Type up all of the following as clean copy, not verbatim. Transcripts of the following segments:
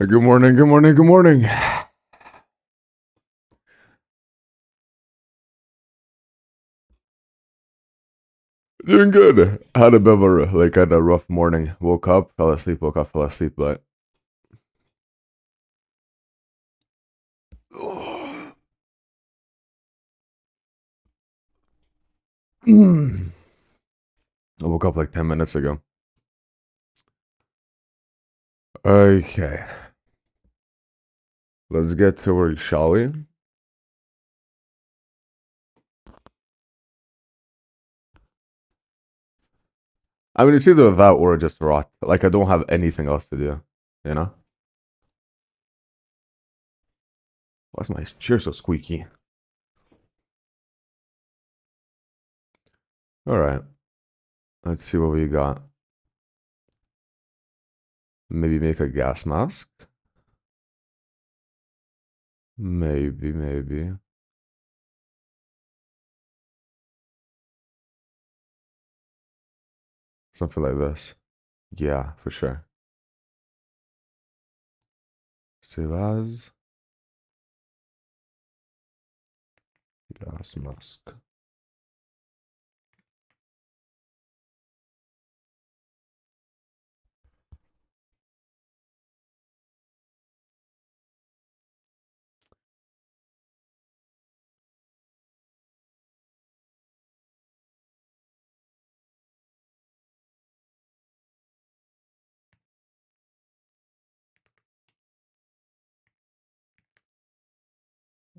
Good morning, good morning, good morning. Doing good. Had a bit of had a rough morning. Woke up, fell asleep, woke up, fell asleep, but I woke up like 10 minutes ago. Okay. Let's get to work, shall we? I mean, it's either that or just rot. Like, I don't have anything else to do, you know? Why's my chair so squeaky? Alright. Let's see what we got. Maybe make a gas mask? Maybe. Something like this. Yeah, for sure. Save as. Gas mask.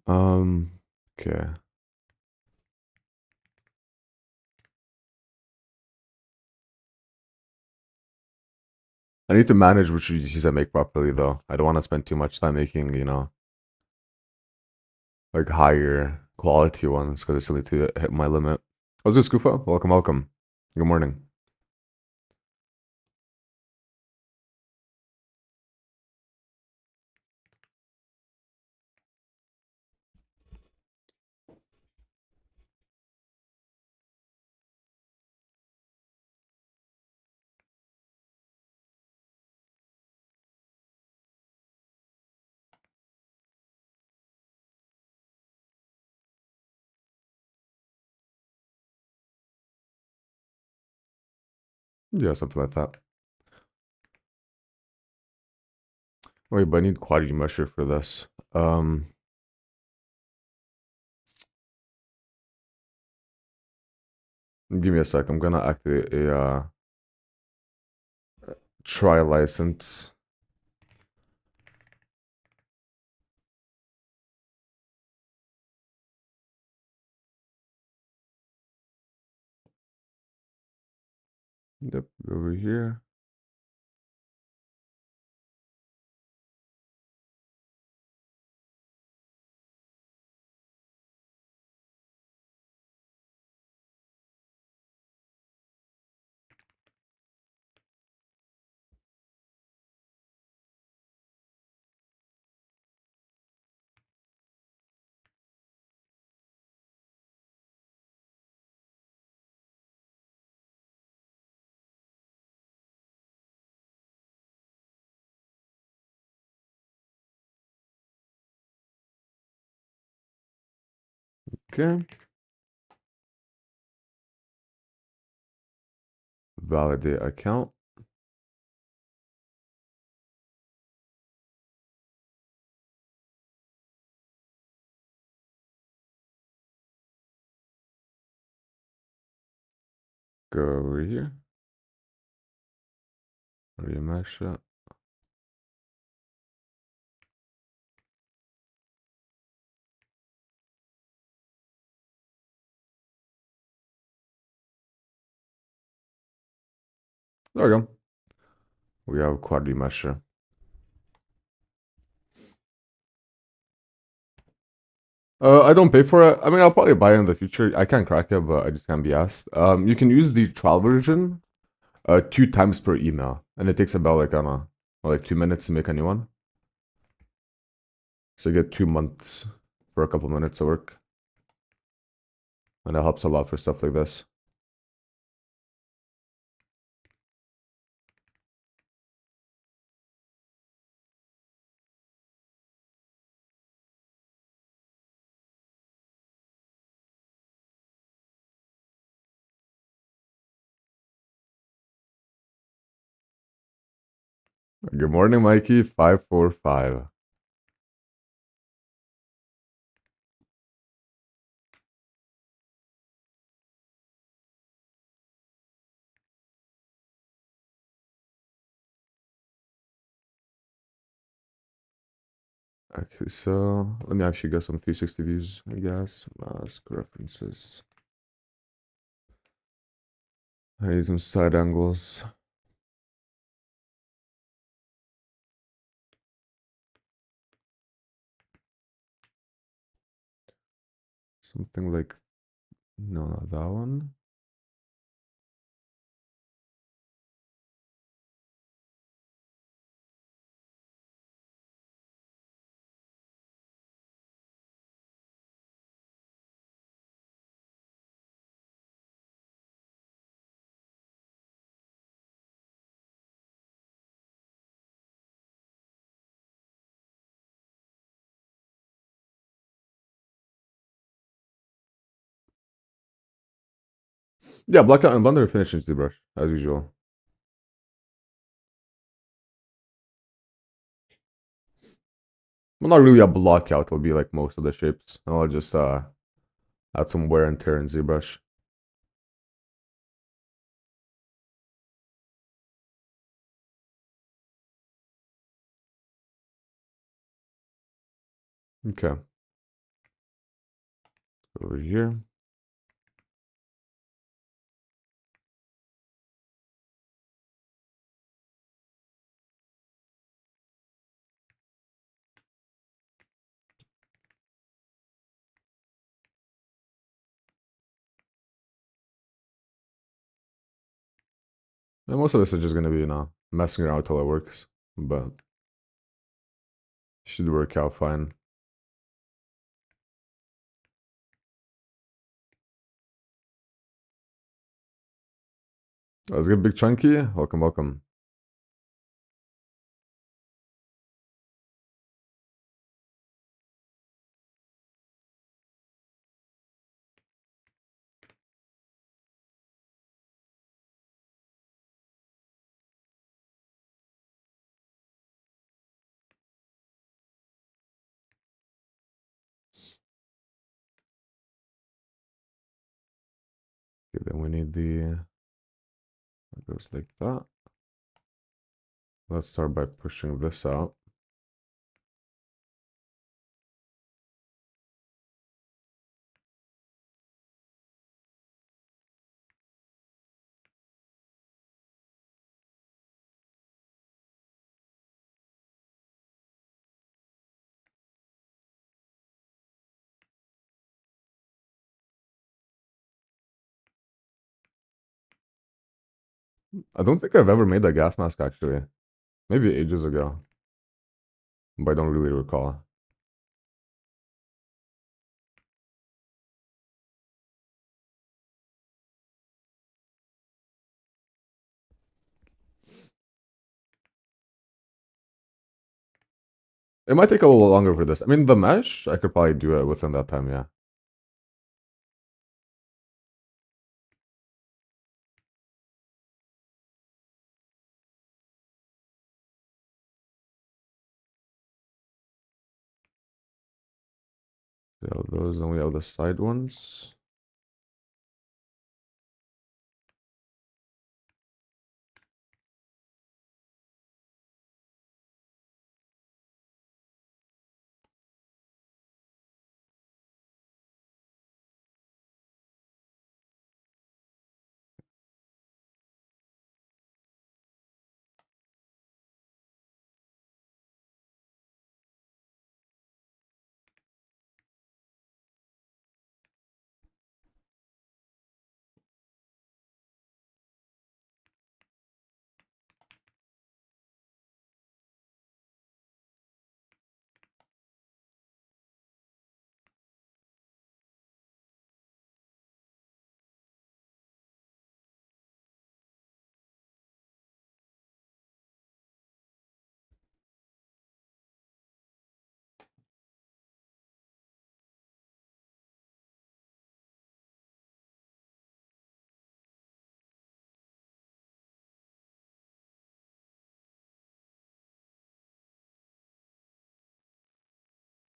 Okay. I need to manage which UGCs I make properly, though. I don't want to spend too much time making, like higher quality ones because I still need to hit my limit. How's this, Goofa? Welcome. Good morning. Yeah, something like that. Wait, but I need quality measure for this. Give me a sec. I'm gonna activate a try license. Yep, over here. Okay. Validate account. Go over here. Remesh it. There we go. We have quad remesher. I don't pay for it. I mean, I'll probably buy it in the future. I can't crack it, but I just can't be asked. You can use the trial version 2 times per email. And it takes about like, I don't know, like 2 minutes to make a new one. So you get 2 months for a couple minutes of work. And it helps a lot for stuff like this. Good morning, Mikey. 545. Okay, so let me actually get some 360 views, I guess. Mask references. I need some side angles. Something like, no, not that one. Yeah, blackout and blender finish into the brush, as usual. Well, not really a blockout, it'll be like most of the shapes. And I'll just add some wear and tear in ZBrush. Okay. Over here. And most of this is just gonna be, messing around till it works. But should work out fine. Let's get Big Chunky. Welcome, welcome. Okay, then we need it goes like that. Let's start by pushing this out. I don't think I've ever made a gas mask actually. Maybe ages ago. But I don't really recall. It might take a little longer for this. I mean, the mesh, I could probably do it within that time, yeah. those, then we have the side ones.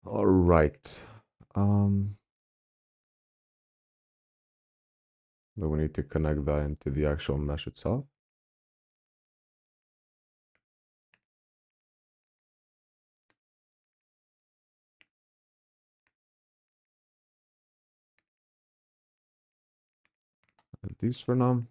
All right. Then we need to connect that into the actual mesh itself. And these for now.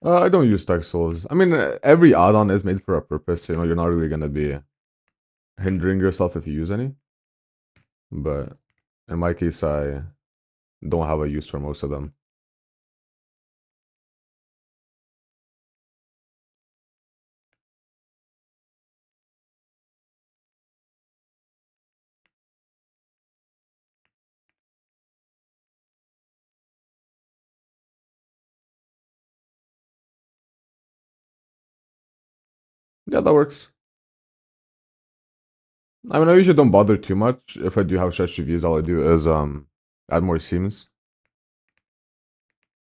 I don't use tech souls. I mean, every add-on is made for a purpose. You know, you're not really gonna be hindering yourself if you use any. But in my case, I don't have a use for most of them. Yeah, that works. I mean, I usually don't bother too much. If I do have stretched reviews, all I do is add more seams,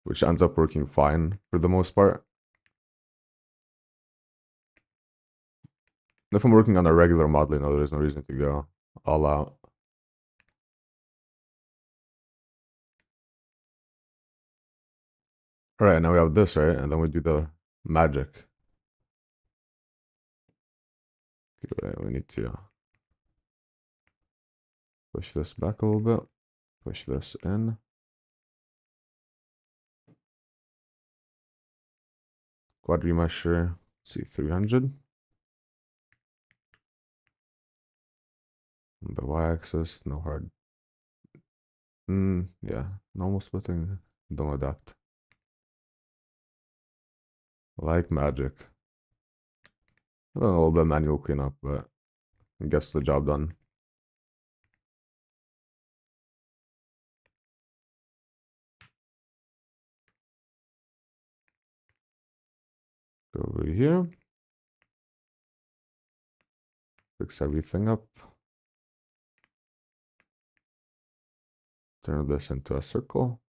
which ends up working fine for the most part. If I'm working on a regular model, you know, there's no reason to go all out. All right, now we have this, right? And then we do the magic. Okay, we need to push this back a little bit. Push this in. Quad remesher, see 300. On the y-axis, no hard. Yeah, normal splitting, don't adapt. Like magic. A little bit of manual cleanup, but gets the job done. Go over here. Fix everything up. Turn this into a circle.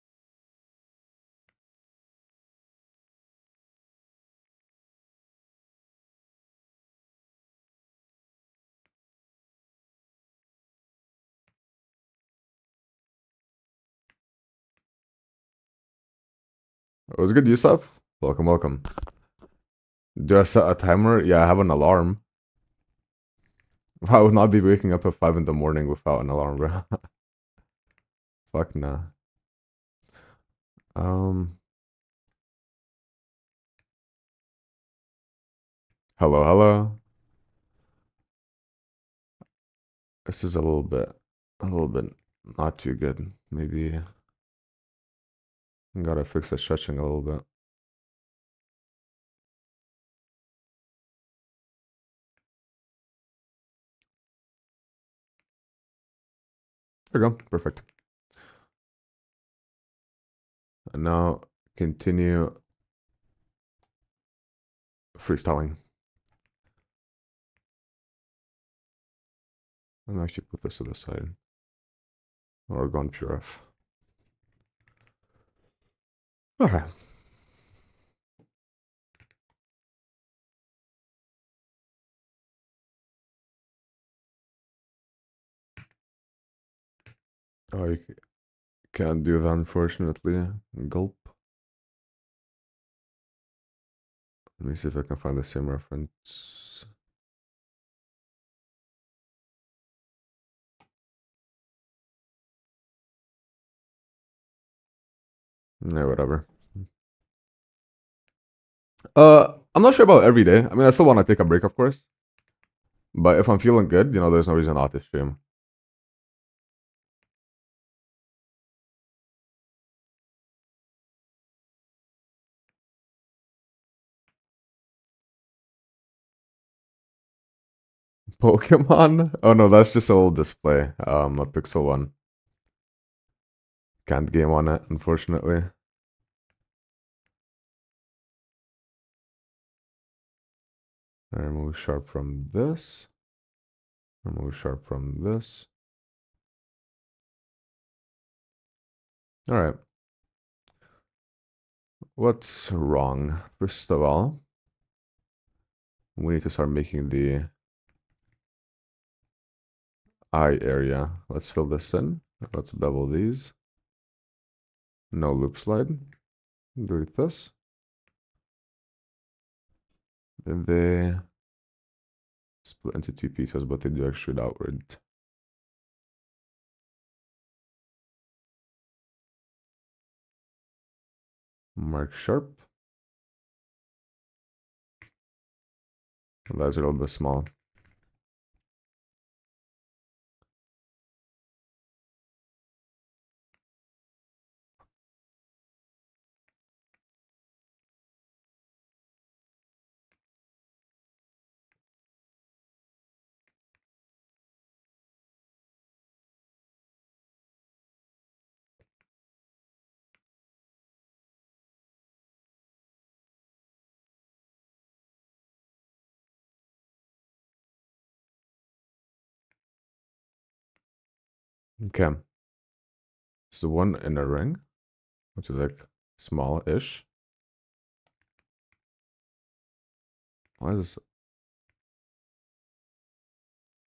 It was good, Yusuf. Welcome, welcome. Do I set a timer? Yeah, I have an alarm. I would not be waking up at 5 in the morning without an alarm, bro. Fuck nah. Hello, hello. This is a little bit not too good. Maybe gotta fix the stretching a little bit. There we go. Perfect. And now continue freestyling. I'm actually put this to the side. Or gone pure F. Okay. Oh, you can't do that, unfortunately. Gulp. Let me see if I can find the same reference. Yeah, whatever. I'm not sure about every day. I mean, I still want to take a break, of course. But if I'm feeling good, there's no reason not to stream. Pokemon? Oh no, that's just a little display. A Pixel one. Can't game on it, unfortunately. I remove sharp from this. Remove sharp from this. Alright. What's wrong? First of all, we need to start making the eye area. Let's fill this in. Let's bevel these. No loop slide. Delete this. Then they split into two pieces, but they do extrude outward. Mark sharp. That's a little bit small. Okay. So one inner ring, which is like small-ish. Why is this?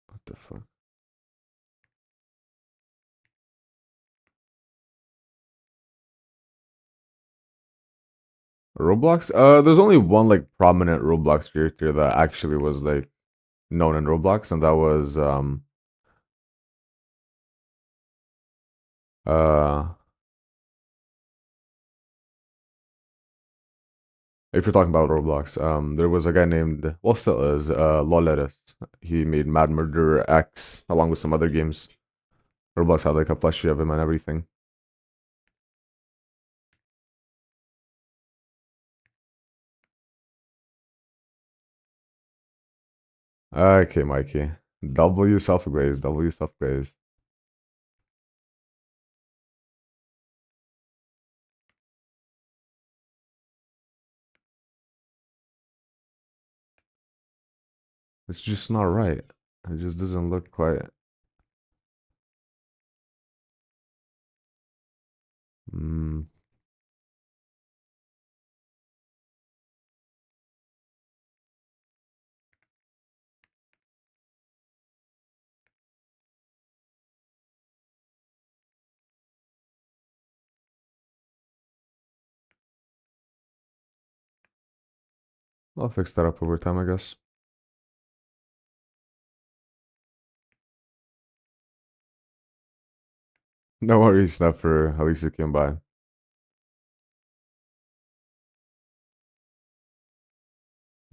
What the fuck? Roblox? There's only one like prominent Roblox character that actually was like known in Roblox, and that was uh if you're talking about Roblox, there was a guy named, well, still is, Loleris. He made Mad Murderer X along with some other games. Roblox had like a plushie of him and everything. Okay, Mikey. W self-glaze, W self-glaze. It's just not right. It just doesn't look quite. Mm. I'll fix that up over time, I guess. No worries, not for at least it came by.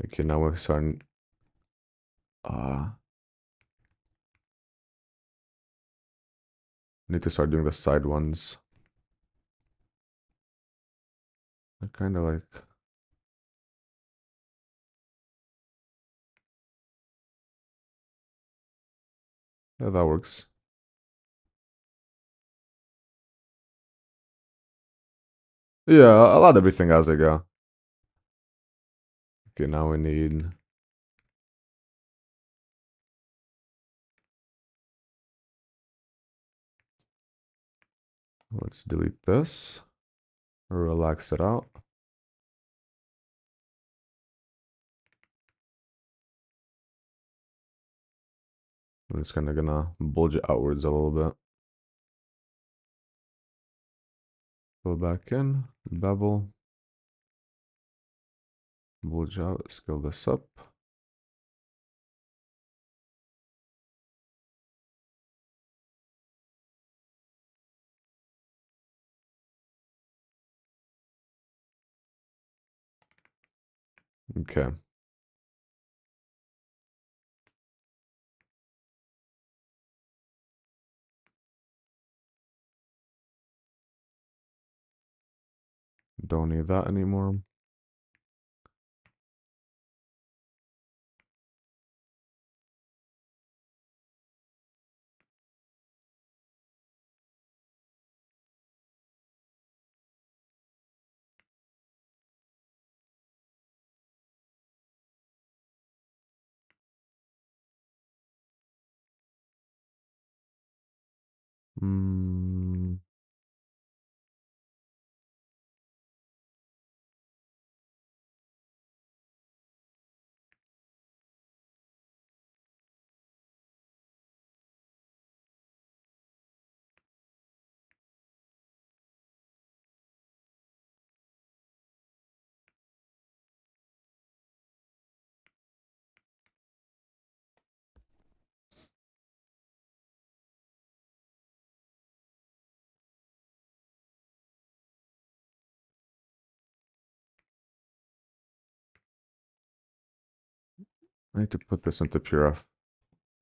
Okay, now we're starting. Need to start doing the side ones. I kind of like. Yeah, that works. Yeah, I'll add everything as I go. Okay, now we need. Let's delete this. Relax it out. I'm just kind of gonna bulge it outwards a little bit. Go back in, bevel, bulge out, scale this up. Okay. Don't need that anymore. Mm, I need to put this into puref.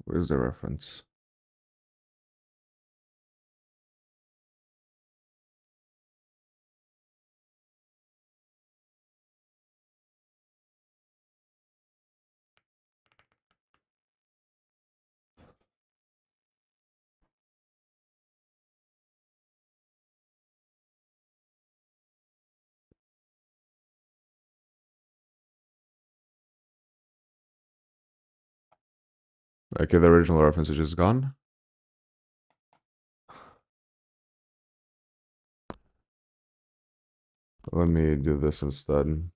Where's the reference? Okay, the original reference is just gone. Let me do this instead.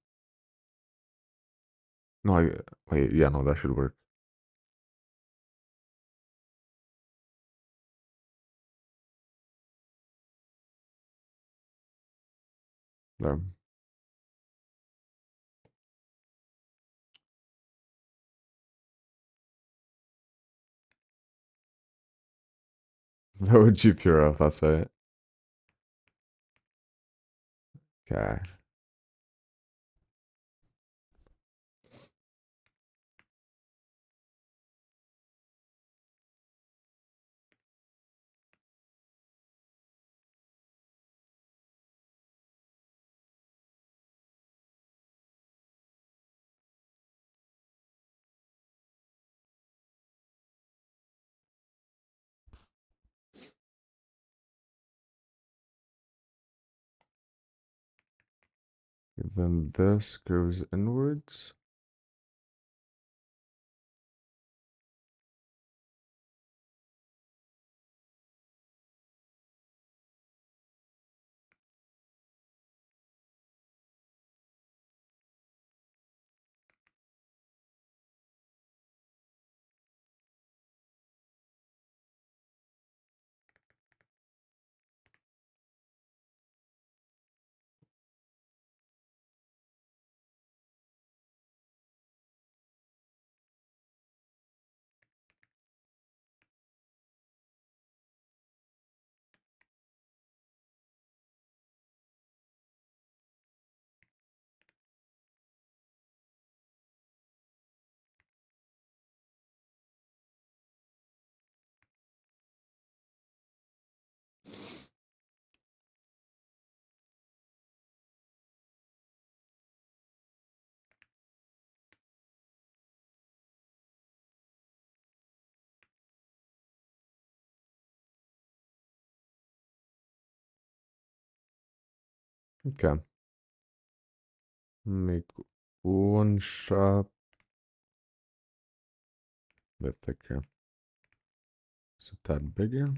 No, wait, yeah, no, that should work. There. The OG puref, that's it. Okay. Then this goes inwards. Okay. Make one shot a bit thicker. So a tad bigger.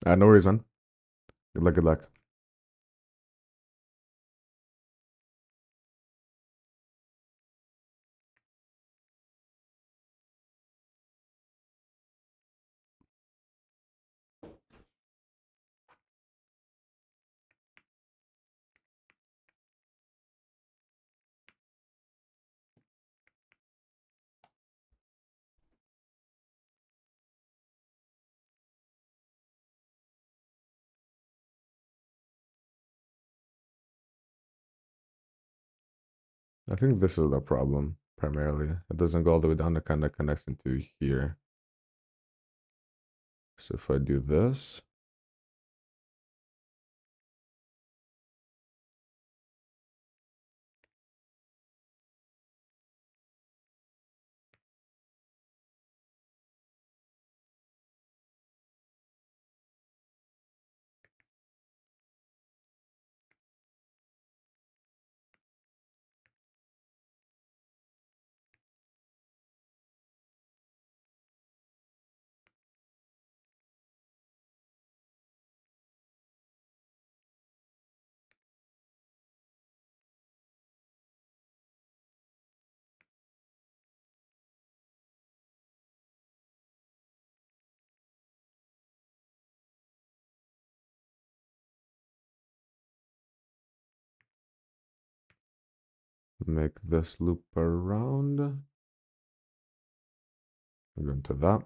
No worries, man. Good luck, good luck. I think this is the problem, primarily. It doesn't go all the way down, it kind of connects into here. So if I do this, make this loop around. We're going to that.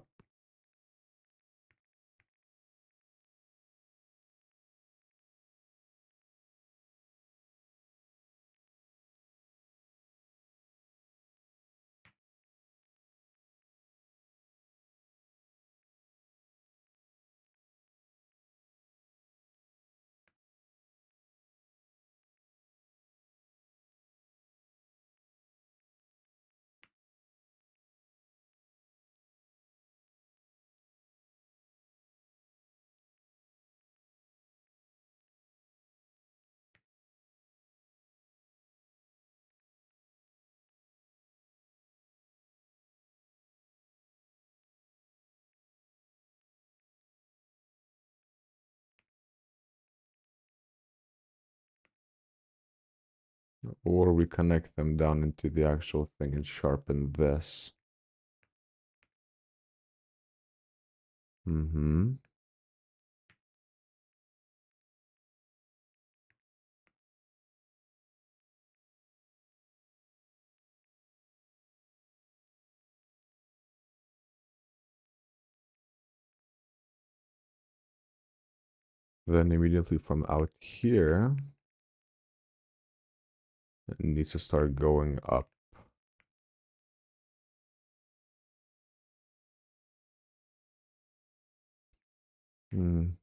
Or we connect them down into the actual thing and sharpen this. Mm-hmm. Then immediately from out here, it needs to start going up. Mm.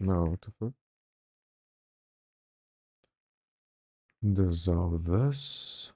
No, what the fuck? Dissolve this.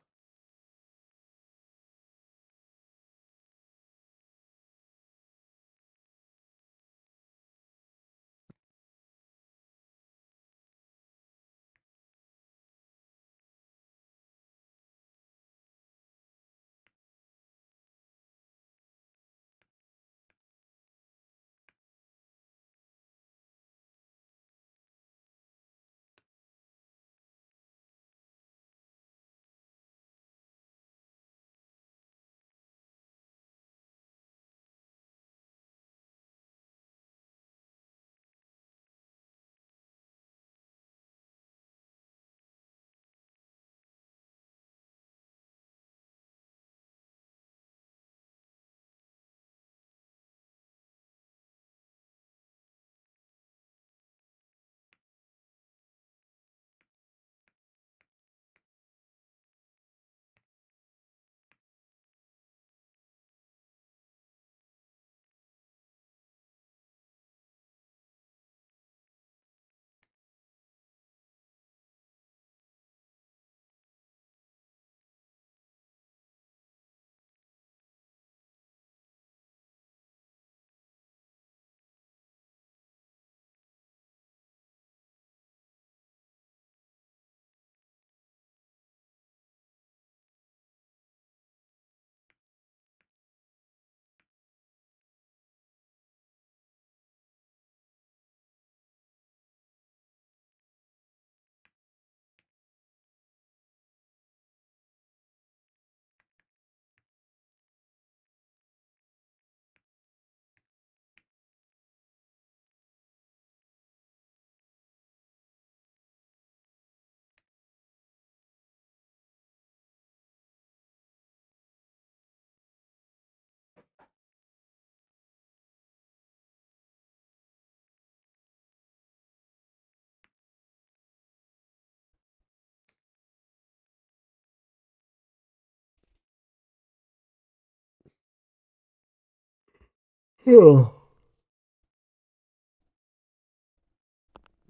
Oh.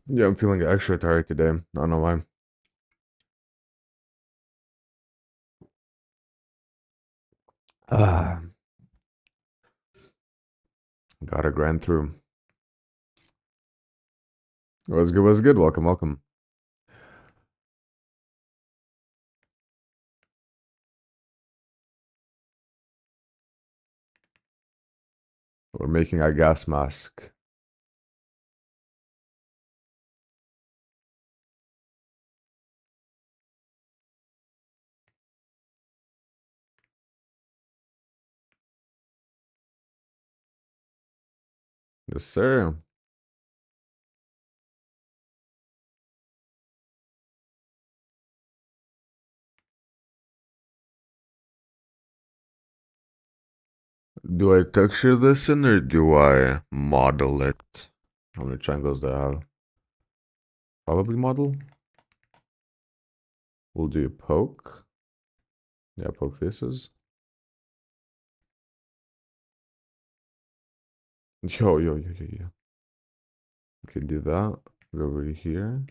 Yeah, I'm feeling extra tired today. I don't know why. Ah, got a grind through. What's good? What's good? Welcome, welcome. We're making a gas mask. Yes, sir. Do I texture this in or do I model it? How many triangles do I have? Probably model. We'll do poke. Yeah, poke faces. Yo. Okay, do that. Go over here.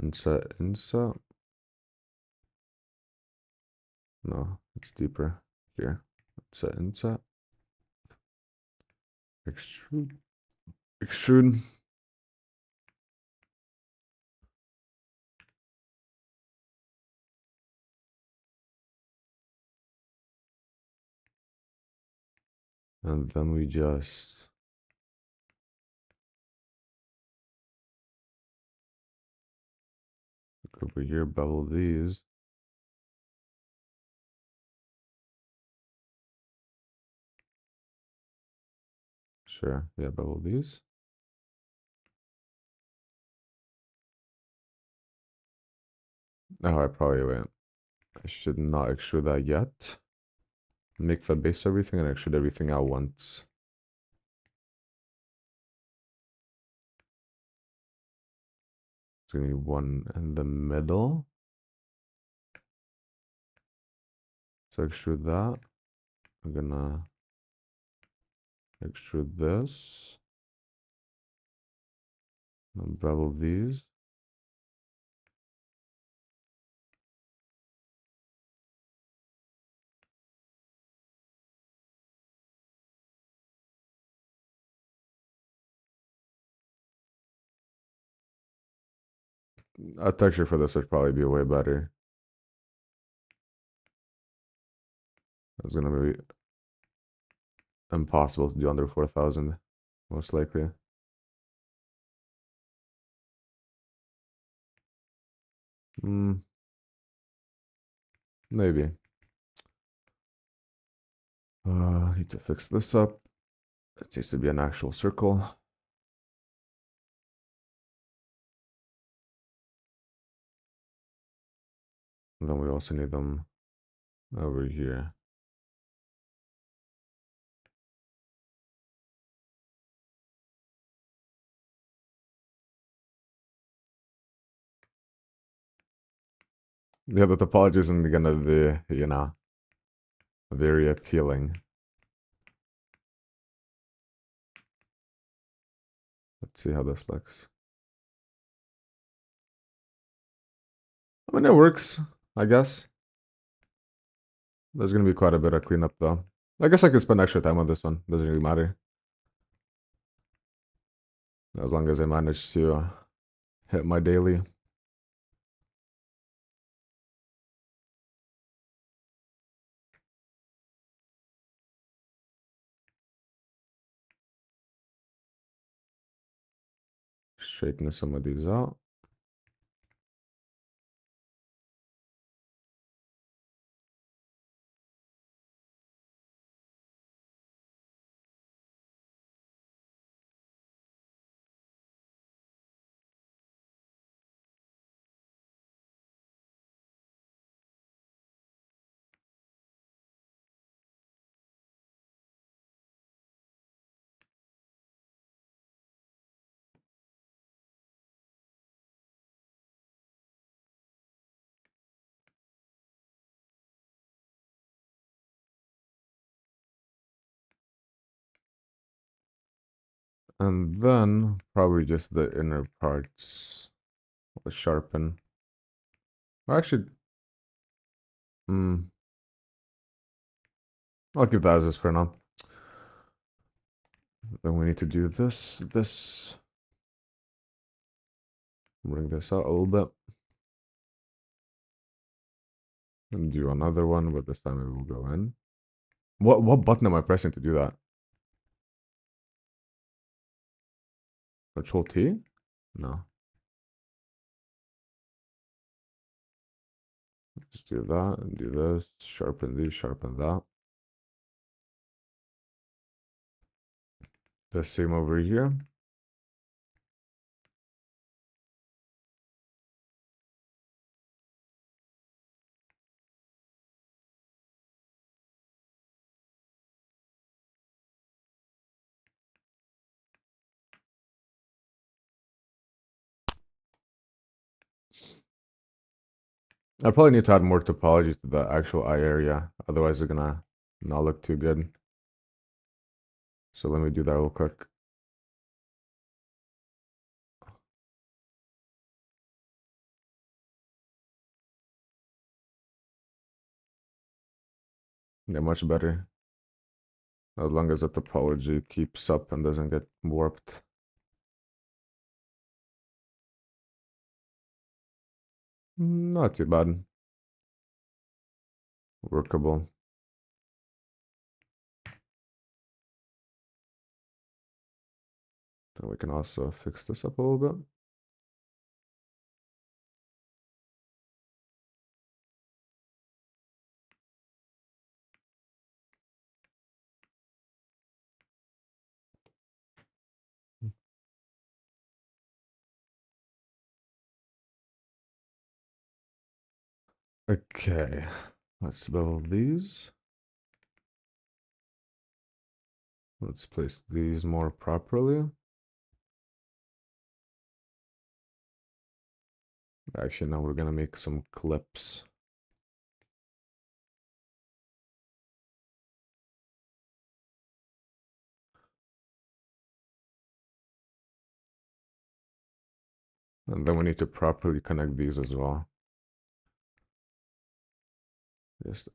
Inset. No, it's deeper. Here. Inset. Extrude. And then we just go over here, bevel these. Sure, yeah, bevel these. Oh, I probably went. I should not extrude that yet. Make the base everything and extrude everything at once. It's gonna be one in the middle. So extrude that. I'm gonna extrude this. Bevel these. A texture for this would probably be way better. It's gonna be impossible to do under 4,000, most likely. Maybe. Need to fix this up. It needs to be an actual circle. And then we also need them over here. Yeah, the topology isn't gonna be, very appealing. Let's see how this looks. I mean, it works, I guess. There's gonna be quite a bit of cleanup though. I guess I could spend extra time on this one. Doesn't really matter. As long as I manage to hit my daily. Straighten some of these out. And then probably just the inner parts. Let's sharpen. Or actually, I'll keep that as is for now. Then we need to do this. Bring this out a little bit. And do another one, but this time it will go in. What button am I pressing to do that? Control T? No. Just do that and do this. Sharpen these, sharpen that. The same over here. I probably need to add more topology to the actual eye area. Otherwise, it's gonna not look too good. So let me do that real quick. Yeah, much better. As long as the topology keeps up and doesn't get warped. Not too bad. Workable. Then we can also fix this up a little bit. Okay, let's build these. Let's place these more properly. Actually, now we're gonna make some clips. And then we need to properly connect these as well. Just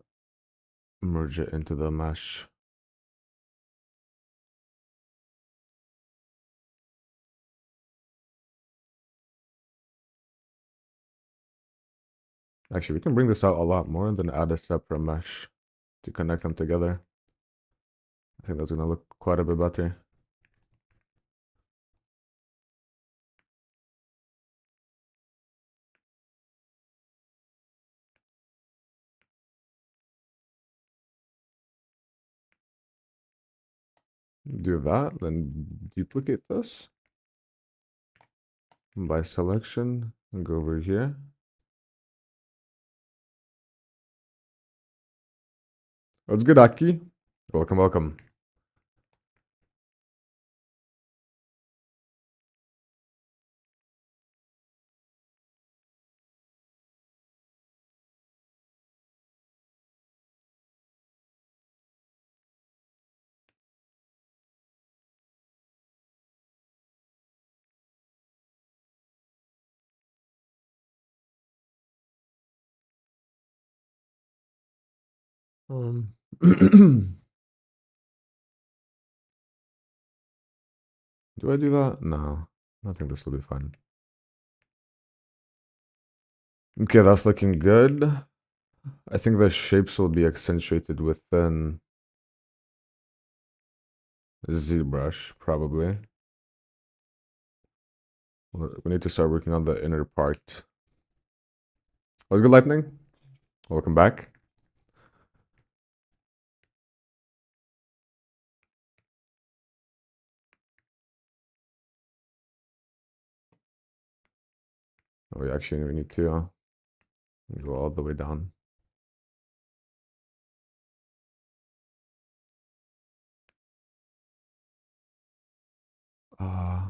merge it into the mesh. Actually, we can bring this out a lot more and then add a separate mesh to connect them together. I think that's gonna look quite a bit better. Do that, then duplicate this by selection and go over here. What's good, Aki? Welcome, welcome. Do I do that? No, I think this will be fine. Okay, that's looking good. I think the shapes will be accentuated within ZBrush, probably. We need to start working on the inner part. What's good, Lightning? Welcome back. Oh, we need to go all the way down. Uh,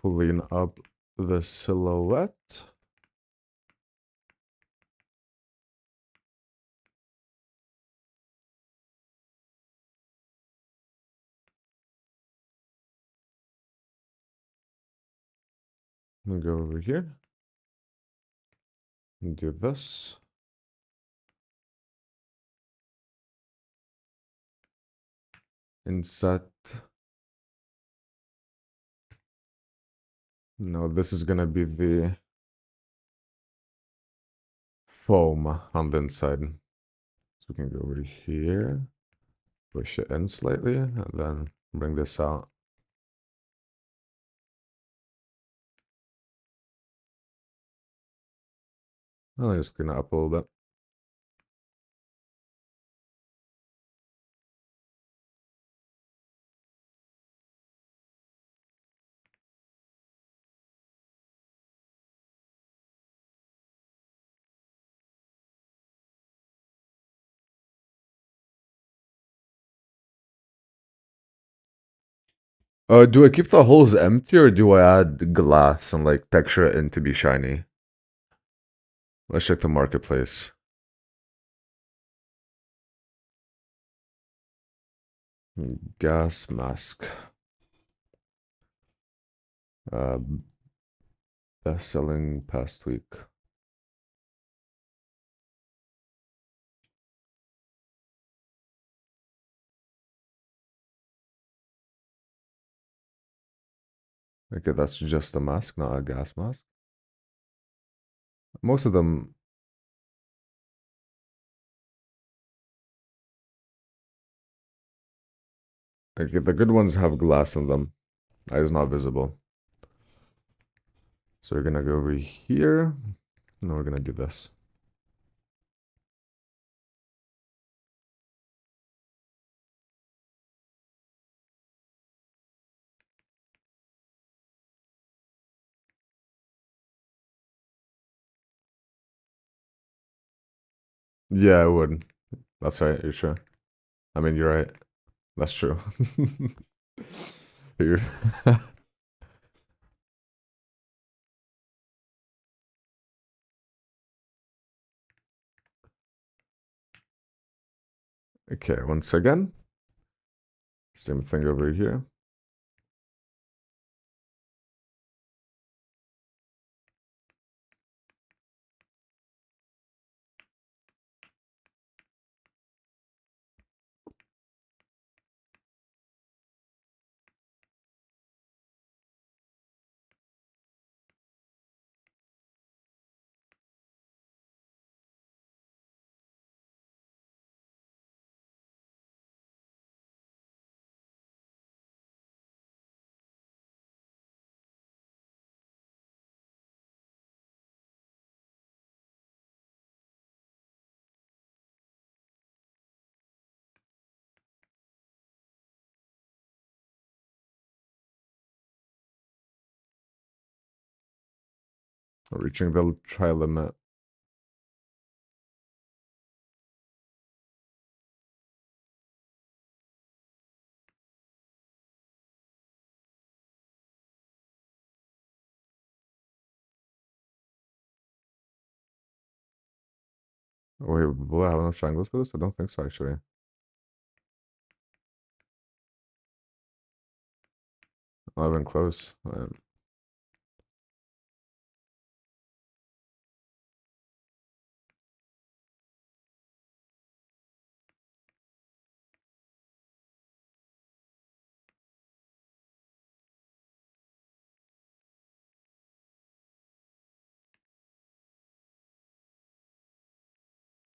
Clean up the silhouette. Go over here and do this. Inset. No, this is gonna be the foam on the inside. So we can go over here, push it in slightly, and then bring this out. I'll just clean it up a little bit. Do I keep the holes empty or do I add glass and like texture it in to be shiny? Let's check the marketplace. Gas mask. Best selling past week. Okay, that's just a mask, not a gas mask. Most of them. Okay, the good ones have glass in them. That is not visible. So we're gonna go over here. And we're gonna do this. Yeah, I would. That's right. You're sure. I mean, you're right. That's true. You're- okay, once again, same thing over here. Reaching the try limit. Wait, will I have enough triangles for this? I don't think so, actually. Not even close.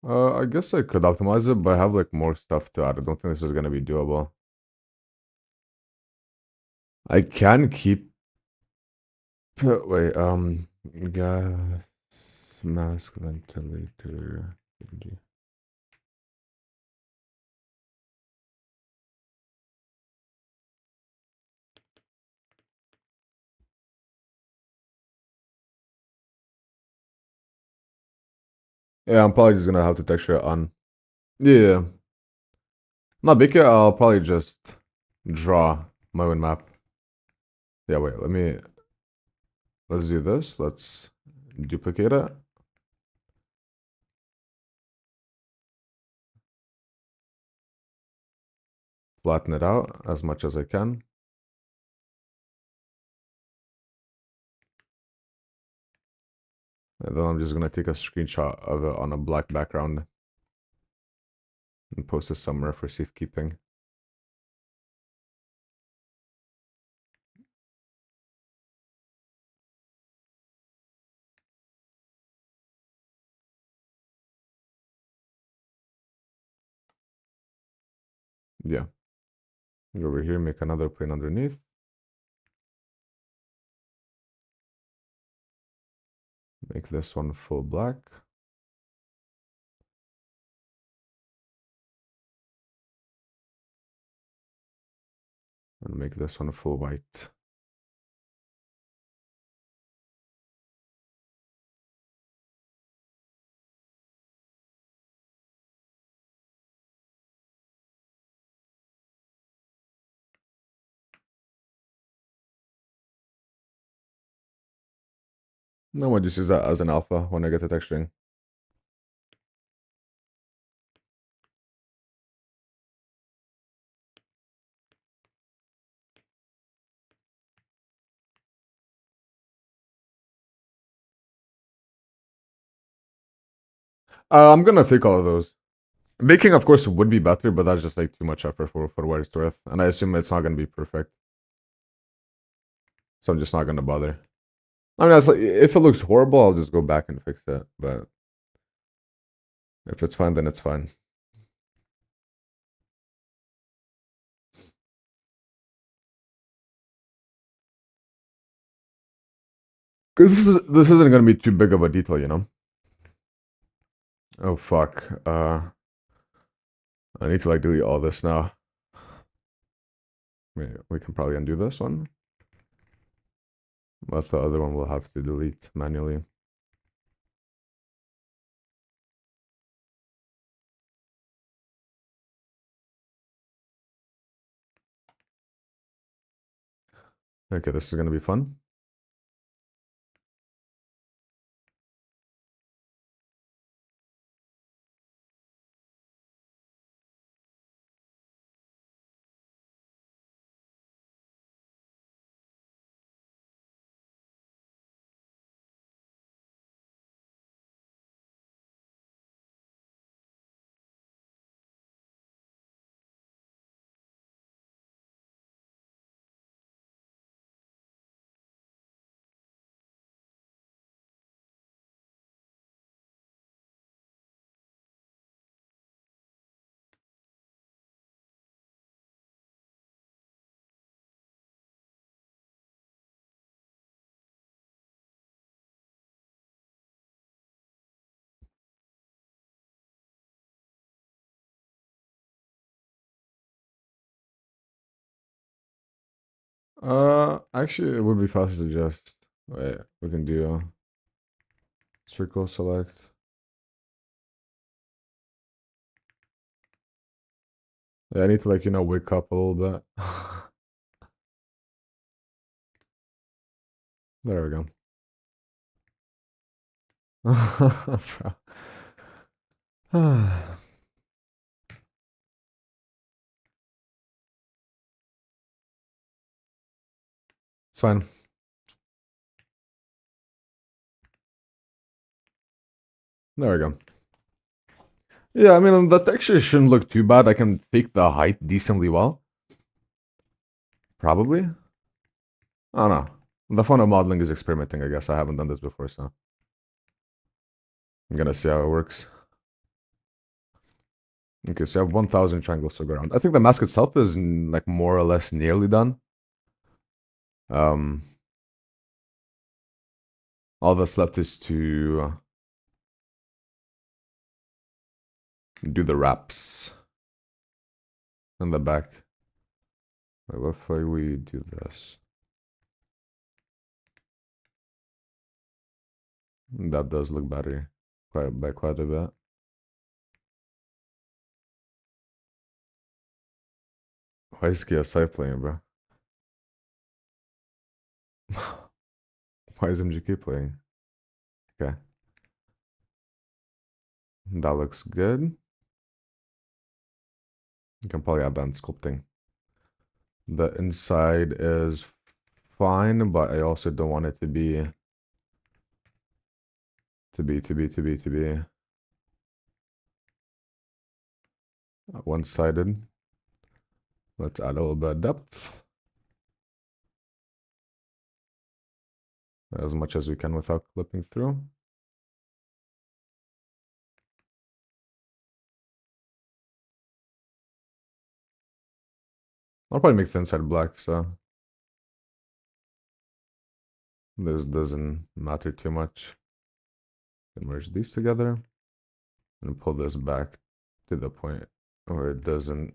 I guess I could optimize it, but I have like more stuff to add. I don't think this is gonna be doable. I can keep. Wait, gas mask ventilator. Yeah, I'm probably just gonna have to texture it on. Yeah. Not big. I'll probably just draw my own map. Yeah, wait, let's do this. Let's duplicate it. Flatten it out as much as I can. And then I'm just gonna take a screenshot of it on a black background and post it somewhere for safekeeping. Yeah. Go over here, make another plane underneath. Make this one full black. And make this one full white. No, we'll just use that as an alpha when I get the texturing. I'm gonna fake all of those. Baking, of course, would be better, but that's just like too much effort for what it's worth. And I assume it's not gonna be perfect. So I'm just not gonna bother. I mean, that's like, if it looks horrible, I'll just go back and fix it. But if it's fine, then it's fine. Because this isn't gonna be too big of a detail, you know? Oh fuck. I need to like delete all this now. We can probably undo this one. But the other one we'll have to delete manually. Okay, this is gonna be fun. Actually, it would be faster to just wait. We can do circle select. Yeah, I need to like wake up a little bit. There we go. Bro. It's fine. There we go. Yeah, I mean the texture shouldn't look too bad. I can fake the height decently well. Probably. I don't know. The fun of modeling is experimenting, I guess. I haven't done this before, so I'm gonna see how it works. Okay, so you have 1,000 triangles to go around. I think the mask itself is like more or less nearly done. All that's left is to do the wraps in the back. Wait, what if we do this? That does look better by quite a bit. Why is KSI playing, bro? Why is MGK playing? Okay. That looks good. You can probably add that in sculpting. The inside is fine, but I also don't want it to be one-sided. Let's add a little bit of depth. As much as we can without clipping through. I'll probably make the inside black, so this doesn't matter too much. Merge these together and pull this back to the point where it doesn't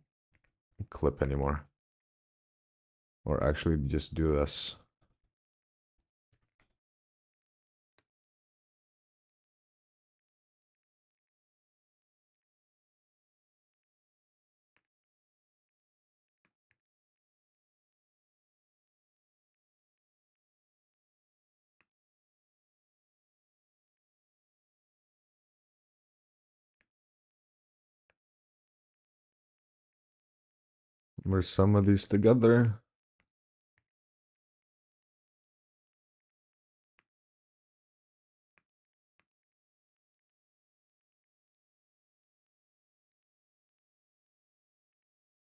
clip anymore. Or actually just do this. Merge some of these together.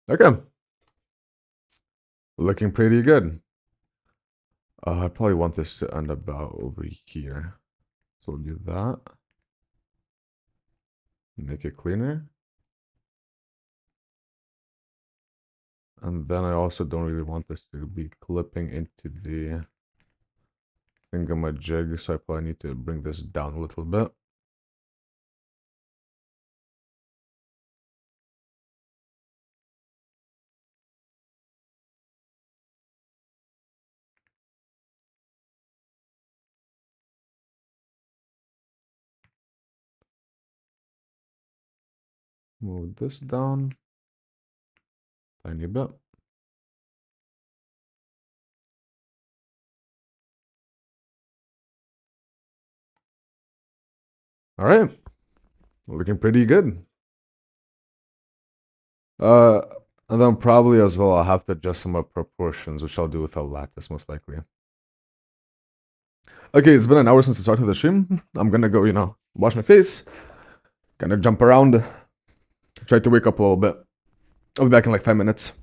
Okay. Looking pretty good. I probably want this to end about over here. So we'll do that. Make it cleaner. And then I also don't really want this to be clipping into the thingamajig, so I probably need to bring this down a little bit. Move this down tiny bit. All right, looking pretty good. Uh, and then probably as well, I'll have to adjust some of proportions, which I'll do with a lattice most likely. Okay, it's been an hour since I started the stream. I'm gonna go, wash my face, gonna jump around, try to wake up a little bit. I'll be back in like 5 minutes.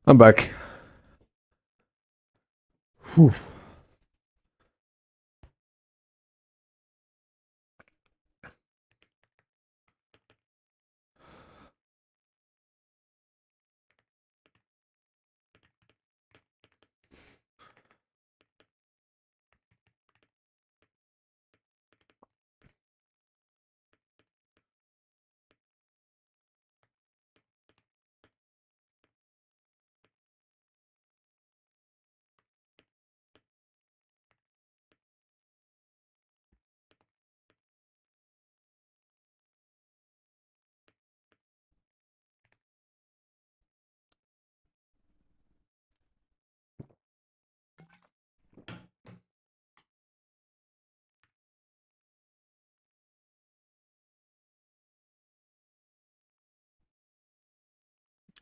I'm back. Whew.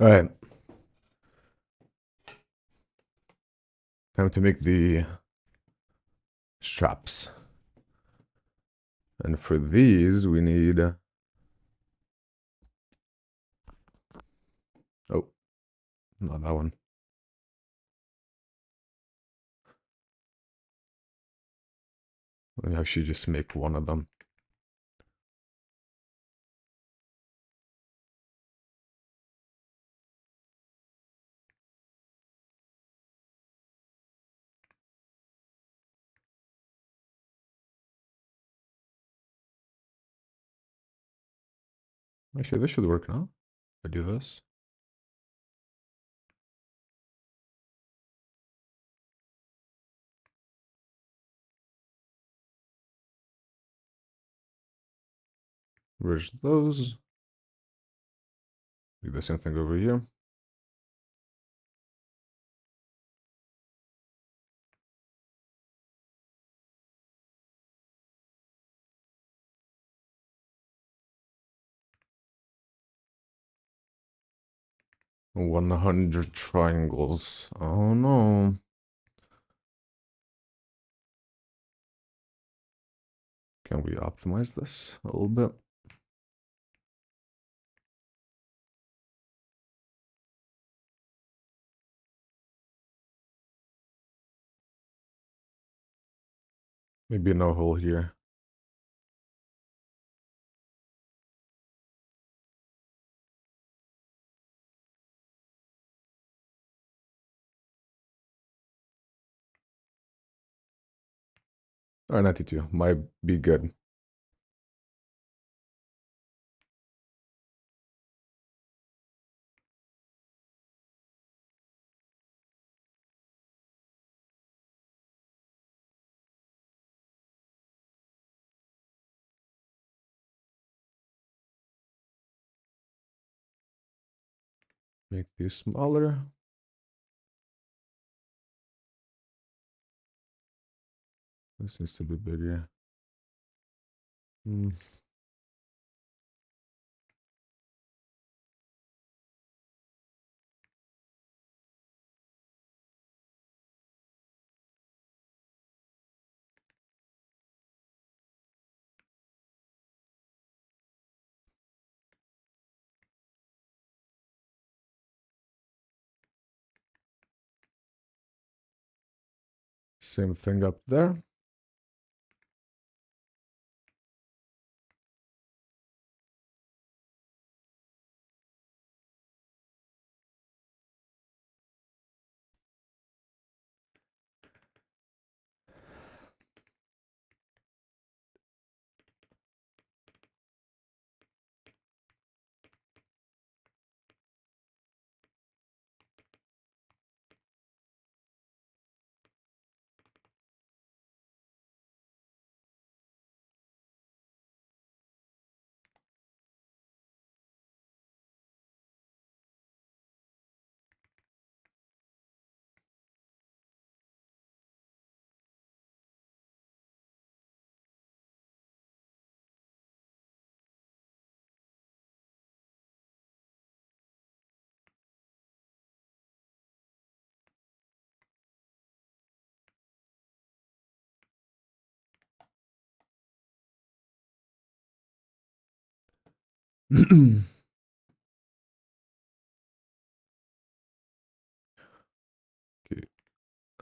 All right. Time to make the straps. And for these, we need... Oh, not that one. Let me actually just make one of them. Actually, this should work now. I do this. Merge those. Do the same thing over here. And 100 triangles. Oh no. Can we optimize this a little bit? Maybe no hole here. Or 92. Might be good. Make these smaller. This needs to be bigger. Same thing up there.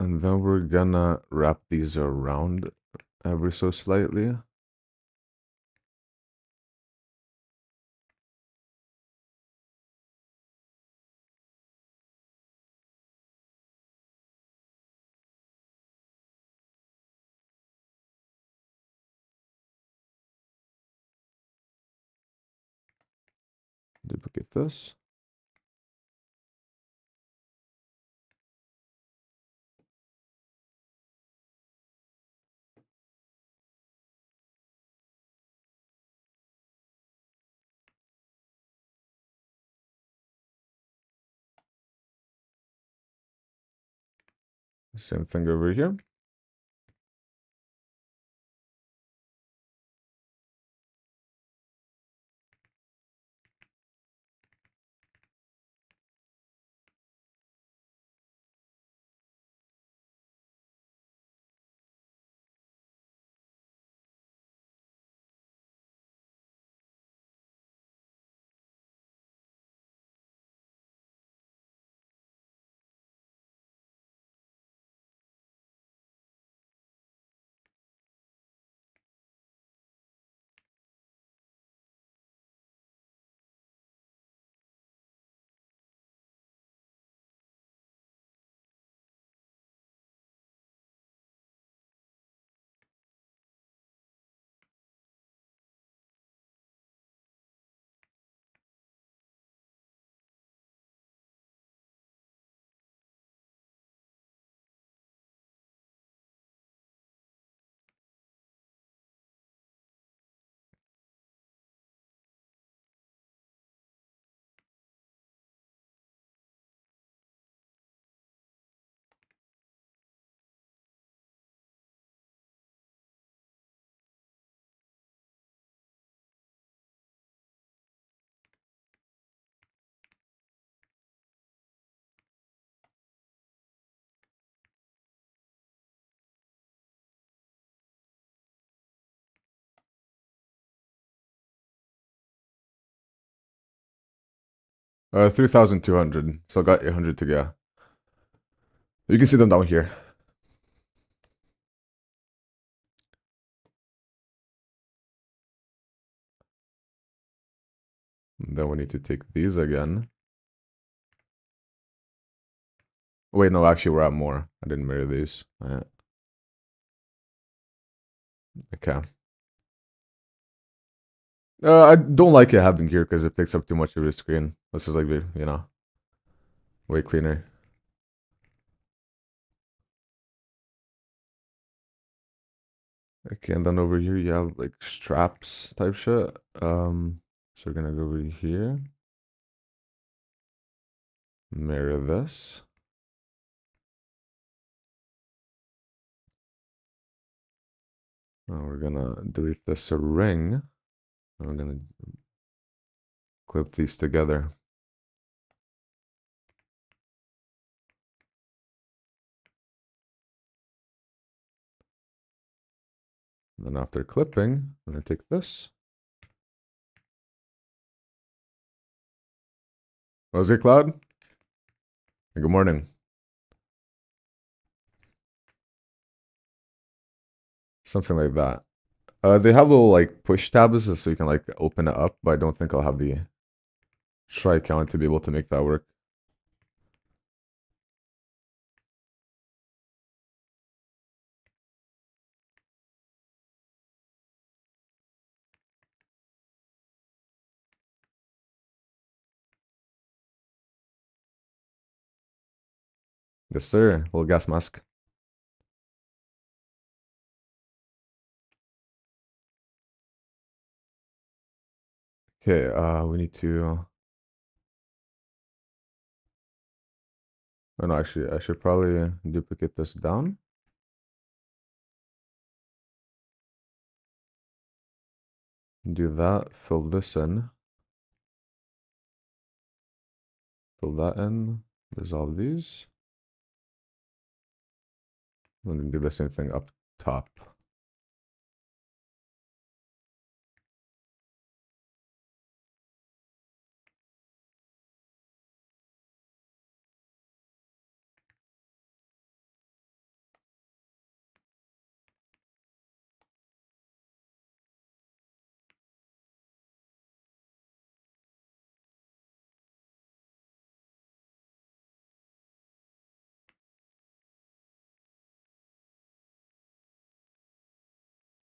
And then we're gonna wrap these around ever so slightly. Duplicate this. Same thing over here. Uh, 3,200. Still got 800 to go. You can see them down here. And then we need to take these again. Wait, no, actually we're at more. I didn't mirror these. Okay. I don't like it having here because it takes up too much of your screen. This is like, you know, way cleaner. Okay, and then over here you have like straps type shit. So we're gonna go over here. Mirror this. Now we're gonna delete this ring. And we're gonna clip these together. And then after clipping, I'm gonna take this. What was it, Cloud? Good morning. Something like that. They have little like push tabs so you can like open it up, but I don't think I'll have the try count to be able to make that work. Yes, sir. Little gas mask. Okay, we need to... Oh no, actually, I should probably duplicate this down. Do that, fill this in. Fill that in, dissolve these. And then do the same thing up top.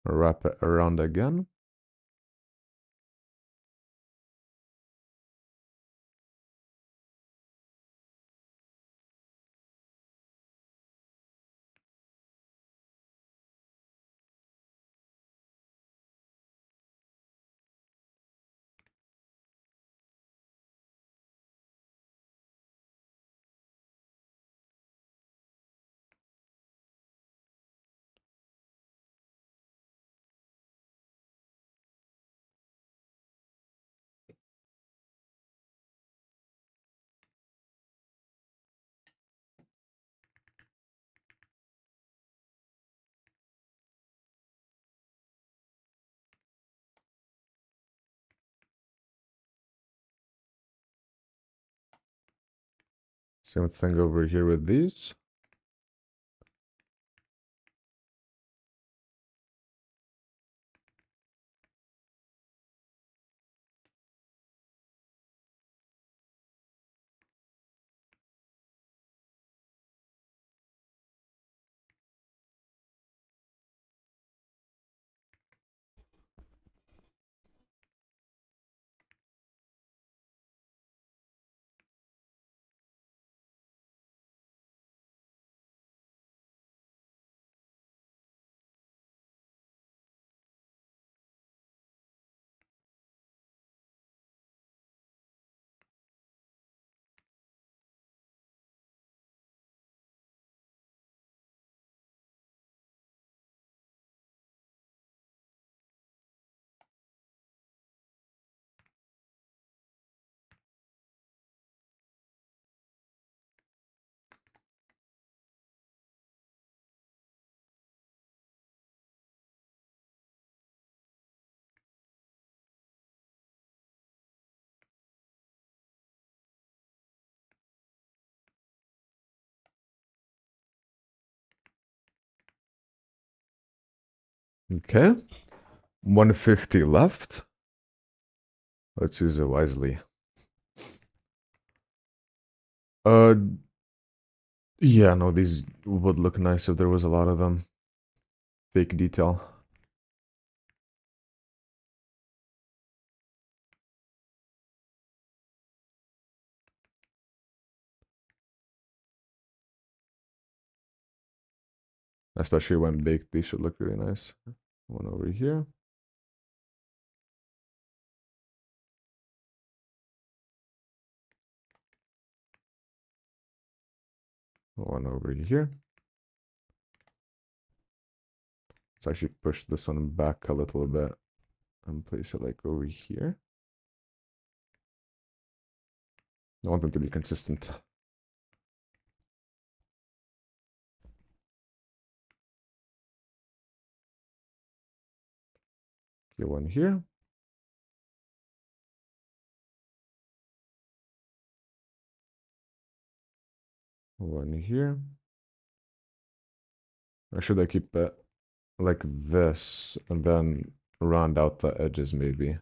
Wrap it around again. Same thing over here with these. Okay. 150 left. Let's use it wisely. Uh, yeah, no, these would look nice if there was a lot of them. Fake detail. Especially when baked, these should look really nice. One over here. One over here. Let's actually push this one back a little bit and place it like over here. I want them to be consistent. Okay, one here. One here. Or should I keep it like this and then round out the edges maybe?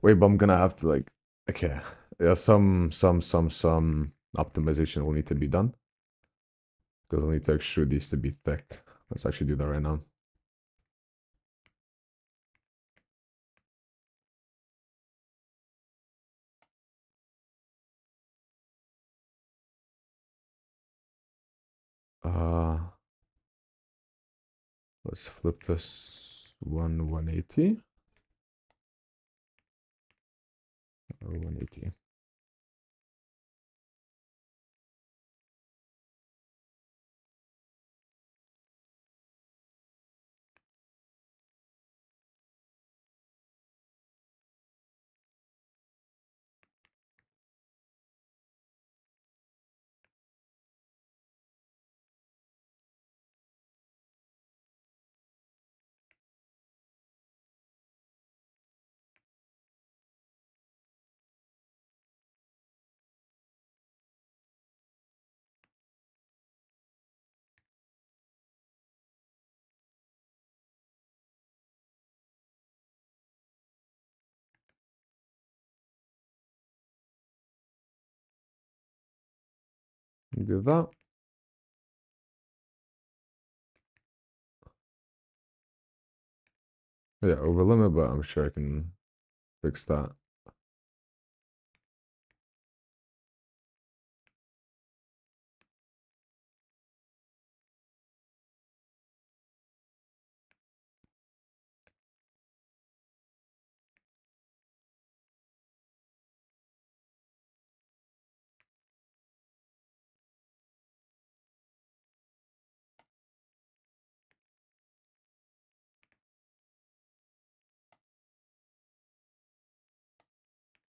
Wait, but I'm gonna have to like, okay. Yeah, some optimization will need to be done. Because I'll need to extrude these to be thick. Let's actually do that right now. Uh, let's flip this 180 or 180. Do that. Yeah, over limit, but I'm sure I can fix that.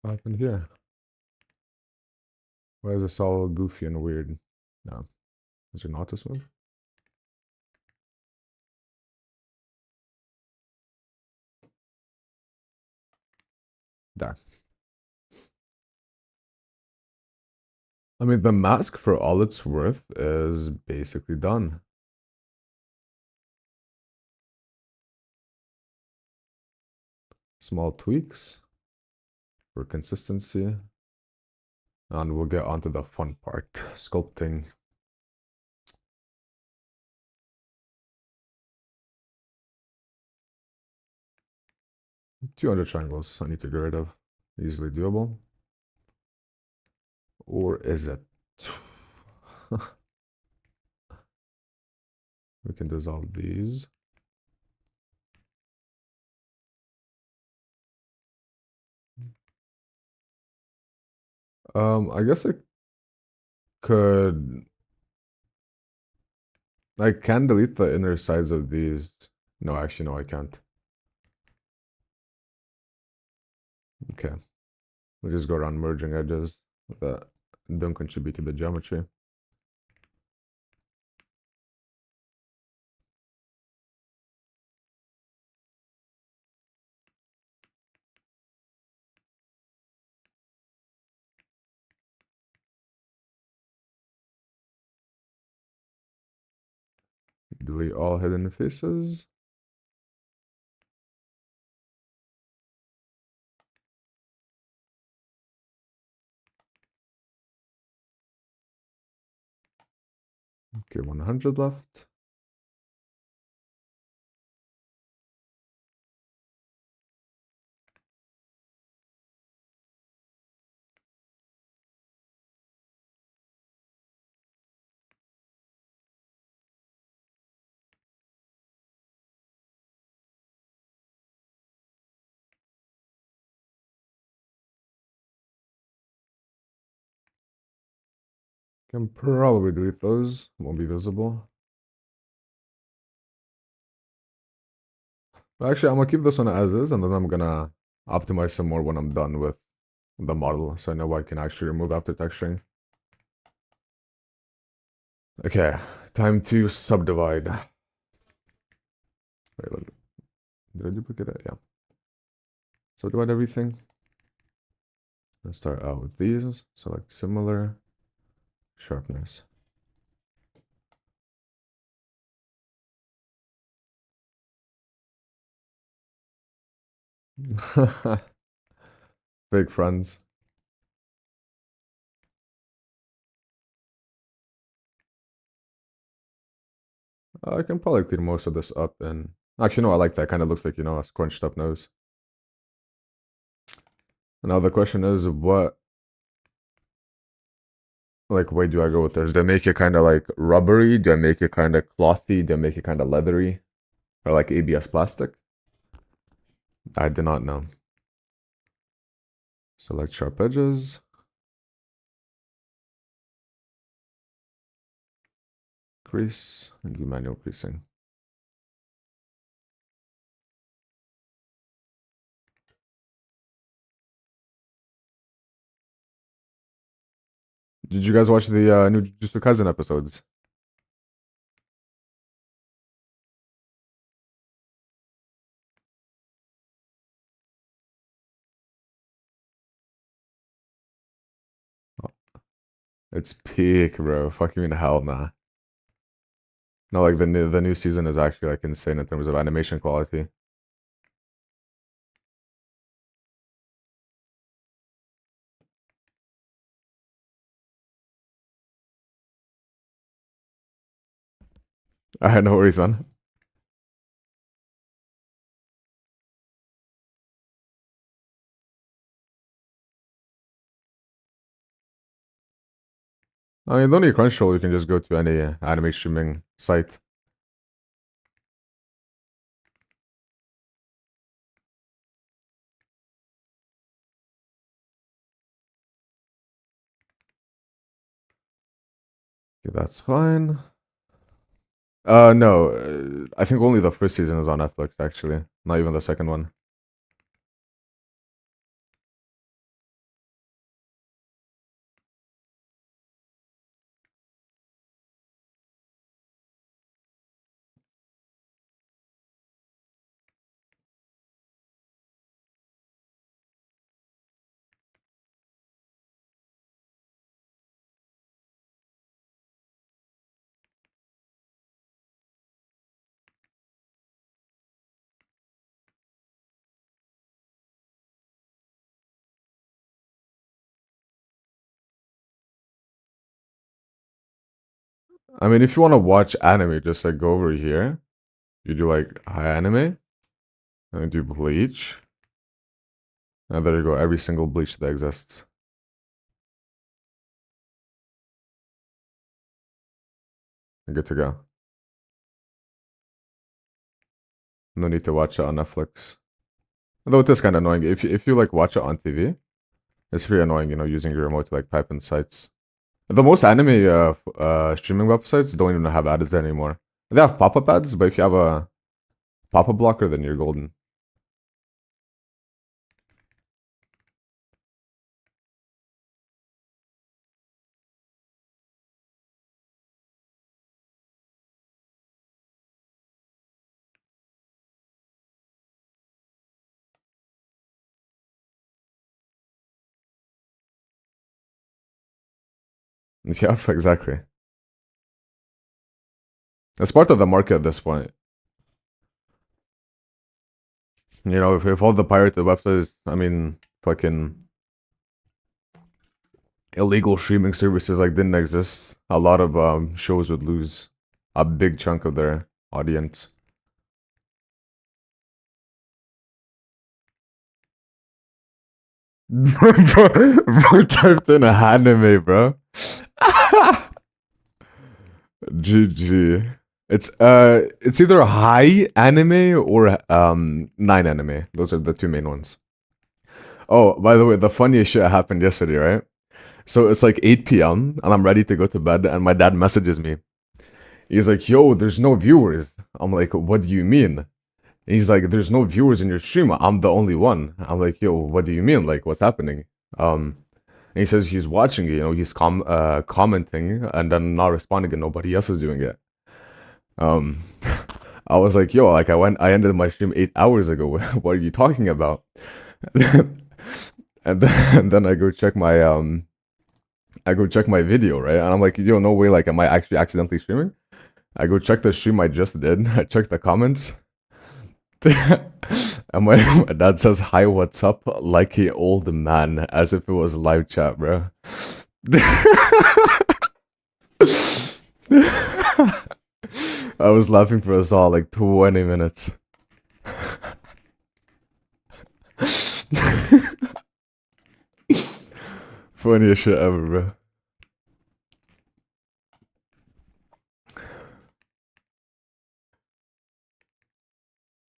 What happened here? Why is this all goofy and weird? No. Is there not this move? There. I mean, the mask, for all it's worth, is basically done. Small tweaks for consistency. And we'll get onto the fun part, sculpting. 200 triangles I need to get rid of. Easily doable. Or is it? We can dissolve these. I guess I could... I can delete the inner sides of these. No, actually, no, I can't. Okay. We'll just go around merging edges that don't contribute to the geometry. Delete all hidden faces. Okay, 100 left. Can probably delete those. Won't be visible. Actually, I'm gonna keep this one as is, and then I'm gonna optimize some more when I'm done with the model, so I know what I can actually remove after texturing. Okay, time to subdivide. Wait, did I duplicate it? Yeah. Subdivide everything. Let's start out with these. Select similar, sharpness. Big friends. I can probably clean most of this up, and actually, no, I like that. Kind of looks like, a scrunched up nose. Now the question is, what way do I go with this? Do I make it kind of like rubbery? Do I make it kind of clothy? Do I make it kind of leathery? Or like ABS plastic? I do not know. Select sharp edges. Crease and do manual creasing. Did you guys watch the new Jujutsu Kaisen episodes? It's peak, bro. Fucking in hell, nah. No, like the new season is actually like insane in terms of animation quality. I had no worries, man. I mean, don't need Crunchyroll. You can just go to any anime streaming site. Okay, that's fine. No, I think only the first season is on Netflix, actually. Not even the second one. I mean, if you want to watch anime, just like go over here. You do like high anime, and do Bleach. And there you go, every single Bleach that exists. You're good to go. No need to watch it on Netflix. Although it is kind of annoying. If you like watch it on TV, it's pretty annoying, using your remote to like type in sites. The most anime streaming websites don't even have ads anymore. They have pop-up ads, but if you have a pop-up blocker, then you're golden. Yeah, exactly. It's part of the market at this point. If all the pirated websites, I mean, fucking illegal streaming services like didn't exist, a lot of shows would lose a big chunk of their audience. bro typed in a anime, bro. GG. It's either high anime or 9 anime. Those are the two main ones. Oh, by the way, the funniest shit happened yesterday, right? So it's like 8 p.m. and I'm ready to go to bed, and my dad messages me. He's like, "Yo, there's no viewers." I'm like, "What do you mean?" He's like, "There's no viewers in your stream. I'm the only one." I'm like, "Yo, what do you mean? Like, what's happening?" And he says he's watching it. He's commenting and then not responding, and nobody else is doing it. Um, I was like, "Yo, like I ended my stream 8 hours ago. What are you talking about?" And then I go check my video, right? And I'm like, "Yo, no way! Like, am I actually accidentally streaming?" I go check the stream I just did. I check the comments. And my dad says, "Hi, what's up?" like a old man, as if it was live chat, bro. I was laughing for us all like 20 minutes. Funniest shit ever, bro.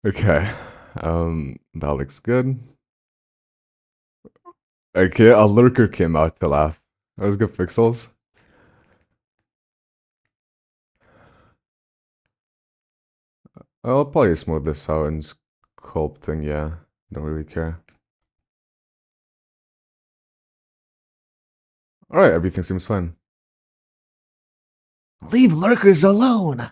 Okay. That looks good. Okay, a lurker came out to laugh. That was good pixels. I'll probably smooth this out and sculpting, yeah. Don't really care. Alright, everything seems fine. Leave lurkers alone!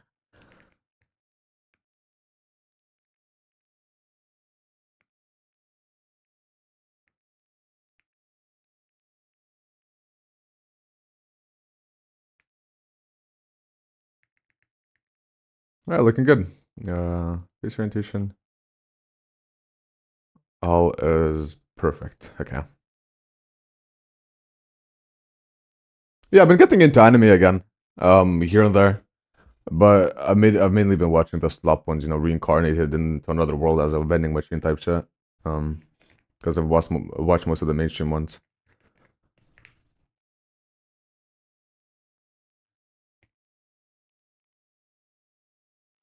Alright, looking good. Face orientation. All is perfect. Okay. Yeah, I've been getting into anime again. Here and there. But I've mainly been watching the slop ones, reincarnated into another world as a vending machine type shit. Because I've watched most of the mainstream ones.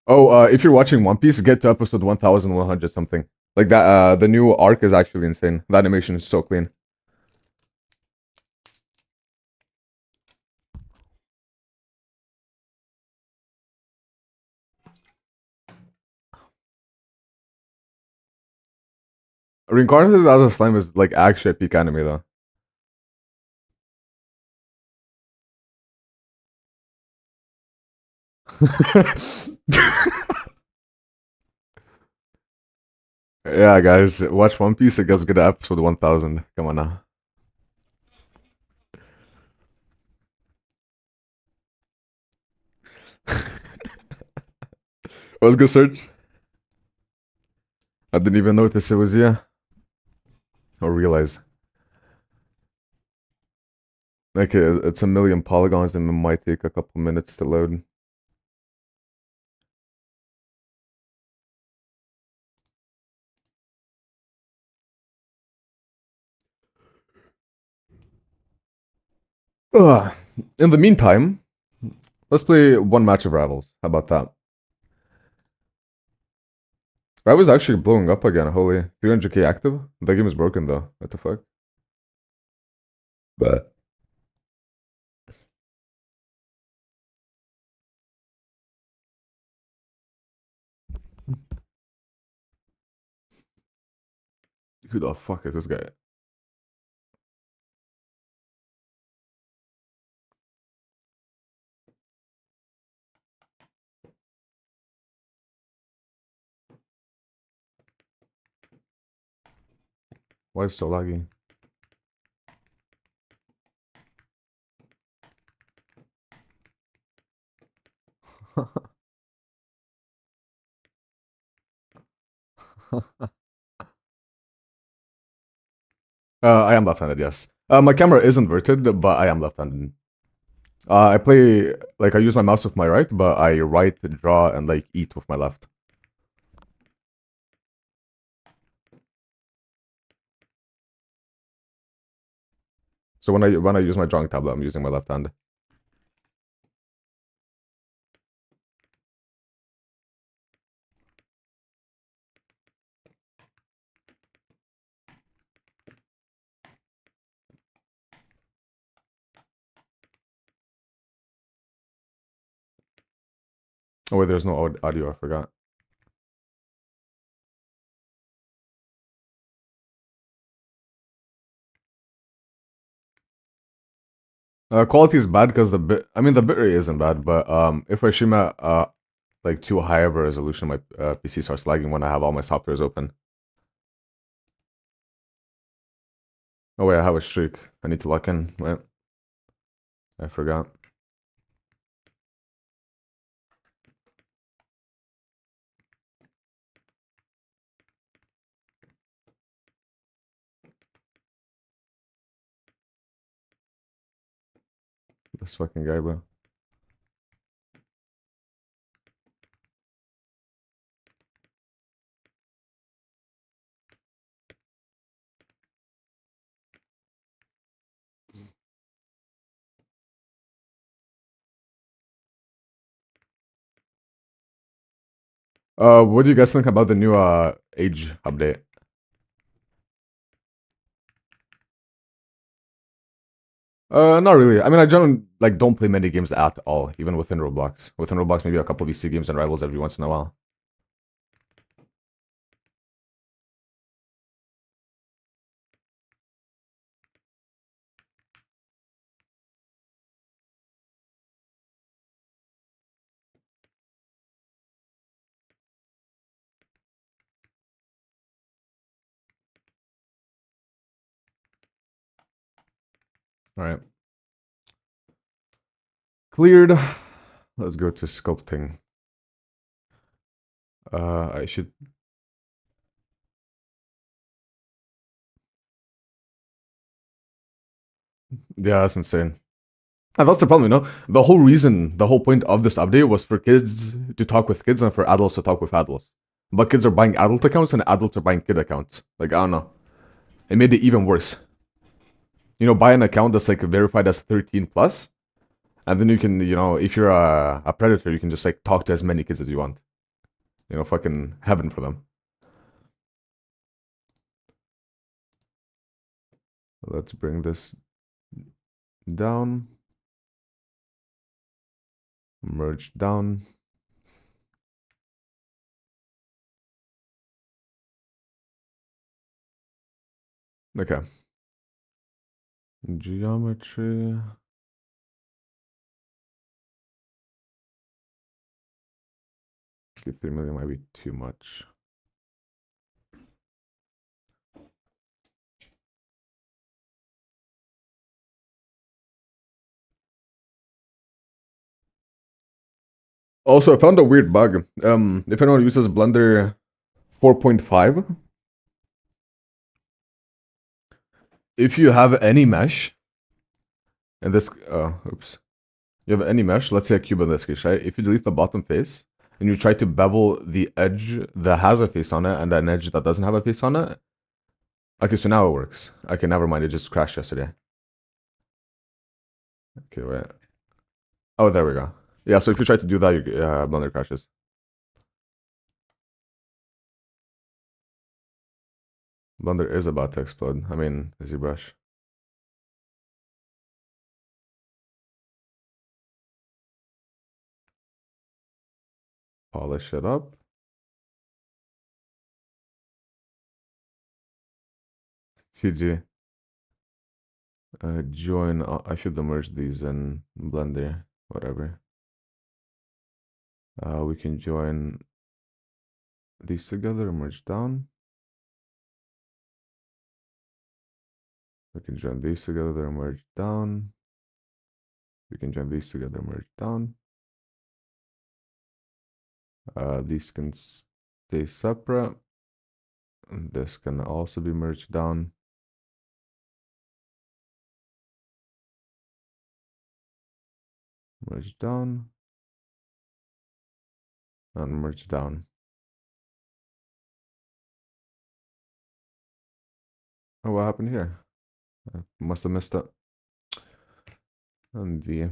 Oh, if you're watching One Piece, get to episode 1100 something. Like that, the new arc is actually insane. The animation is so clean. Reincarnated as a slime is like actually a peak anime though. Yeah, guys, watch One Piece. It gets good at episode 1000. Come on now. What's good, search? I didn't even notice it was you or realize. Like it's a million polygons and it might take a couple minutes to load. Ugh. In the meantime, let's play one match of Rivals. How about that? Rivals actually blowing up again. Holy 300k active. The game is broken though. What the fuck? But who the fuck is this guy? Why is it so laggy? I am left-handed, yes. My camera is inverted, but I am left-handed. I play like I use my mouse with my right, but I write, draw, and like eat with my left. So when I use my drawing tablet, I'm using my left hand. Oh wait, there's no audio. I forgot. Quality is bad because the bit. I mean, the bitrate isn't bad, but if I stream at like too high of a resolution, my PC starts lagging when I have all my softwares open. Oh wait, I have a streak. I need to lock in. Wait, I forgot. This fucking guy, bro. What do you guys think about the new age update? Not really. I mean, I generally like don't play many games at all, even within Roblox. Within Roblox, maybe a couple VC games and Rivals every once in a while. All right. Cleared. Let's go to sculpting. I should. Yeah, that's insane. And that's the problem, you know? The whole reason, the whole point of this update was for kids to talk with kids and for adults to talk with adults. But kids are buying adult accounts and adults are buying kid accounts. Like, I don't know. It made it even worse. You know, buy an account that's like verified as 13 plus, and then you can, you know, if you're a predator, you can just like talk to as many kids as you want. you know, fucking heaven for them. Let's bring this down. Merge down. Okay. Geometry. Okay, 3 million might be too much. Also, I found a weird bug. If anyone uses Blender 4.5, if you have any mesh, and this, oops, you have any mesh, let's say a cube in this case, right? If you delete the bottom face and you try to bevel the edge that has a face on it and an edge that doesn't have a face on it, okay, so now it works. Okay, never mind, it just crashed yesterday. Okay, wait. Oh, there we go. Yeah, so if you try to do that, your Blender crashes. Blender is about to explode. I mean, ZBrush. Polish it up. CG. Join. I should merge these in Blender. Whatever. We can join these together, merge down. We can join these together, merge down. We can join these together, merge down. These can stay separate. And this can also be merged down. Merge down. And merge down. Oh, what happened here? I must have missed it. MV.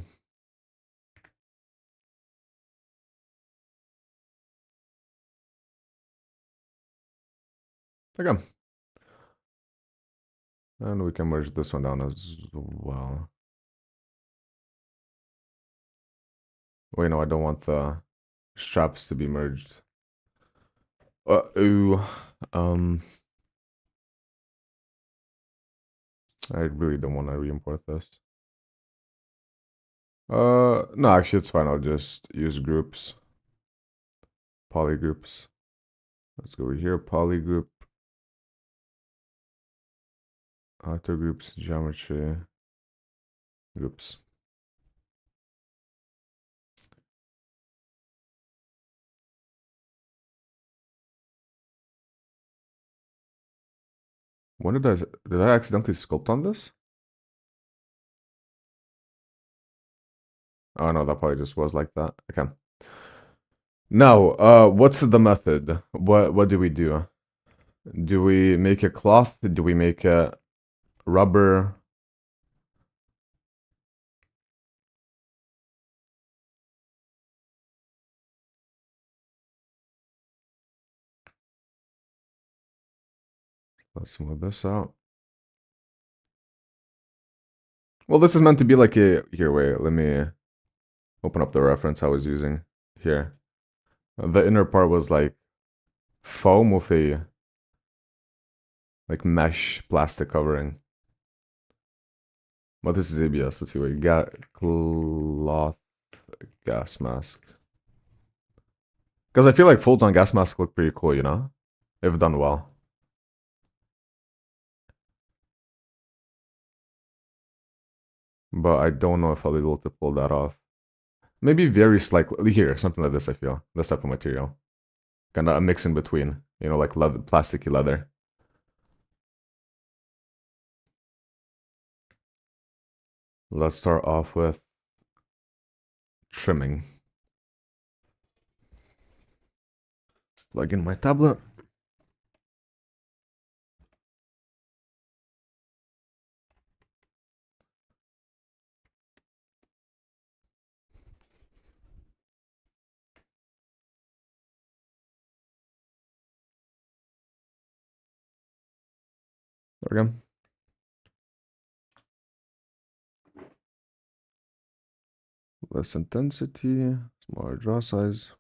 Okay. And we can merge this one down as well. Wait, no, I don't want the straps to be merged. Ooh. I really don't want to re-import this. No, actually, it's fine. I'll just use groups. Poly groups. Let's go over here. Poly group. Auto groups. Geometry. Groups. When did I accidentally sculpt on this? Oh no, that probably just was like that. Okay. Now, what's the method? What do we do? Do we make a cloth? Do we make a rubber? Let's smooth this out. Well, this is meant to be like a... Here, wait, let me open up the reference I was using here. The inner part was like foam with a like mesh plastic covering. But this is ABS. Let's see what you got. Cloth gas mask. Because I feel like folds on gas mask look pretty cool, you know? If done well. But I don't know if I'll be able to pull that off. Maybe very slightly here, something like this, I feel. This type of material. Kind of a mix in between, you know, like leather, plasticky leather. Let's start off with trimming. Plug in my tablet. There we go. Less intensity, smaller draw size.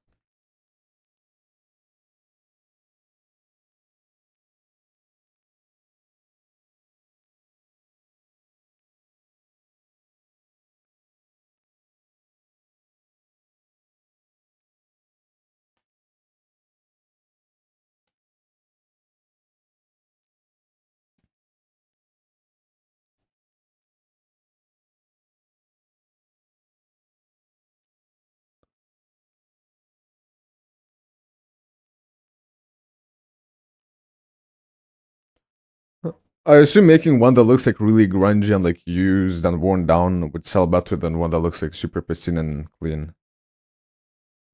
I assume making one that looks like really grungy and like used and worn down would sell better than one that looks like super pristine and clean.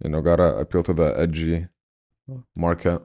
You know, gotta appeal to the edgy market.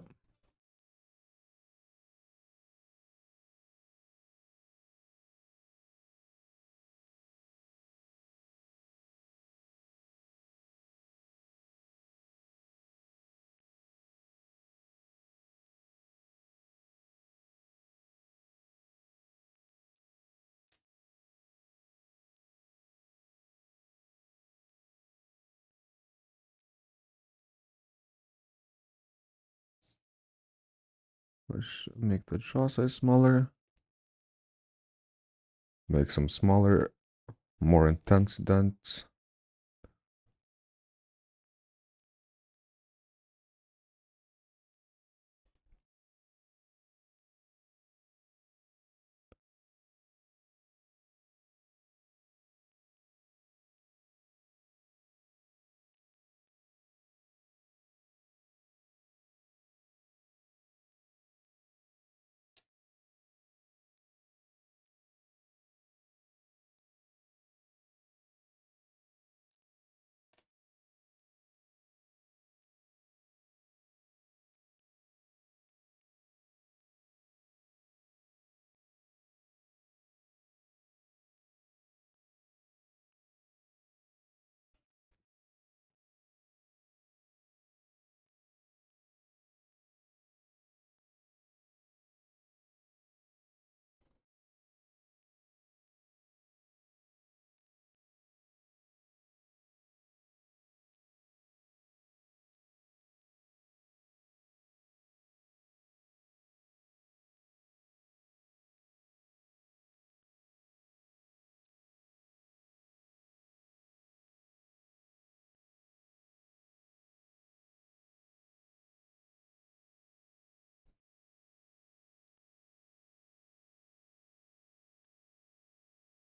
Let's make the draw size smaller. Make some smaller, more intense dents.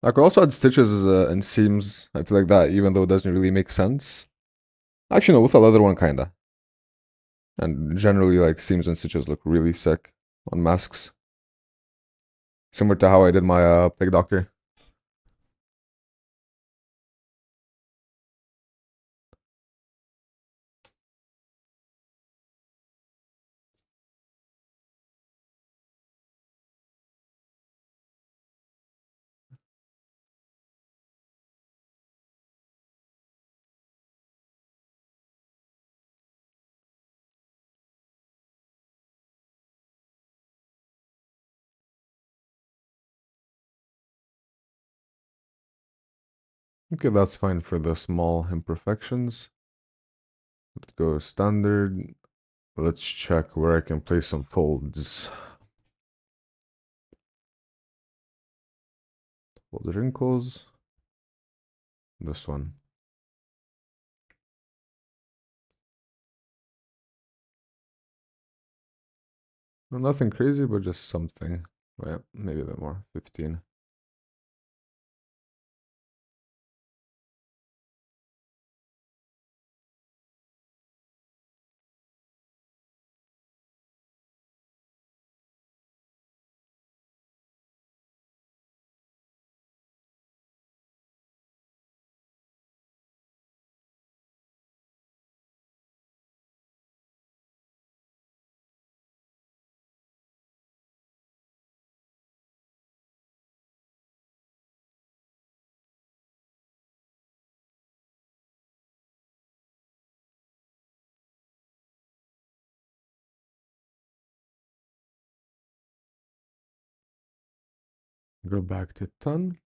I could also add stitches and seams. I feel like that, even though it doesn't really make sense. Actually, no, with the leather one, kinda. And generally, like, seams and stitches look really sick on masks. Similar to how I did my Plague Doctor. Okay, that's fine for the small imperfections. Let's go standard. Let's check where I can place some folds. Fold wrinkles. This one. No, nothing crazy, but just something. Yeah, maybe a bit more. 15. Go back to 10.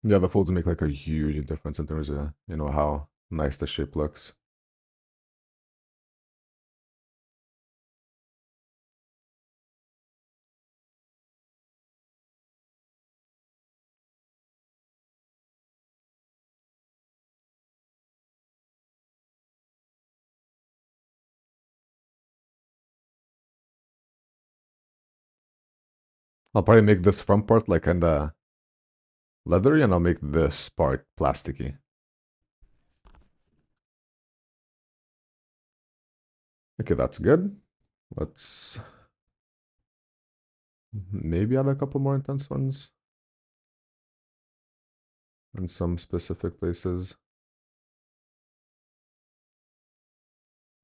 Yeah, the folds make like a huge difference in terms of, you know, how nice the shape looks. I'll probably make this front part like kinda leathery, and I'll make this part plasticky. Okay, that's good. Let's maybe add a couple more intense ones in some specific places.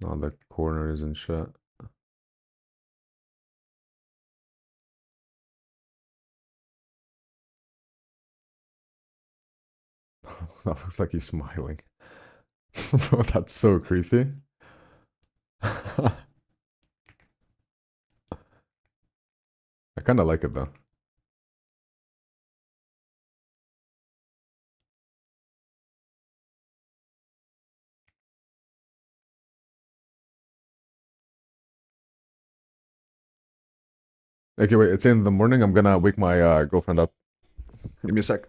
On the corners and shit. That looks like he's smiling. Bro, that's so creepy. I kind of like it though. Okay, wait, it's in the morning. I'm gonna wake my girlfriend up. Give me a sec.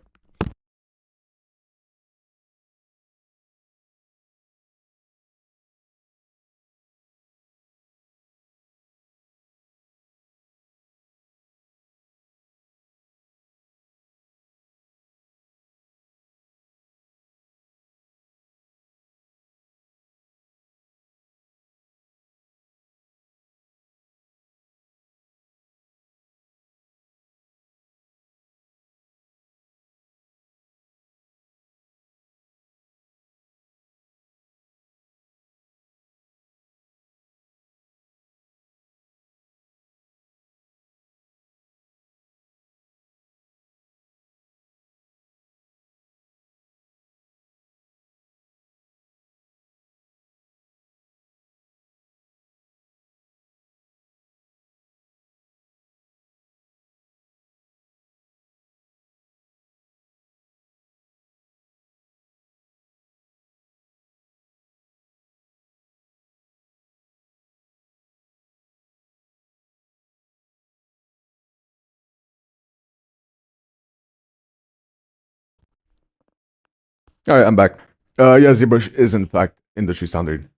All right, I'm back. Yeah, ZBrush is in fact industry standard.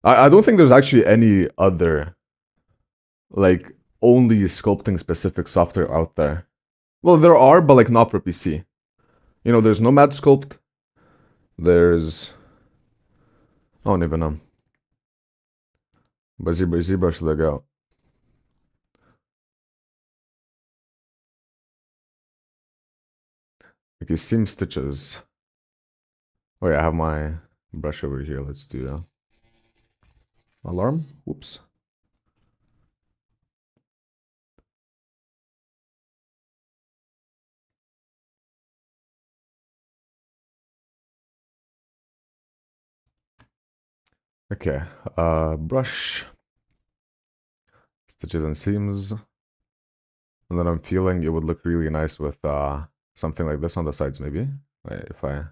I don't think there's actually any other like only sculpting specific software out there. Well, there are, but like not for PC. You know, there's Nomad Sculpt. There's I don't even know. But ZBrush look out. Okay, seam stitches. Oh yeah, I have my brush over here. Let's do that. Alarm? Whoops. Okay, brush, stitches and seams. And then I'm feeling it would look really nice with something like this on the sides maybe. Wait, if I...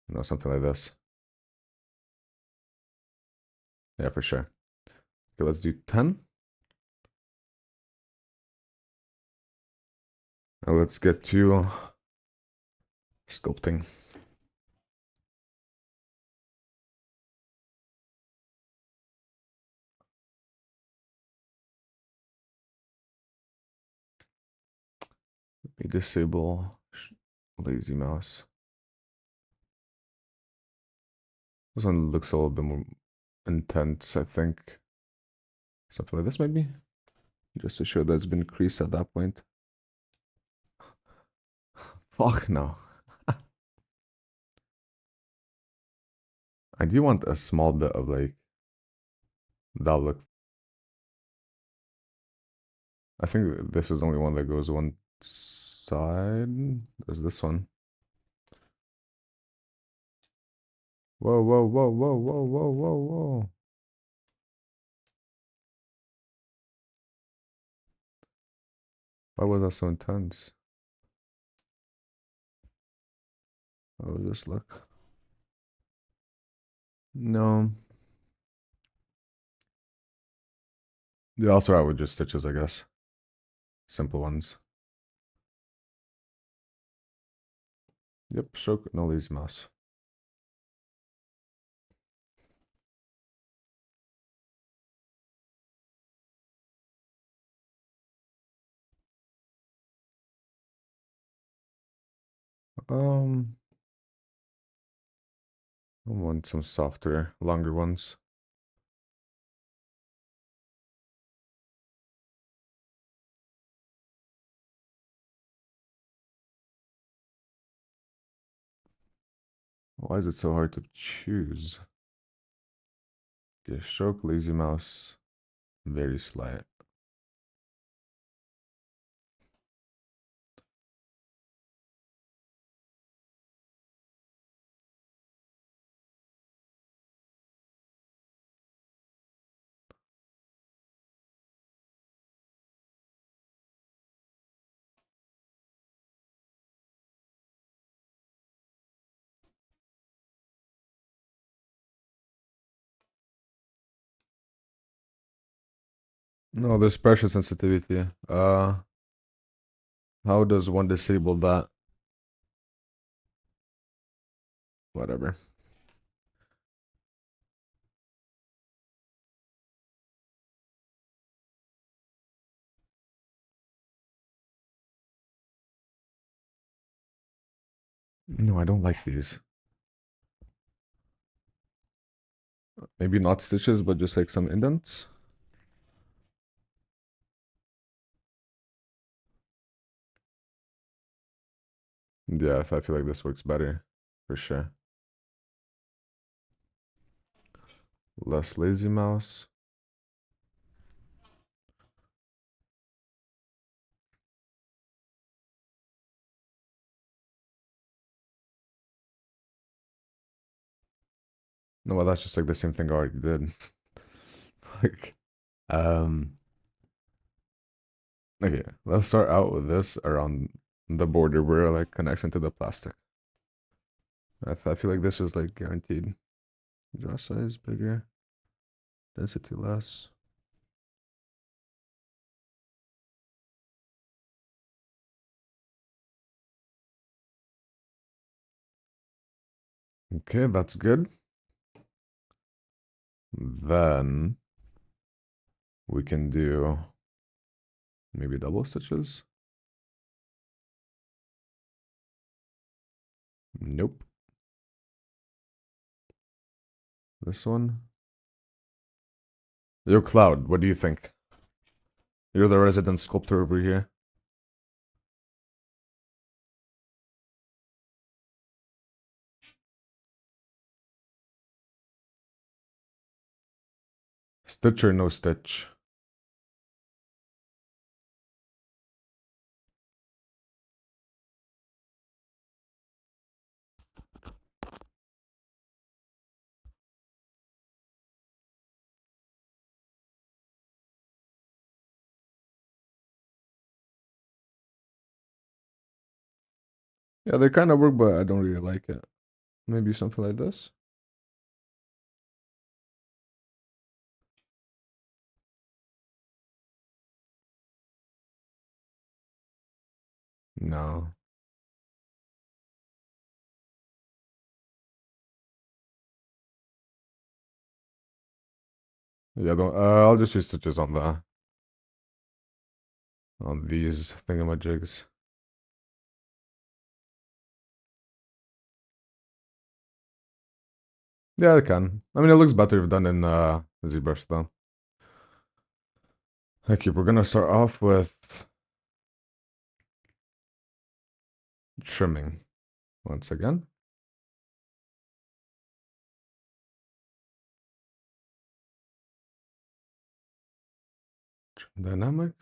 No, something like this. Yeah, for sure. Okay, let's do 10. And let's get to sculpting. Let me disable lazy mouse. This one looks a little bit more intense, I think. Something like this maybe? Just to show that it's been creased at that point. Fuck no. I do want a small bit of like that look. I think this is the only one that goes one side. There's this one. Whoa, whoa, whoa, whoa, whoa, whoa, whoa, whoa. Why was that so intense? How does this look? No. Yeah, I'll start out with just stitches, I guess. Simple ones. Yep, stroke, no lazy mouse. Um, I want some softer, longer ones. Why is it so hard to choose? Okay, stroke, lazy mouse, very slight. No, there's pressure sensitivity. How does one disable that? Whatever. No, I don't like these. Maybe not stitches, but just like some indents. Yeah, I feel like this works better, for sure. Less lazy mouse. No, well, that's just like the same thing I already did. Like, um, okay, let's start out with this around the border where it like connects into the plastic. I feel like this is like guaranteed. Draw size bigger, density less. Okay, that's good. Then we can do maybe double stitches. Nope. This one. Yo, Cloud, what do you think? You're the resident sculptor over here. Stitch or no stitch? Yeah, they kind of work, but I don't really like it. Maybe something like this. No. Yeah, don't. I'll just use stitches on these thingamajigs. Yeah, I can. I mean, it looks better if done in ZBrush though. Okay, we're gonna start off with trimming once again. Dynamic.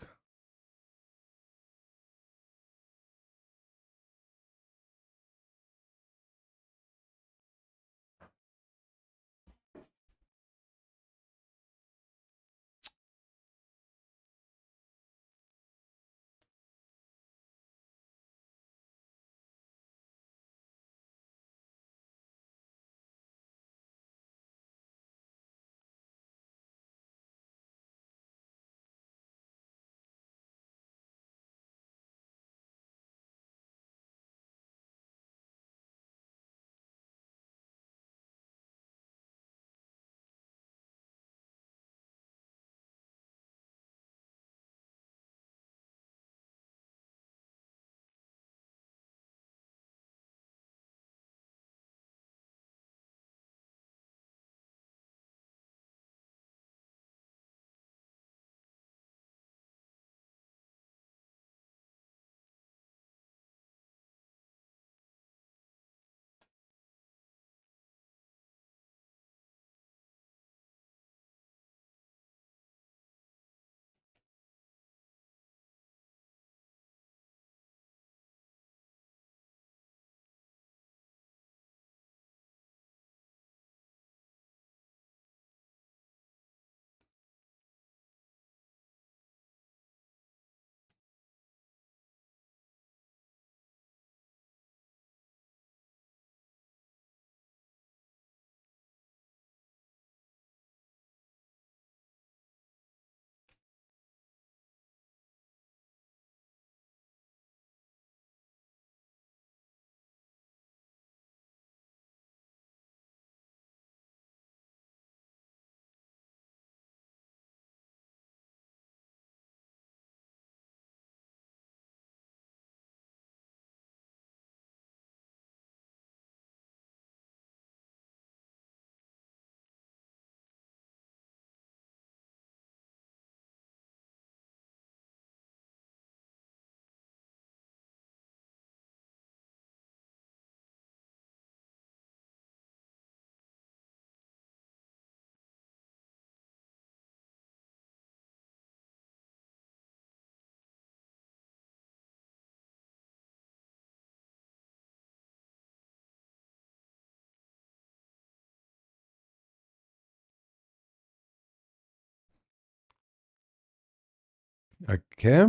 Okay,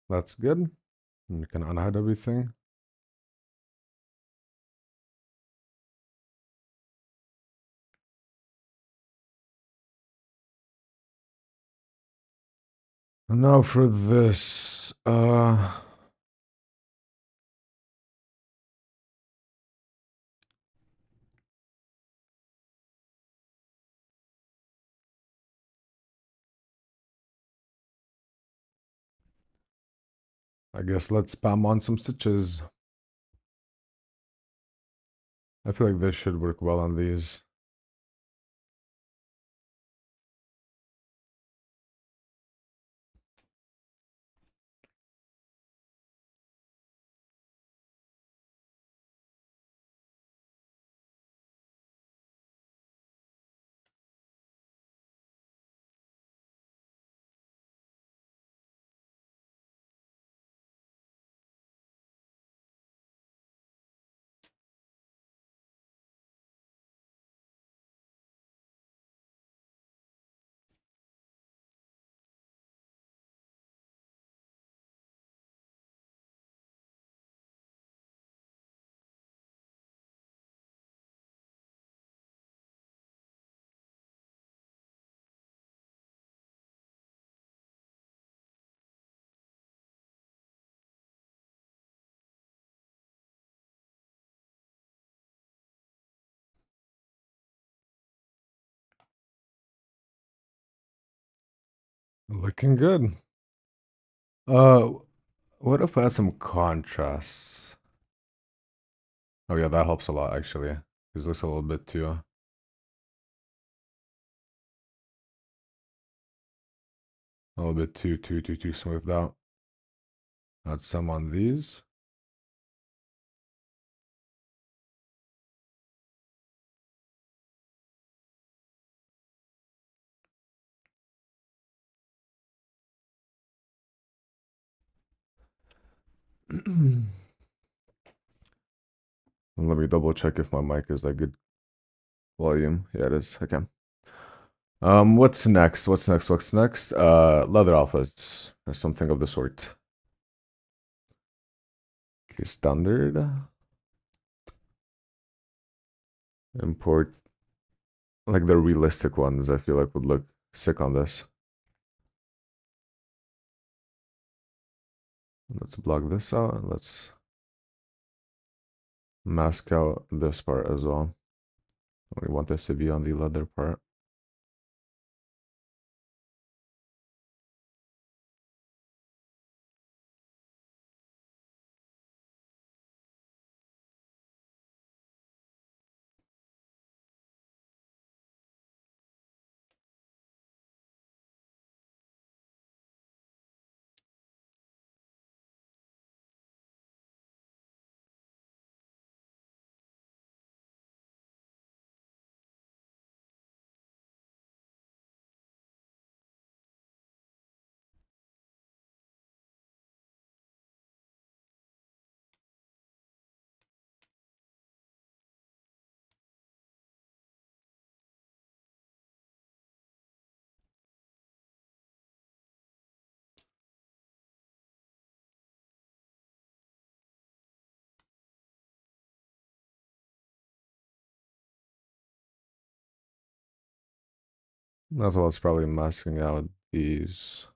that's good. And you can unhide everything. And now for this, I guess let's spam on some stitches. I feel like this should work well on these. Looking good. Uh, what if I add some contrasts? Oh yeah, that helps a lot actually. Because it looks a little bit too smoothed out. Add some on these. Let me double check if my mic is like good volume. Yeah, it is. Okay. What's next? What's next? What's next? Leather alphas or something of the sort. Okay, standard. Import like the realistic ones. I feel like would look sick on this. Let's block this out and let's mask out this part as well. We want this to be on the leather part. As well as probably masking out these.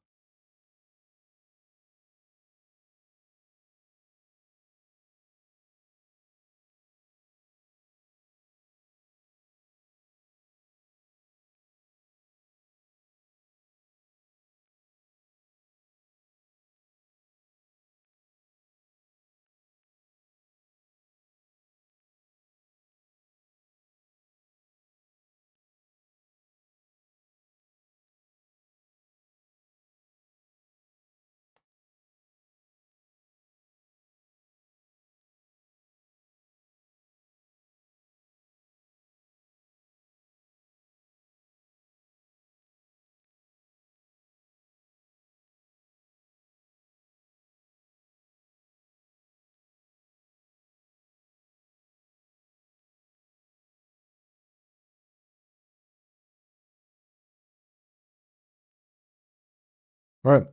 All right.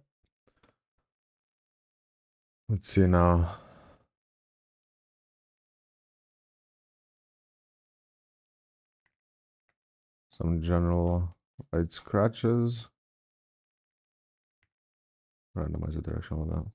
Let's see now. Some general light scratches. Randomize the direction of that.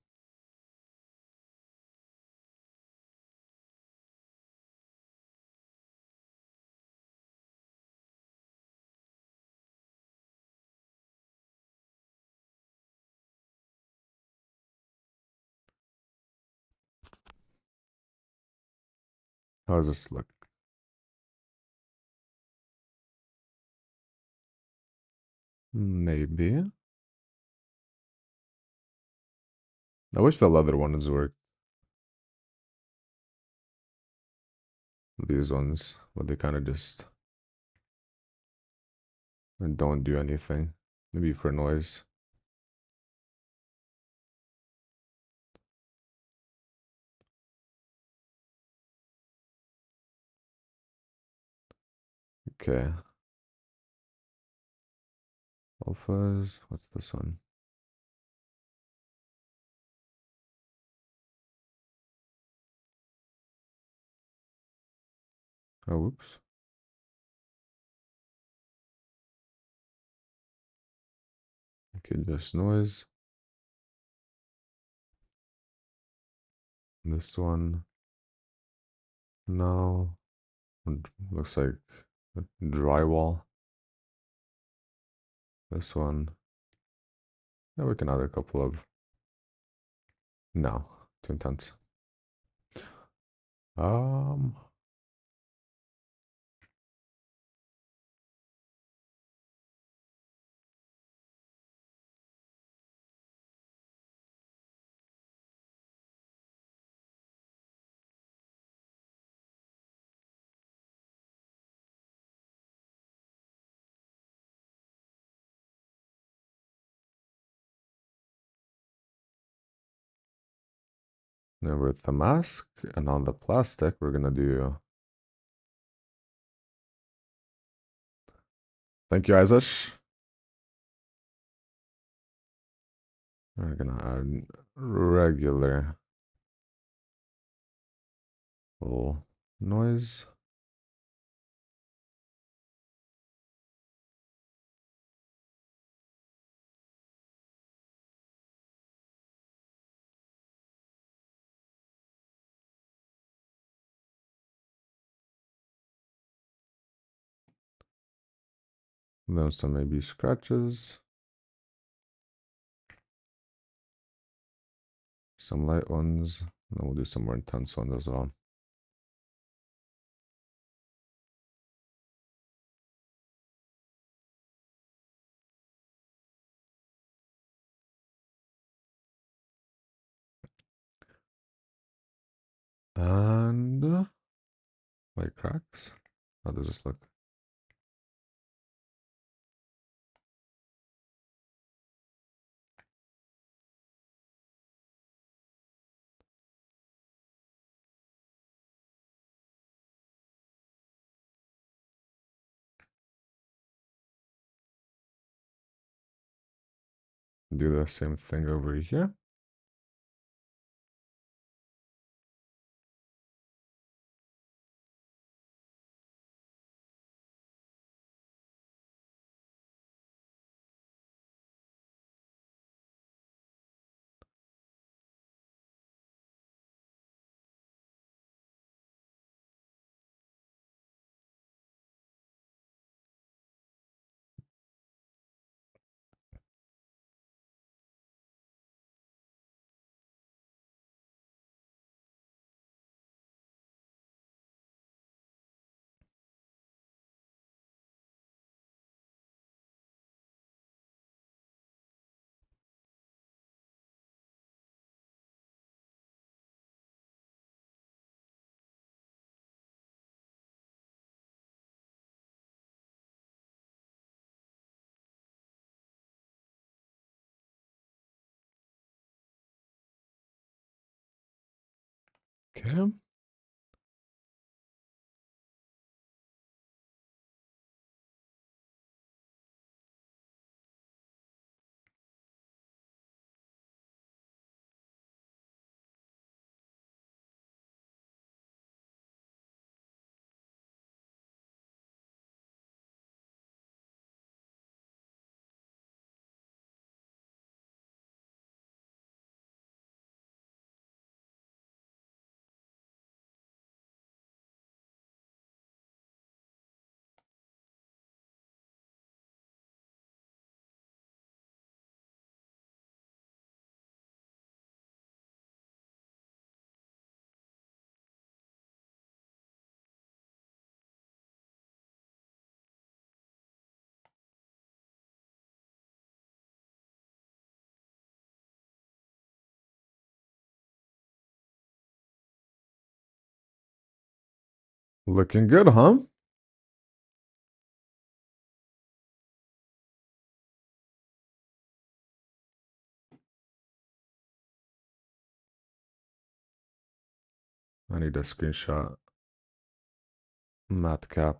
How does this look? Maybe. I wish the leather ones worked. These ones, but they kind of just don't do anything. Maybe for noise. Okay. Alphas. What's this one? Oh, whoops. Okay, just noise. This one. No. Looks like drywall. This one. Yeah, we can add a couple of. No, too intense. Um, Now with the mask and on the plastic, we're gonna do. Thank you, Isaac. We're gonna add regular little noise. And then some maybe scratches. Some light ones. And then we'll do some more intense ones as well. And light cracks. How does this look? Do the same thing over here. Okay. Looking good, huh? I need a screenshot. Math cap.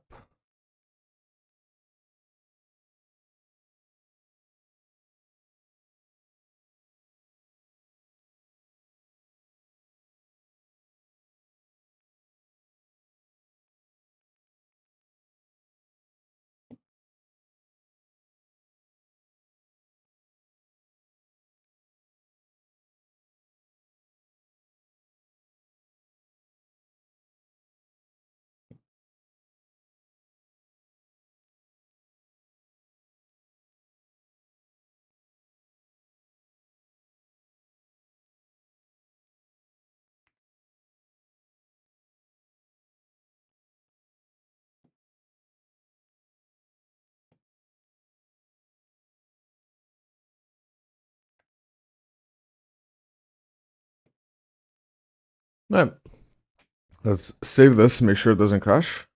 Alright. Let's save this, make sure it doesn't crash.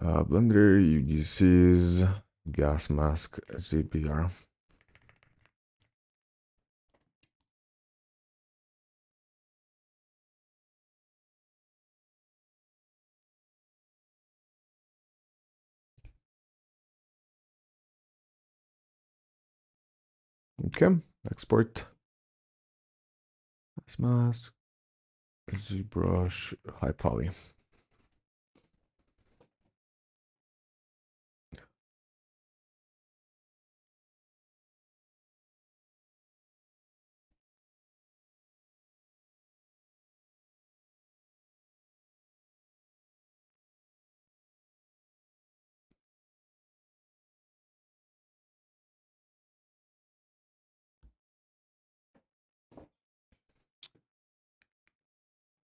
Blender, UGCs, gas mask, ZBR. Okay, export. Gas mask, ZBrush, high poly.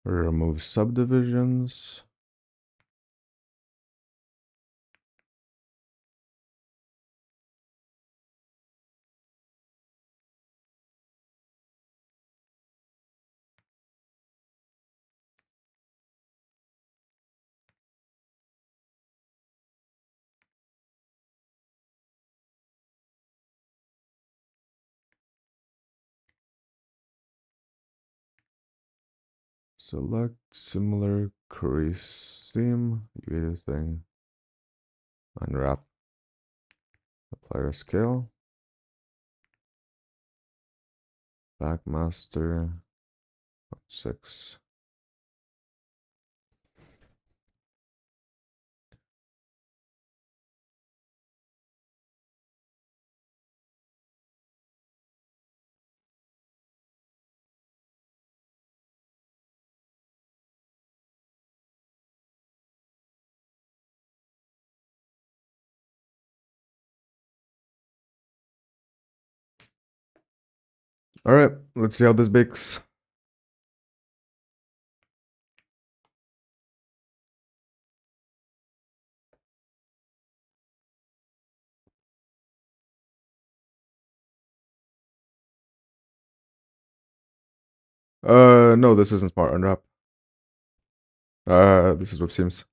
Remove subdivisions. Select similar crease theme, create thing, unwrap, apply a scale, backmaster, 6. All right, let's see how this bakes. No, this isn't smart unwrap. This is with seams.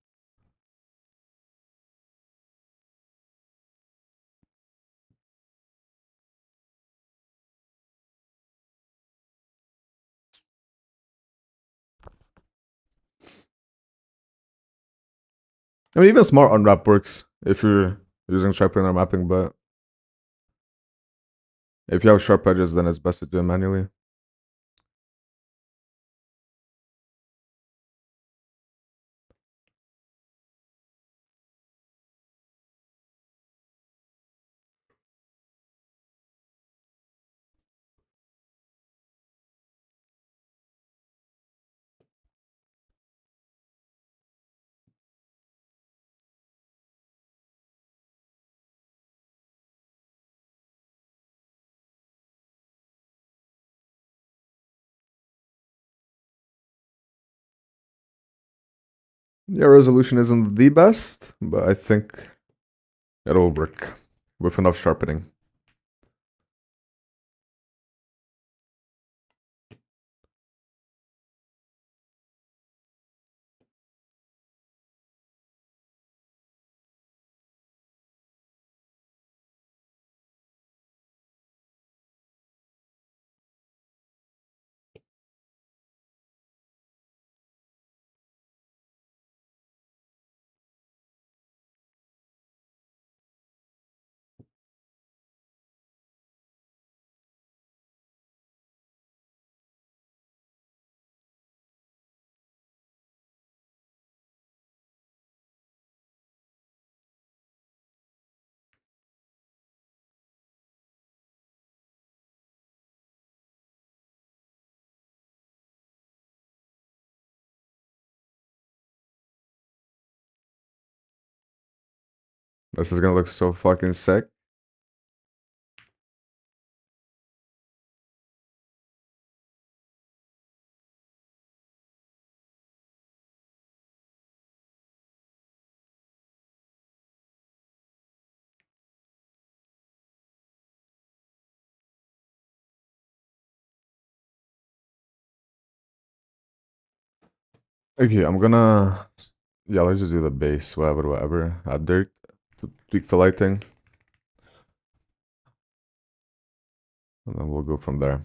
I mean, even smart unwrap works if you're using sharp linear mapping, but if you have sharp edges, then it's best to do it manually. Yeah, resolution isn't the best, but I think it'll work with enough sharpening. This is gonna look so fucking sick. Okay, I'm gonna, yeah, let's just do the base, whatever. Add dirt to tweak the lighting, and then we'll go from there.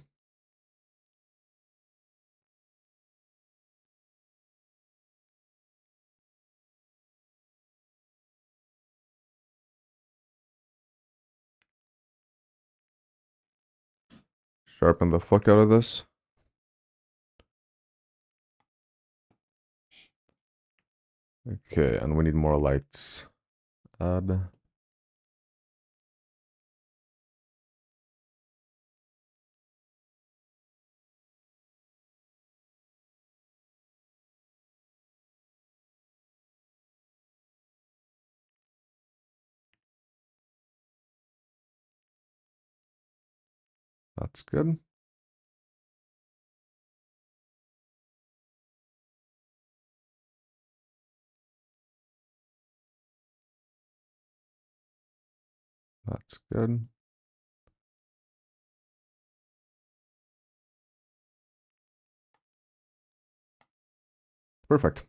Sharpen the fuck out of this. Okay, and we need more lights. Add. That's good. That's good. Perfect.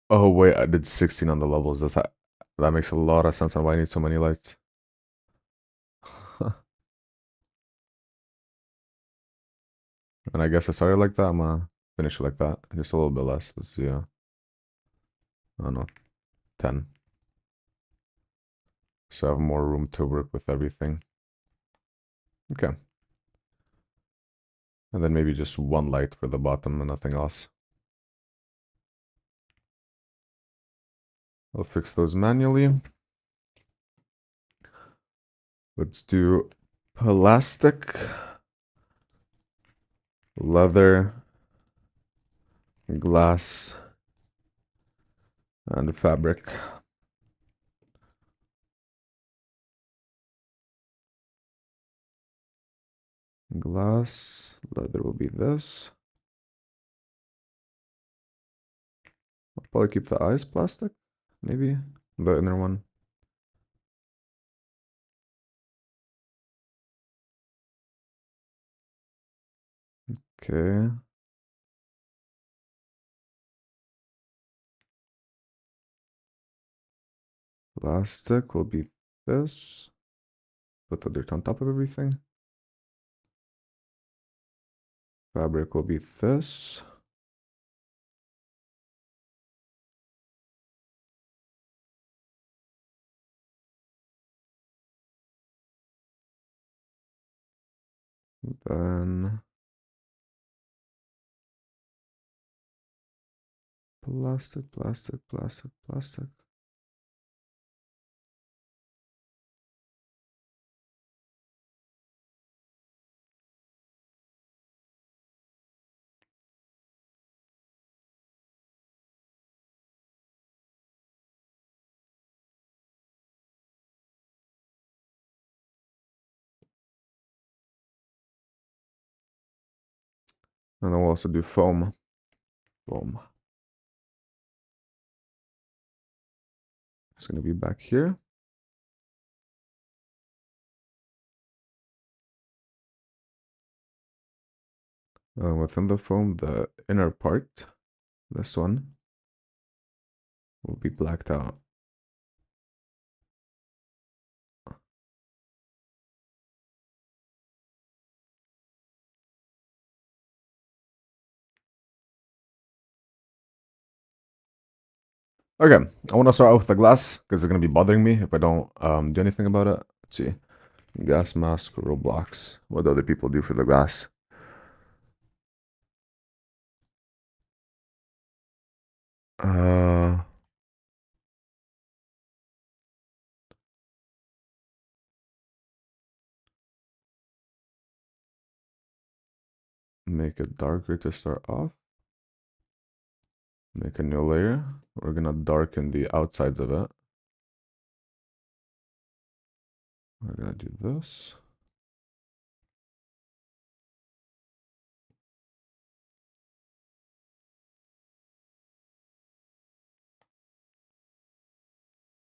Oh wait, I did 16 on the levels. That makes a lot of sense on why I need so many lights. And I guess I started like that. I'm gonna finish it like that. Just a little bit less. Let's see. I don't know, 10. So I have more room to work with everything. Okay. And then maybe just one light for the bottom and nothing else. I'll fix those manually. Let's do plastic, leather, glass, and fabric. Glass, leather will be this. I'll probably keep the eyes plastic, maybe the inner one. Okay. Plastic will be this. Put the dirt on top of everything. Fabric will be this. Then plastic, plastic, plastic, plastic. And then we'll also do foam. Foam. It's going to be back here. Within the foam, the inner part, this one, will be blacked out. Okay, I want to start out with the glass because it's going to be bothering me if I don't do anything about it. Let's see. Gas mask, Roblox. What do other people do for the glass? Uh, Make it darker to start off. Make a new layer. We're gonna darken the outsides of it. We're gonna do this.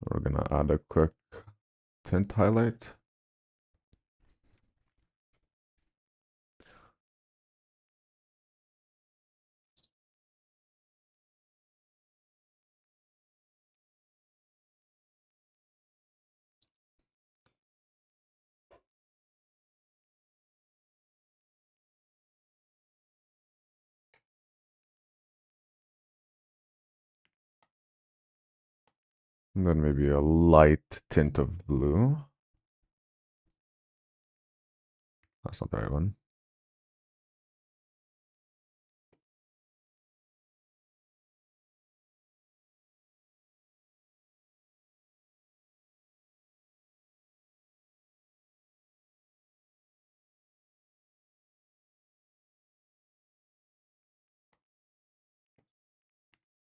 We're gonna add a quick tint highlight. And then maybe a light tint of blue. That's not the right one.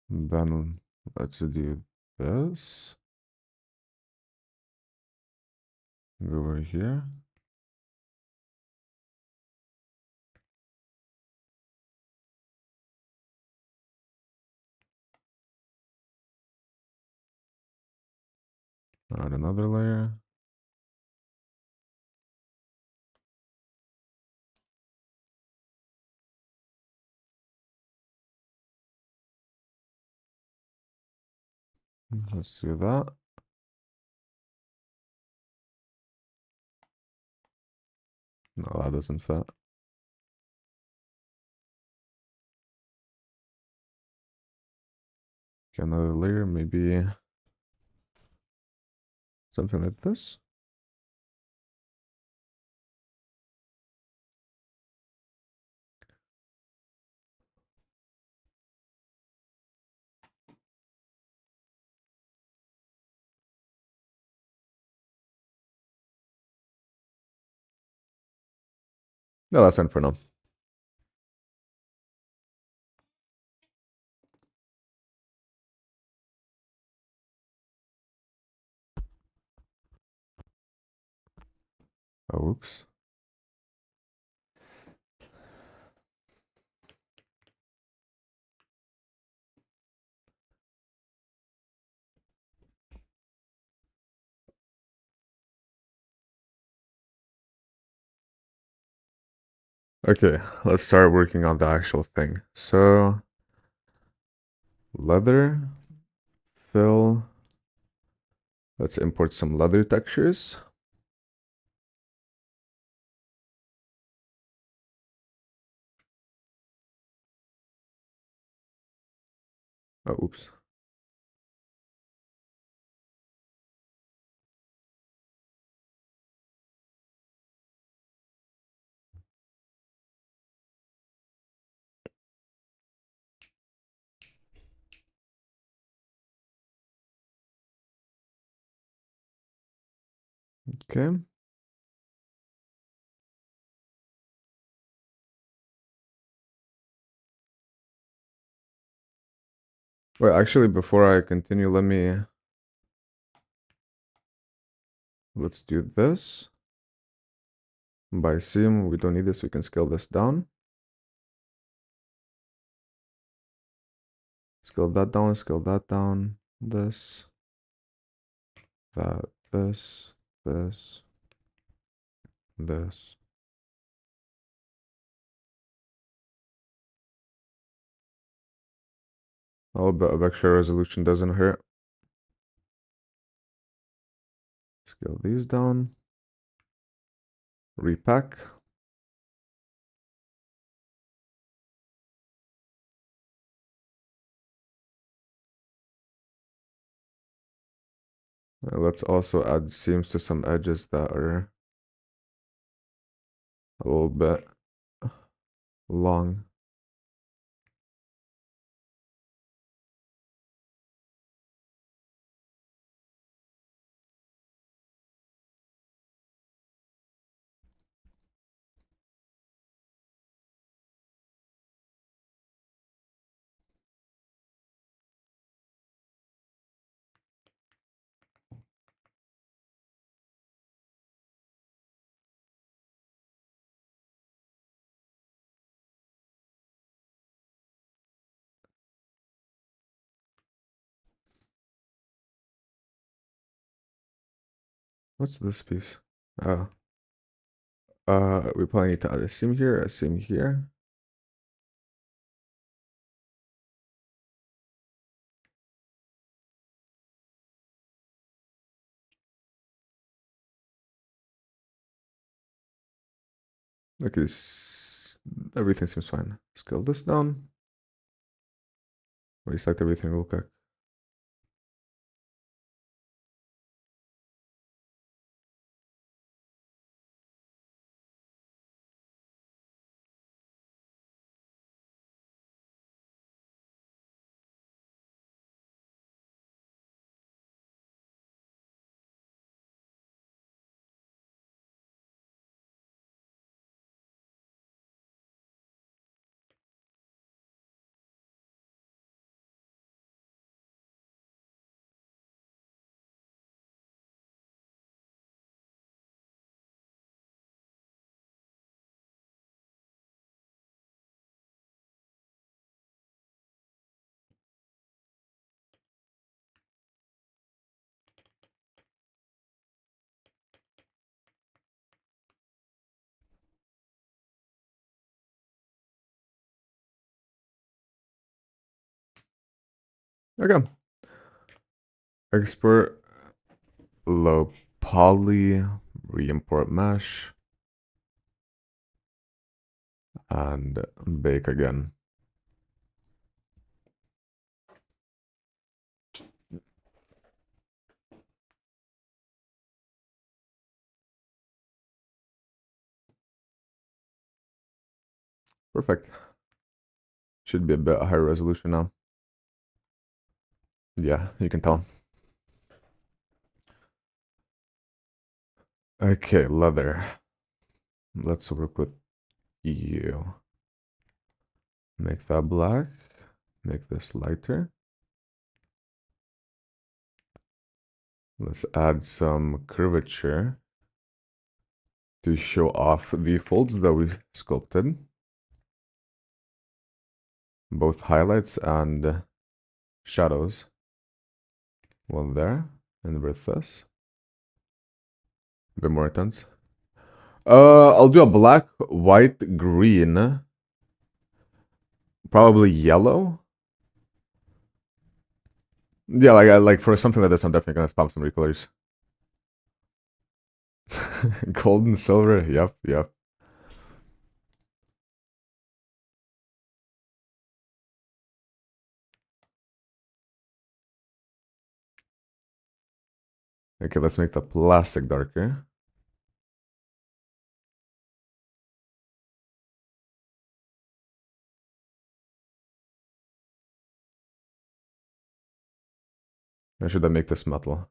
And then let's do this. Go over here. Add another layer. Let's do that. No, that doesn't fit. Okay, another layer, maybe something like this. No, that's fine for now. Oh, oops. Okay, let's start working on the actual thing. So, leather, fill. Let's import some leather textures. Oh, oops. Okay. Wait, actually, before I continue, let's do this. By seam, we don't need this, we can scale this down. Scale that down, this, that, this, this, this. A little bit of extra resolution doesn't hurt. Scale these down. Repack. Let's also add seams to some edges that are a little bit long. What's this piece? Oh. We probably need to add a seam here, a seam here. Okay, everything seems fine. Scale this down. Reselect everything real quick. Okay. Export low poly, re-import mesh, and bake again. Perfect. Should be a bit higher resolution now. Yeah, you can tell. Okay, leather. Let's work with you. Make that black. Make this lighter. Let's add some curvature to show off the folds that we sculpted. Both highlights and shadows. One there, and with this. A bit more intense. I'll do a black, white, green. Probably yellow. Yeah, like for something like this, I'm definitely gonna spam some recolors. Gold and silver. Yep, yep. Okay, let's make the plastic darker. Or should I make this metal?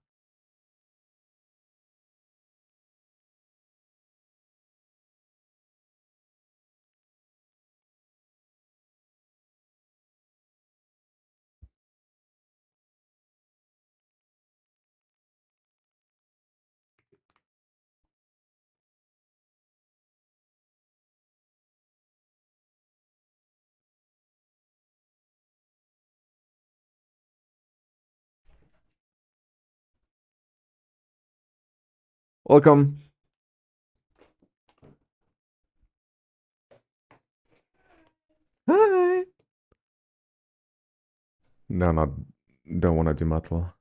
Welcome. Hi. No, not. Don't want to do metal.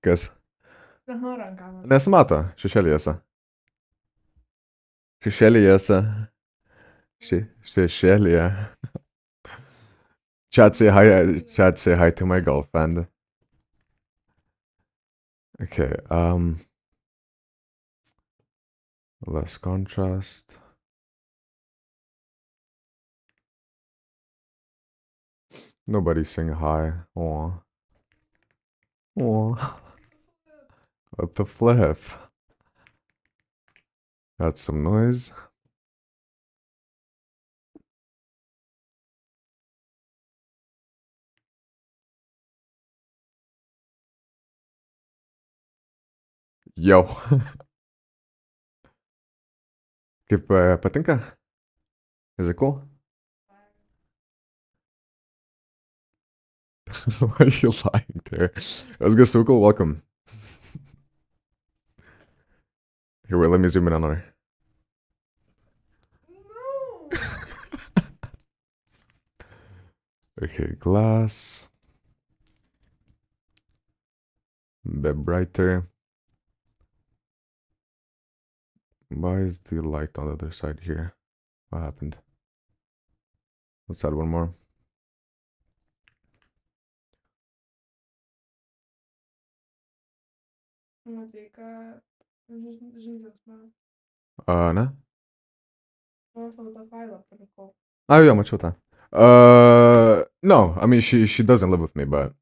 Kas? Nesimato, šešėlyje. Šešėlyje. Šešėlyje. Chat say hi to my girlfriend. Okay, less contrast. Nobody's saying hi. Aw. Aw. What the flip? That's some noise. Yo, kaip patinka? Is it cool? Why are you lying there? Let's get so cool. Welcome. Here, wait, let me zoom in on her. Okay, glass. Bit brighter. Why is the light on the other side here? What happened? Let's add one more. Ne? Oh yeah, much time. No, I mean she doesn't live with me, but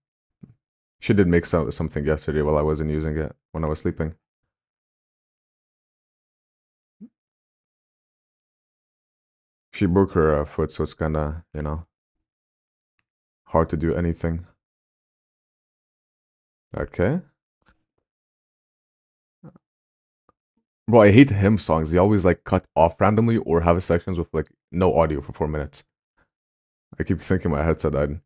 she did make something yesterday while I wasn't using it when I was sleeping. She broke her foot, so it's kind of, hard to do anything. Okay. Bro, I hate hymn songs. They always like cut off randomly or have sections with like no audio for 4 minutes. I keep thinking my headset died.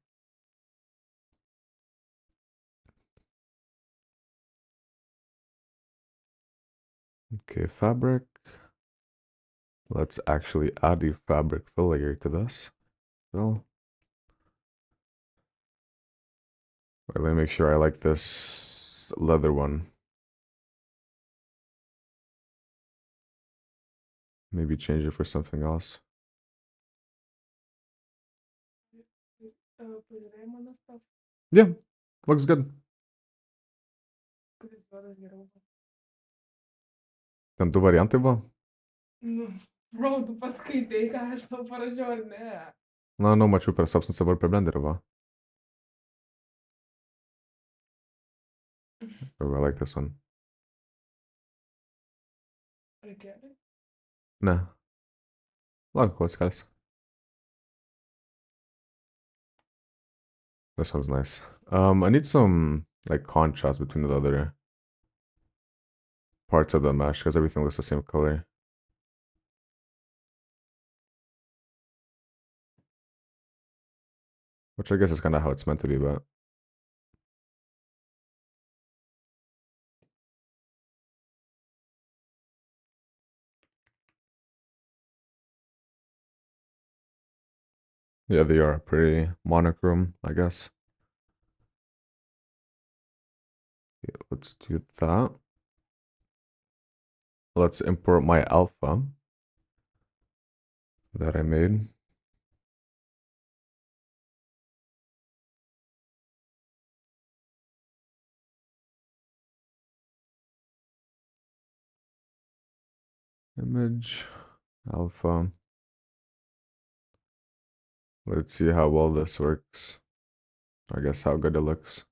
Okay, fabric. Let's actually add the fabric filler to this. So, wait, let me make sure I like this leather one. Maybe change it for something else. Yeah, looks good. Ten du variantai buvo? Bro, tu paskaitai, ką aš tau parašiau, ar ne? No, mačiau per Substance dabar per Blenderį va. Oh, I like this one. Okay. Ne. Lauk, klausykas. This one's nice. I need some like contrast between the other parts of the mesh because everything looks the same color. Which I guess is kind of how it's meant to be, but yeah, they are pretty monochrome, I guess. Okay, let's do that. Let's import my alpha that I made. Image, alpha. Let's see how well this works. I guess how good it looks.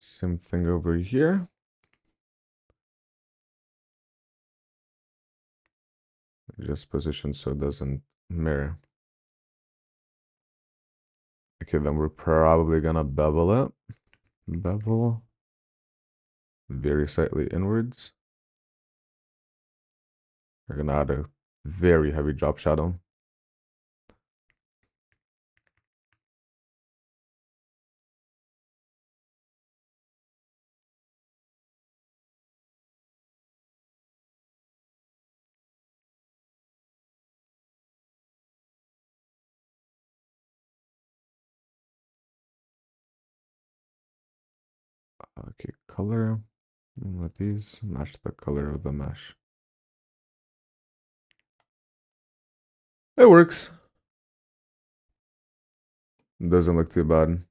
Same thing over here. Just position so it doesn't mirror. Okay, then we're probably gonna bevel it. Bevel. Very slightly inwards. We're gonna add a very heavy drop shadow. Okay, color. And let these match the color of the mesh. It works. Doesn't look too bad.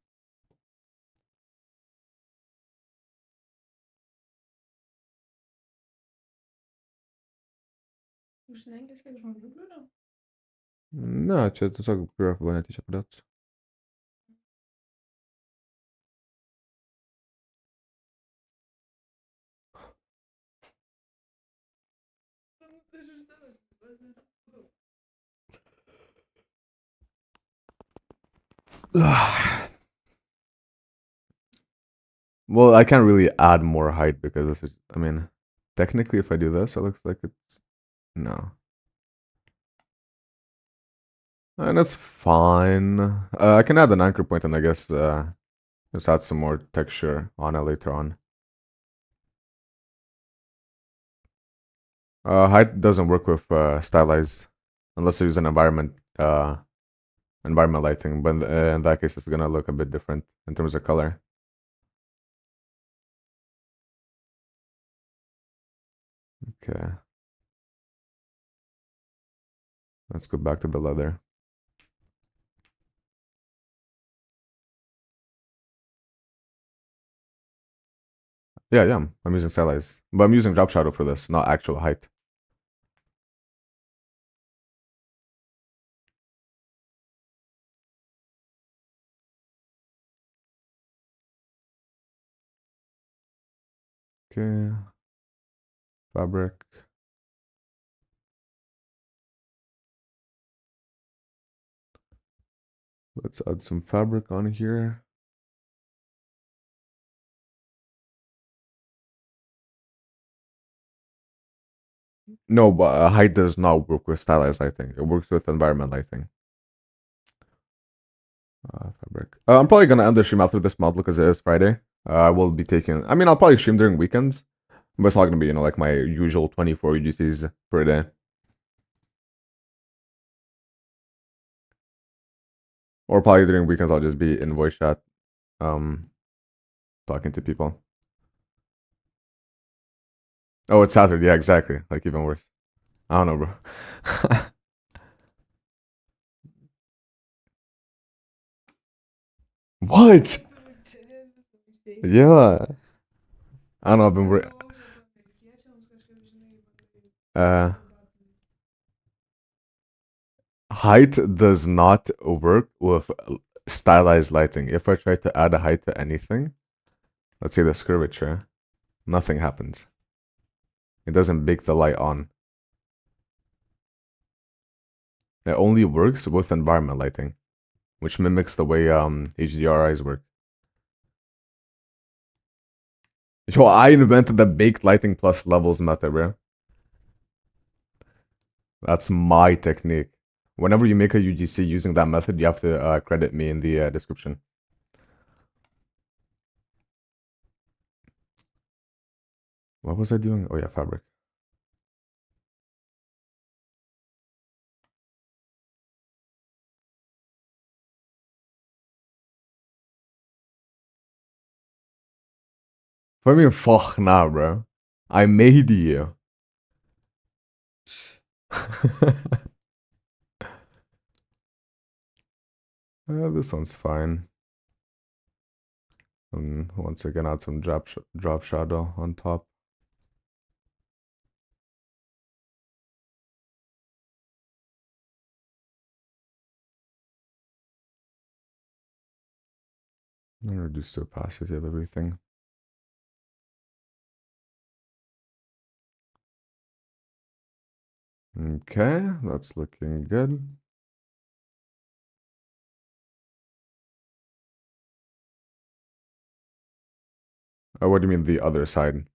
šnekės, kiek žmonių biure? Ne, čia tiesiog prie buvo netyčia pradėtas. Well, I can't really add more height because this is, I mean, technically if I do this, it looks like it's, no. And that's fine. I can add an anchor point and I guess just add some more texture on it later on. Height doesn't work with stylized unless you use an environment lighting, but in that case, it's gonna look a bit different in terms of color. Okay. Let's go back to the leather. Yeah, I'm using stylized, but I'm using drop shadow for this, not actual height. Okay. Fabric. Let's add some fabric on here. No, but height does not work with stylized lighting. It works with environment lighting. Fabric. I'm probably gonna end the stream after this model because it is Friday. I will be taking. I mean, I'll probably stream during weekends, but it's not gonna be, like my usual 24 UGCs per day. Or probably during weekends, I'll just be in voice chat, talking to people. Oh, it's Saturday. Yeah, exactly. Like even worse. I don't know, bro. What? Yeah. I don't know. I've been height does not work with stylized lighting. If I try to add a height to anything, let's say this curvature, nothing happens. It doesn't bake the light on. It only works with environment lighting, which mimics the way HDRIs work. Yo, I invented the baked lighting plus levels method, bro. That's my technique. Whenever you make a UGC using that method, you have to credit me in the description. What was I doing? Oh yeah, fabric. I mean, fuck nah, bro. I made you. This one's fine. And once again, add some drop shadow on top. And reduce the opacity of everything. Okay, that's looking good. What do you mean the other side?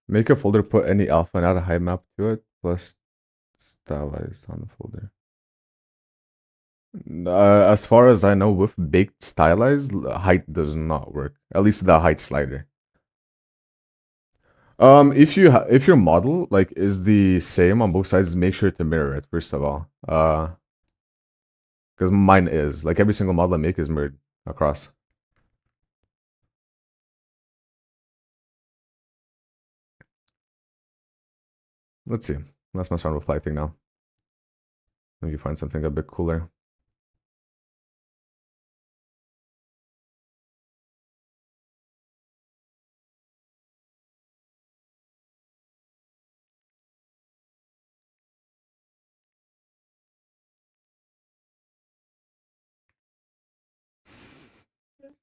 Make a folder, put any alpha and add a height map to it, plus stylized on the folder. As far as I know, with baked stylized, height does not work. At least the height slider. If your model like is the same on both sides, make sure to mirror it first of all. Because mine is like every single model I make is mirrored across. Let's see. Let's mess around with reflecting now. Maybe find something a bit cooler.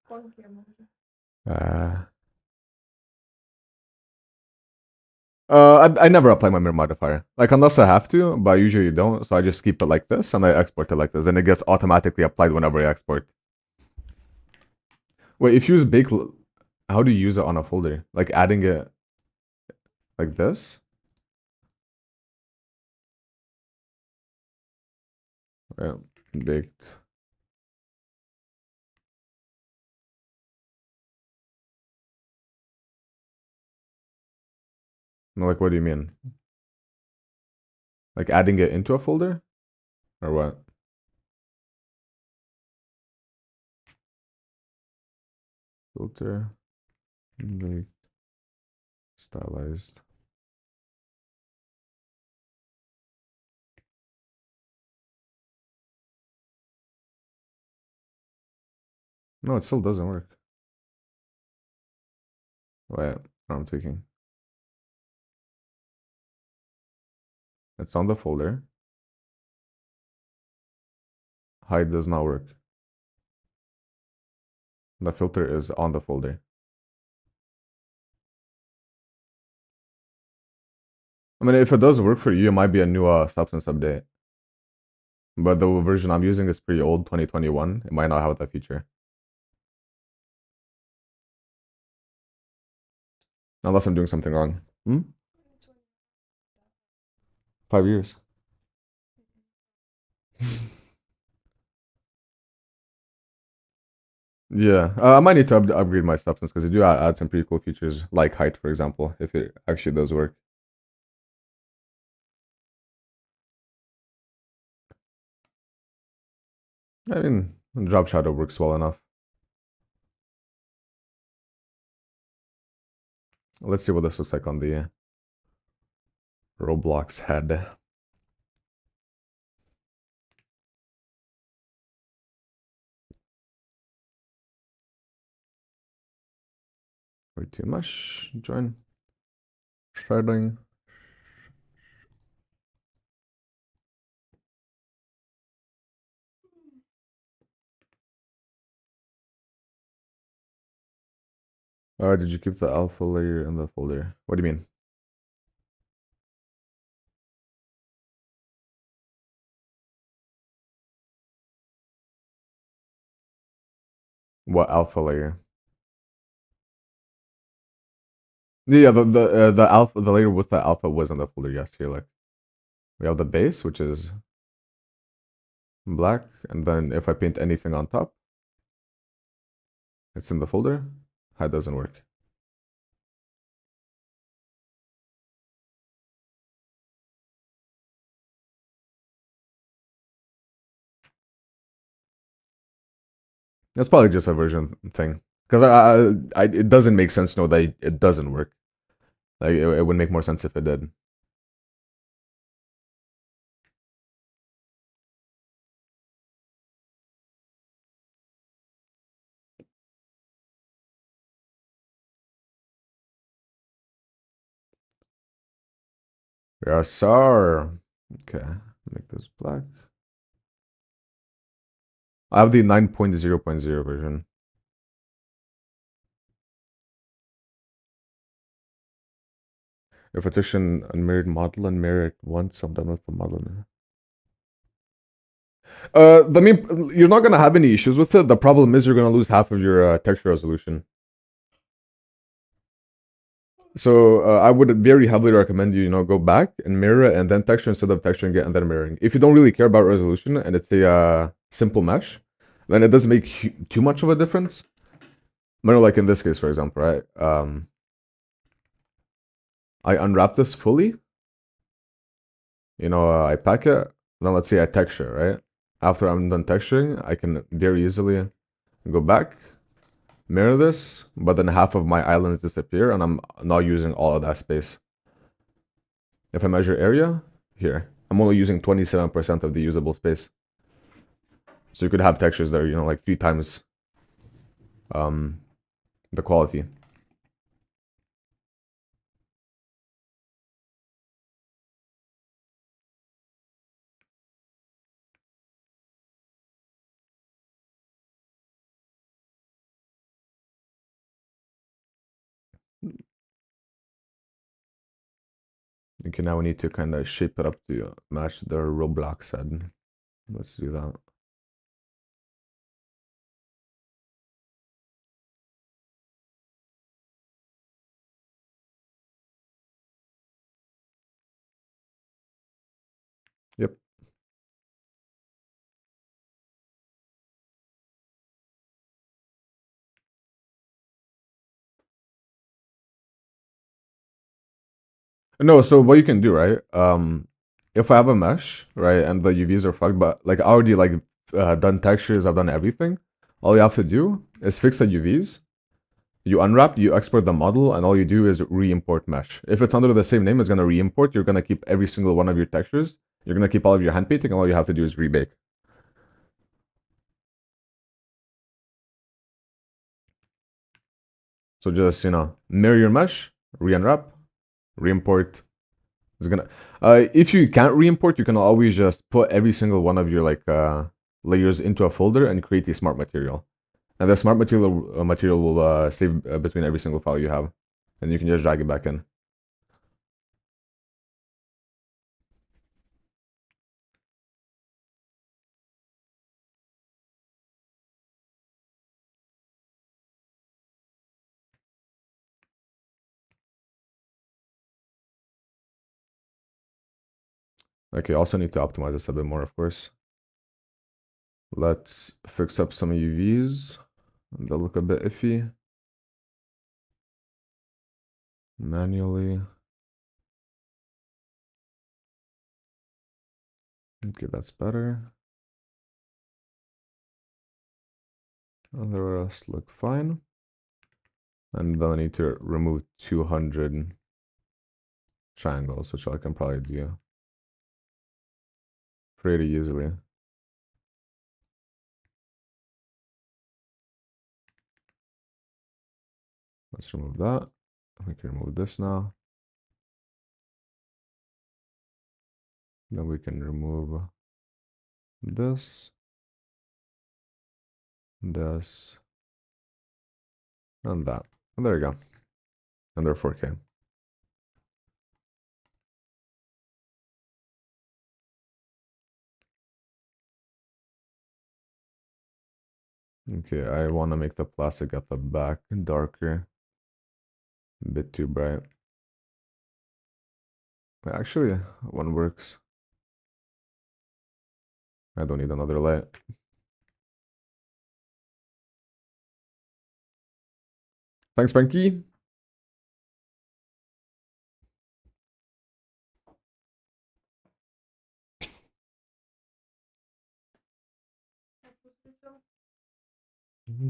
Qualquer może. I never apply my mirror modifier. Like unless I have to, but I usually don't. So I just keep it like this and I export it like this, and it gets automatically applied whenever I export. Wait, if you use bake, how do you use it on a folder? Like adding it like this? Yeah, baked. No, like what do you mean? Like adding it into a folder? Or what? Filter, baked, stylized. No, it still doesn't work. Wait, I'm tweaking. It's on the folder. Hide does not work. The filter is on the folder. I mean, if it does work for you, it might be a new substance update. But the version I'm using is pretty old, 2021. It might not have that feature. Unless I'm doing something wrong. 5 years. Yeah, I might need to upgrade my substance because they do add some pretty cool features, like height, for example, if it actually does work. I mean, drop shadow works well enough. Let's see what this looks like on the Roblox head. Way too much. Join. Shading. Did you keep the alpha layer in the folder? What do you mean? What alpha layer? Yeah, the alpha, the layer with the alpha was in the folder. Yes, here, like we have the base, which is black, and then if I paint anything on top, it's in the folder. That doesn't work. That's probably just a version thing. Because it doesn't make sense to know that it doesn't work. Like it would make more sense if it did. Yes, sir. Okay, make this black. I have the 9.0.0 version. If I touch an unmarried model and mirror it once, I'm done with the model. I mean, you're not gonna have any issues with it. The problem is you're gonna lose half of your texture resolution. So I would very heavily recommend you, go back and mirror it and then texture instead of texturing it and then mirroring. If you don't really care about resolution and it's a simple mesh, then it doesn't make too much of a difference. Like in this case, for example, right? I unwrap this fully. I pack it. Then let's say I texture, right? After I'm done texturing, I can very easily go back, mirror this, but then half of my islands disappear and I'm not using all of that space. If I measure area, here, I'm only using 27% of the usable space. So you could have textures that are, like 3 times the quality. Okay, now we need to kind of shape it up to match the Roblox head. Let's do that. Yep. No, so what you can do, right? If I have a mesh, right, and the UVs are fucked, but like I already like done textures, I've done everything. All you have to do is fix the UVs. You unwrap, you export the model, and all you do is re-import mesh. If it's under the same name, it's gonna re-import. You're gonna keep every single one of your textures. You're gonna keep all of your hand painting, and all you have to do is rebake. So just mirror your mesh, re-unwrap, re-import. It's gonna. If you can't re-import, you can always just put every single one of your like layers into a folder and create a smart material. And the smart material will save between every single file you have, and you can just drag it back in. Okay, also need to optimize this a bit more, of course. Let's fix up some UVs. They look a bit iffy. Manually. Okay, that's better. And the rest look fine. And then I need to remove 200 triangles, which I can probably do pretty easily. Let's remove that. We can remove this now. Then we can remove this, this, and that. And there you go. And they're 4K. Okay, I want to make the plastic at the back darker. A bit too bright. Actually, one works. I don't need another light. Thanks, Frankie.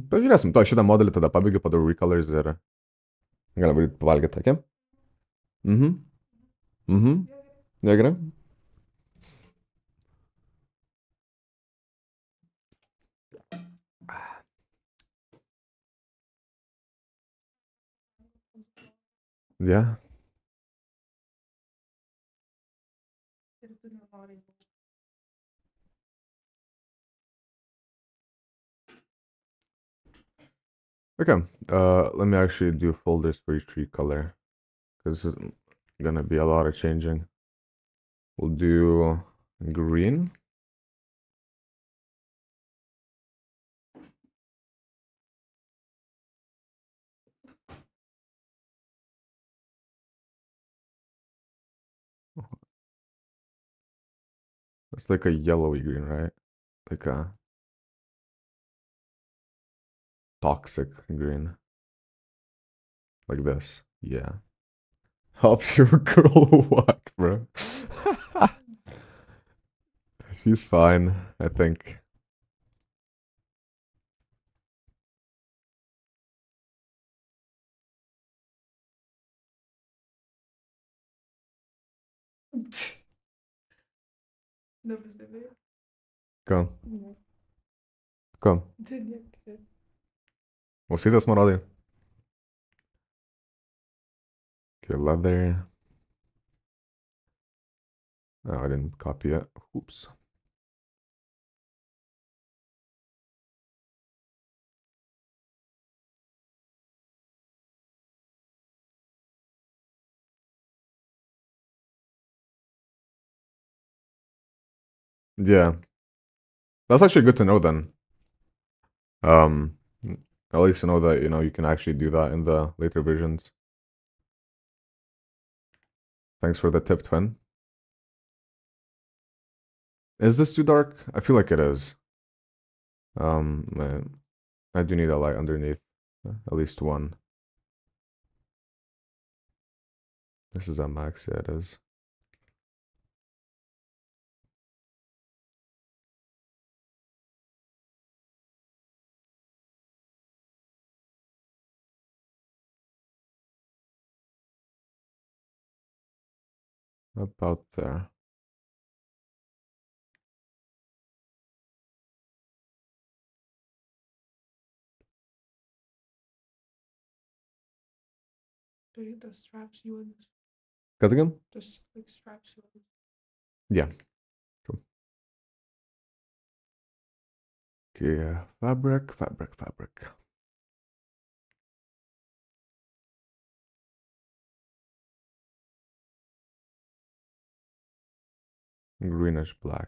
Pažiūrėsim, to šitą modelį tada pabaigiu, padarau recolors ir galim pavalgyti, okay? Mhm. Mhm. Ja, gerai. Yeah. Ir tu nenori. Okay. Let me actually do folders for each tree color, because this is gonna be a lot of changing. We'll do green. It's like a yellowy green, right? Like a toxic green. Like this. Yeah. Help your girl walk, bro. She's fine, I think. Dá pra você ver? Come, Não. come. Entendi. We'll see this one all day. Okay, leather. Oh, I didn't copy it. Oops. Yeah, that's actually good to know then. Um, at least to know that, you can actually do that in the later versions. Thanks for the tip, Twin. Is this too dark? I feel like it is. I do need a light underneath. At least one. This is at max, yeah, it is. About there. The straps you want. Cut again? Just like straps you want. Yeah. True. Okay, fabric. Greenish black.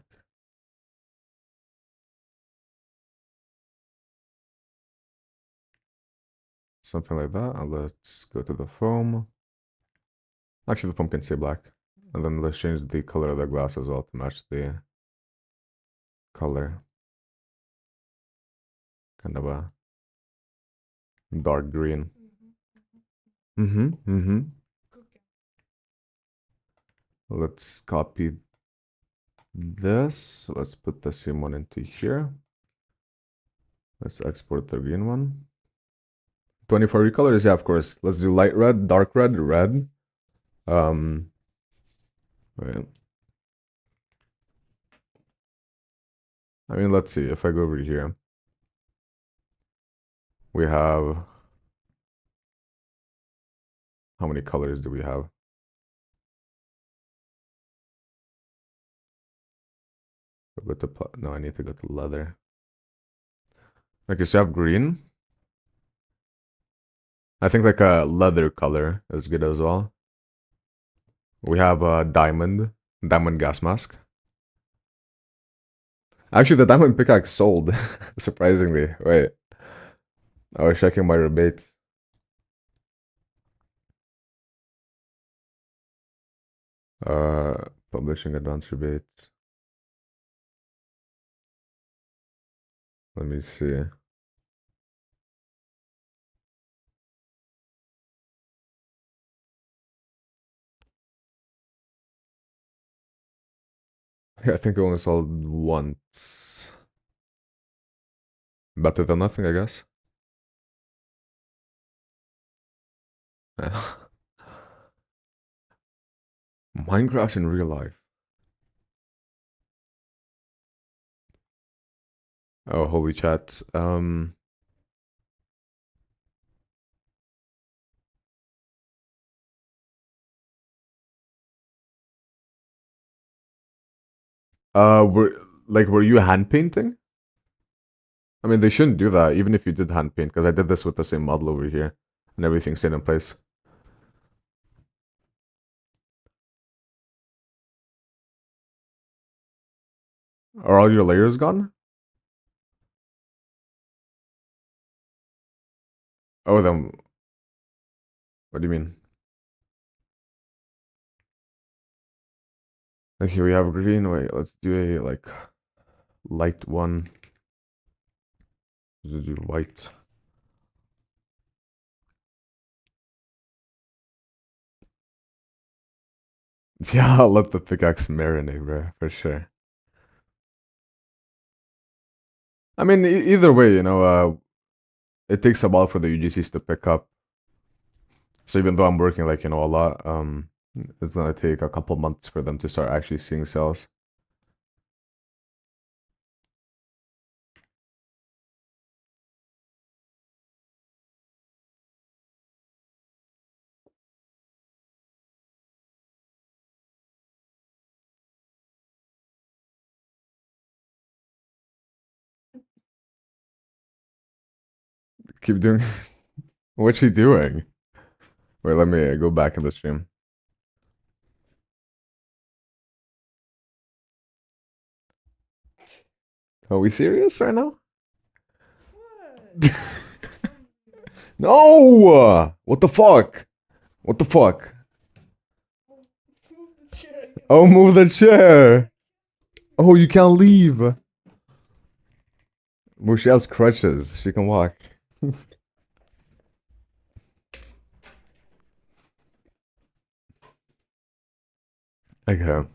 Something like that. And let's go to the foam. Actually, the foam can stay black. And then let's change the color of the glass as well to match the color. Kind of a dark green. Mm-hmm. Okay. Let's copy this. Let's put the same one into here. Let's export the green one. 24 recolors, yeah, of course. Let's do light red, dark red, red. Wait. I mean, let's see. If I go over here, we have, how many colors do we have? Go to no, I need to go to leather. Okay, so you have green. I think like a leather color is good as well. We have a diamond gas mask. Actually, the diamond pickaxe sold, surprisingly. Wait, I was checking my rebate. Publishing advance rebates. Let me see. Yeah, I think I only sold once. Better than nothing, I guess. Minecraft in real life. Oh, holy chat. Were you hand painting? I mean, they shouldn't do that, even if you did hand paint, because I did this with the same model over here, and everything stayed in place. Are all your layers gone? Oh, then, what do you mean? Okay, we have green. Wait, let's do a, like, light one. Let's do white. Yeah, I'll let the pickaxe marinate, bro, for sure. I mean, either way, it takes a while for the UGCs to pick up. So even though I'm working like, a lot, it's gonna take a couple months for them to start actually seeing sales. Keep doing. What's she doing? Wait, let me go back in the stream. Are we serious right now? What? No! What the fuck? What the fuck? Move the chair again. Oh, move the chair. Oh, you can't leave. Well, she has crutches. She can walk. Okay.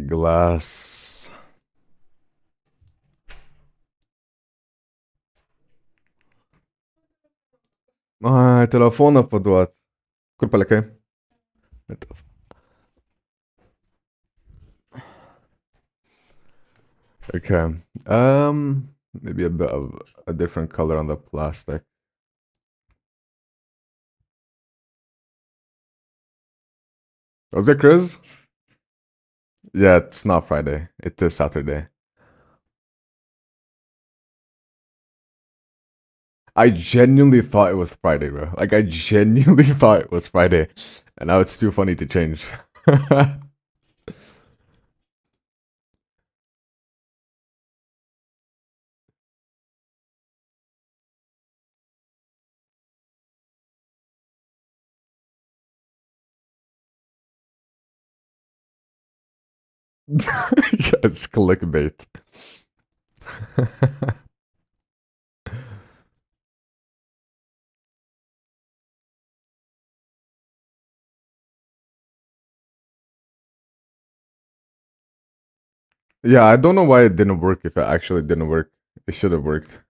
Glass. تلفونها فضوات. Colpa leke. Okay. Maybe a bit of a different color on the plastic. Was it Chris? Yeah, it's not Friday. It is Saturday. I genuinely thought it was Friday, bro. Like, I genuinely thought it was Friday. And now it's too funny to change. Yeah, it's clickbait. Yeah, I don't know why it didn't work if it actually didn't work. It should have worked.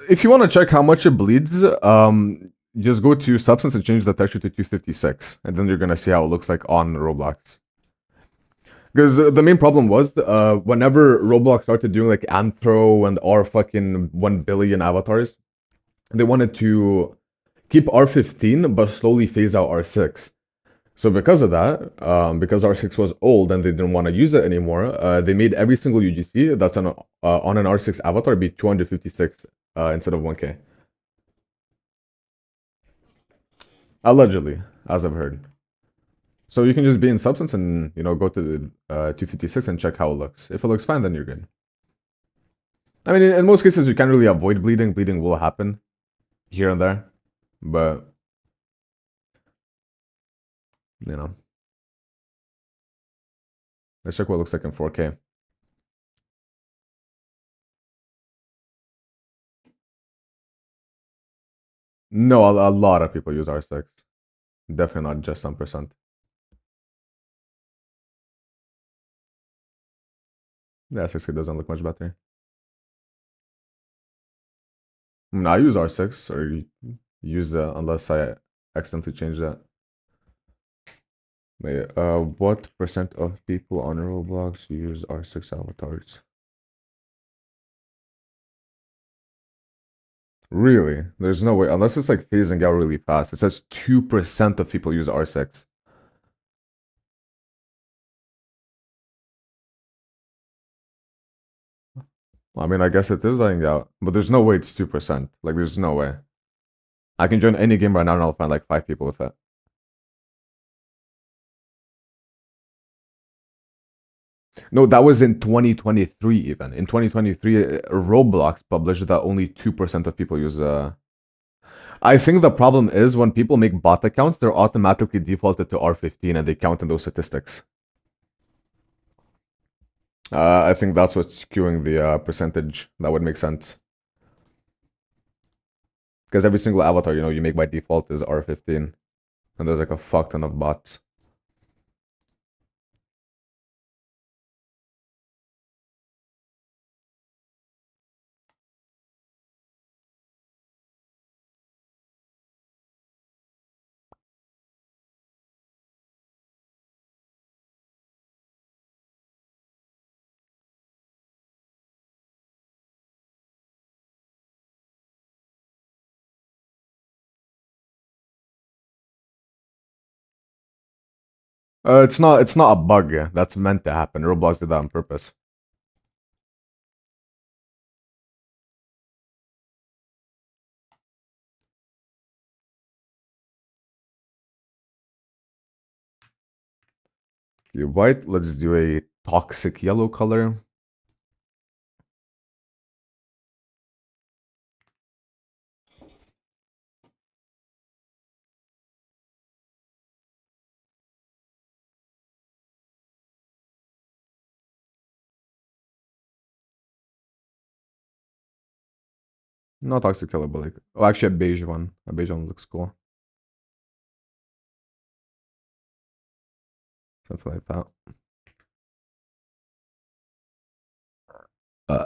If you want to check how much it bleeds, just go to substance and change the texture to 256, and then you're gonna see how it looks like on Roblox. Because the main problem was, whenever Roblox started doing like Anthro and our fucking 1 billion avatars, they wanted to keep R15 but slowly phase out R6. So because of that, because R6 was old and they didn't want to use it anymore, they made every single UGC that's on an R6 avatar be 256 instead of 1K. Allegedly, as I've heard. So you can just be in substance and go to the 256 and check how it looks. If it looks fine, then you're good. I mean, in most cases, you can't really avoid bleeding. Bleeding will happen here and there, but let's check what it looks like in 4K. No, a lot of people use R6. Definitely not just some percent. Yeah, 6K doesn't look much better. I mean, I use R6 or use that unless I accidentally change that. Wait, what percent of people on Roblox use R6 avatars? Really? There's no way, unless it's like phasing out really fast. It says 2% of people use R6. I mean, I guess it is dying out, but there's no way it's 2%. Like, there's no way. I can join any game right now and I'll find like 5 people with it. No, that was in 2023 even. In 2023, Roblox published that only 2% of people use I think the problem is when people make bot accounts, they're automatically defaulted to R15 and they count in those statistics. I think that's what's skewing the percentage. That would make sense. Because every single avatar, you make by default is R15. And there's like a fuck ton of bots. It's not a bug. That's meant to happen. Roblox did that on purpose. Okay, white, let's do a toxic yellow color. Not toxic color, but like, oh, actually a beige one. A beige one looks cool. Something like that. Uh,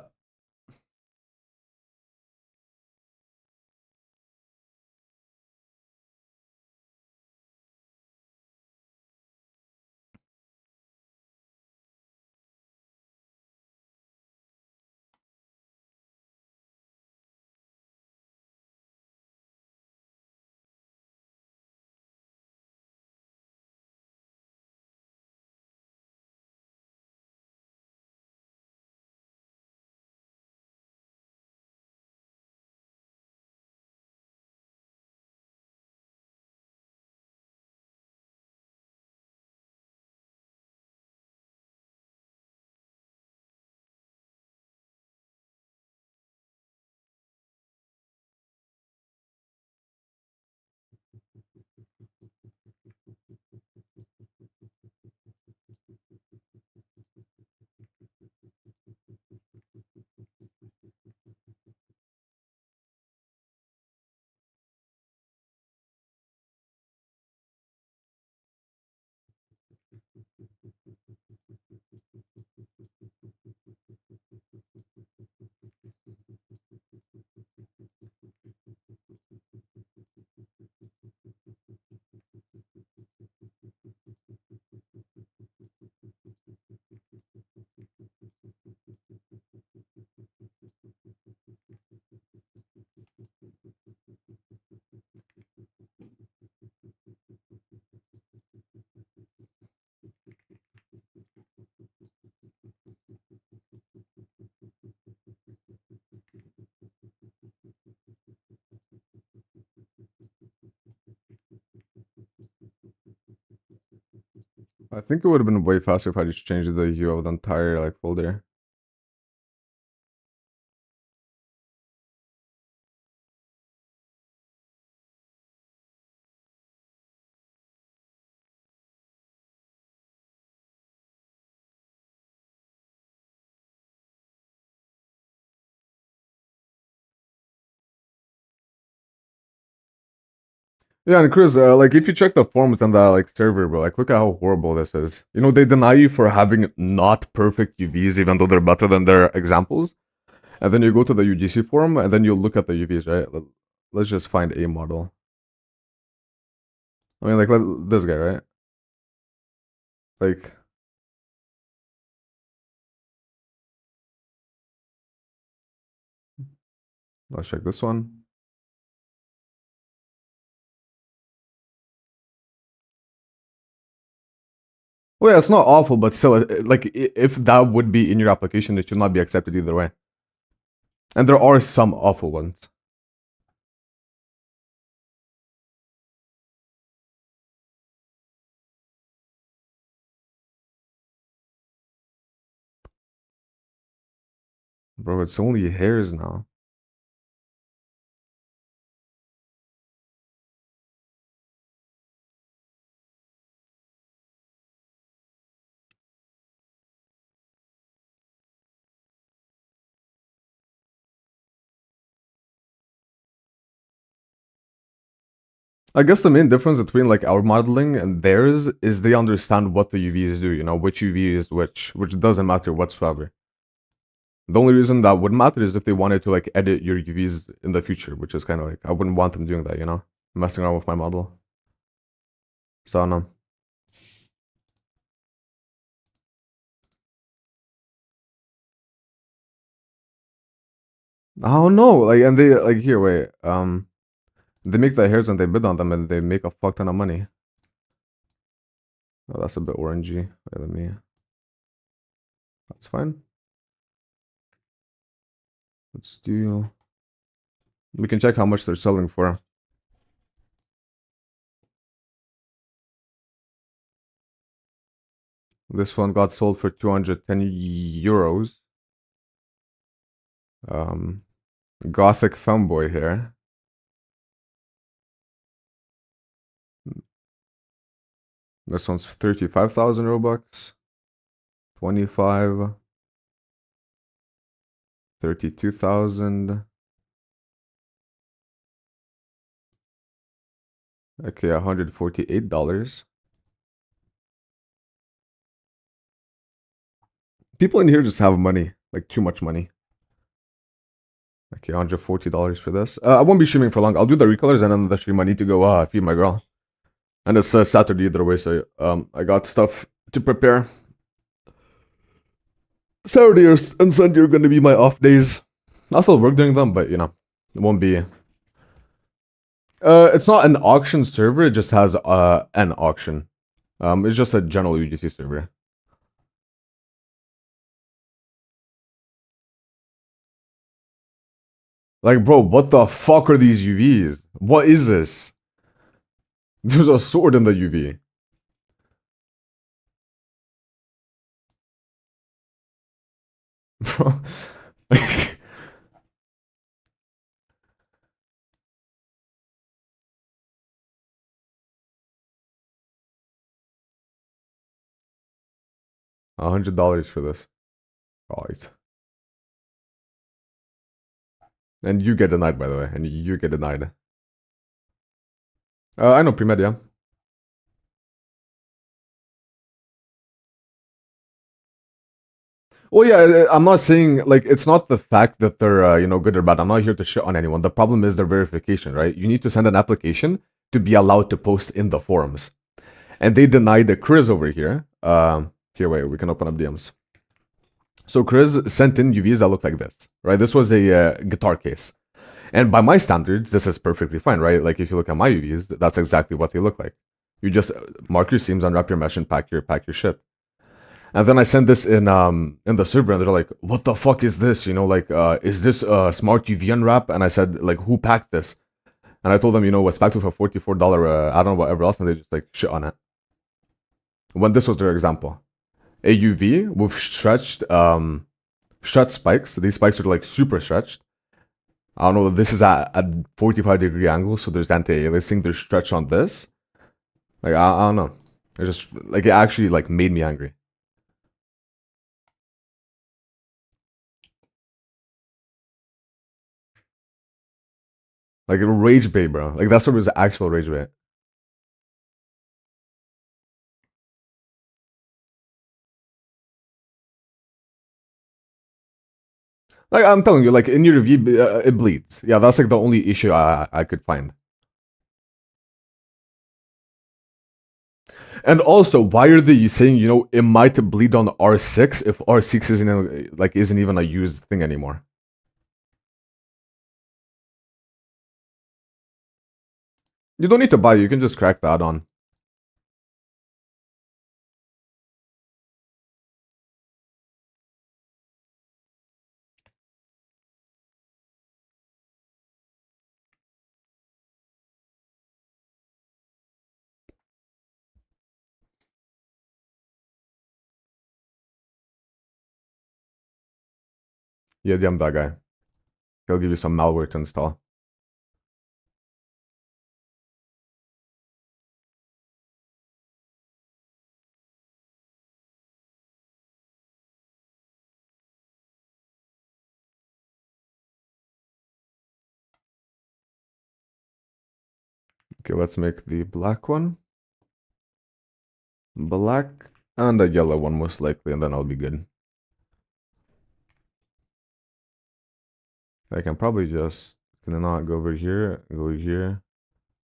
I think it would have been way faster if I just changed the hue of the entire like folder. Yeah, and Chris, like if you check the forums on that like server, bro, like look at how horrible this is. They deny you for having not perfect UVs, even though they're better than their examples. And then you go to the UGC forum, and then you look at the UVs, right? Let's just find a model. I mean, like this guy, right? Like, let's check this one. Well, yeah, it's not awful, but still, like if that would be in your application, it should not be accepted either way. And there are some awful ones. Bro, it's only hairs now. I guess the main difference between like our modeling and theirs is they understand what the UVs do, which UV is which doesn't matter whatsoever. The only reason that would matter is if they wanted to like edit your UVs in the future, which is kind of like I wouldn't want them doing that, messing around with my model. So no. I don't know. Like and they like here, wait. They make the hairs and they bid on them and they make a fuck ton of money. Oh, that's a bit orangey. Wait, let me. That's fine. Let's do. We can check how much they're selling for. This one got sold for 210 euros. Gothic femboy here. This one's 35,000 Robux. 25. 32,000. Okay, $148. People in here just have money, like too much money. Okay, $140 for this. I won't be streaming for long. I'll do the recolors and then the stream I need to go feed my girl. And it's Saturday either way, so I got stuff to prepare. Saturday and Sunday are going to be my off days. I'll still work during them, but it won't be. It's not an auction server. It just has an auction. It's just a general UGC server. Like, bro, what the fuck are these UVs? What is this? There's a sword in the UV. Bro, like, $100 for this. Alright. And you get denied, by the way. And you get denied. I know pre-med, yeah. Well, yeah, I'm not saying like it's not the fact that they're good or bad. I'm not here to shit on anyone. The problem is their verification, right? You need to send an application to be allowed to post in the forums, and they denied the Chris over here. Here, wait, we can open up DMs. So Chris sent in UVs that look like this, right? This was a guitar case, and by my standards, this is perfectly fine, right? Like if you look at my UVs, that's exactly what they look like. You just mark your seams, unwrap your mesh, and pack your shit. And then I sent this in the server, and they're like, "What the fuck is this? Is this a smart UV unwrap?" And I said, like, "Who packed this?" And I told them, it's packed with a $44 add-on, whatever else, and they just like shit on it. When this was their example, a UV with stretched spikes. These spikes are like super stretched. I don't know. This is at a 45-degree angle, so there's anti-aliasing. There's stretch on this. Like I don't know. It just like it actually like made me angry. Like rage bait, bro. Like that's what was actual rage bait. Like I'm telling you, like in your review, it bleeds. Yeah, that's like the only issue I could find. And also, why are they saying it might bleed on R6 if R6 isn't even a used thing anymore? You don't need to buy it. You can just crack the add-on. Yeah, DM that guy. He'll give you some malware to install. Okay, let's make the black one. Black and a yellow one most likely, and then I'll be good. I can probably just, can I not go over here,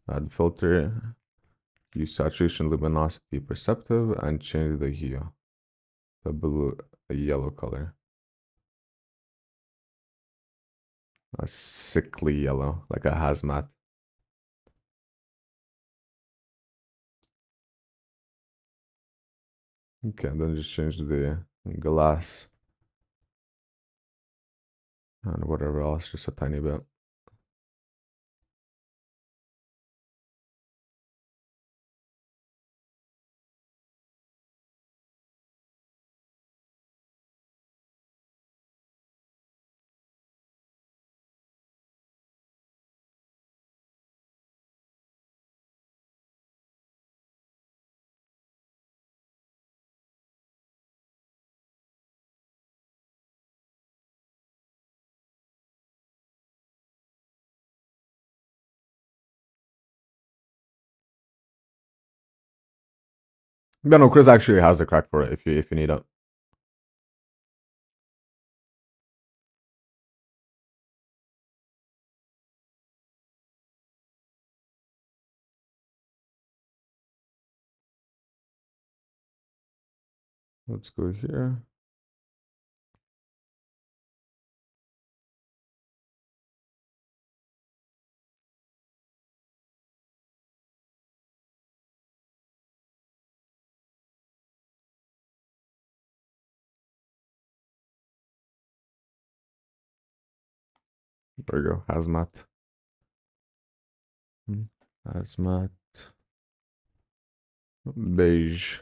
add filter, use saturation, luminosity, perceptive, and change the hue. The blue, a yellow color. A sickly yellow, like a hazmat. Okay, then just change the glass and whatever else, just a tiny bit. Yeah, no, Chris actually has the crack for it if you need it. Let's go here. There we go, hazmat. Hazmat. Beige.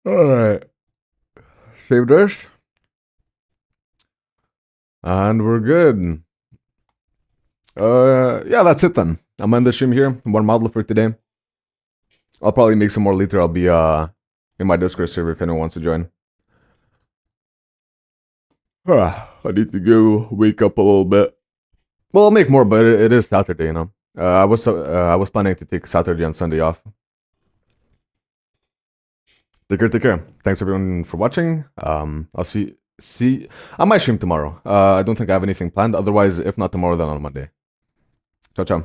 Alright. Save this. And we're good. Yeah, that's it then. I'm end the stream here. One model for today. I'll probably make some more later. I'll be in my Discord server if anyone wants to join. I need to go wake up a little bit. Well, I'll make more, but it is Saturday, you know. I was planning to take Saturday and Sunday off. Take care, take care. Thanks everyone for watching. I'll see. I might stream tomorrow. I don't think I have anything planned. Otherwise, if not tomorrow, then on Monday. Ciao, ciao.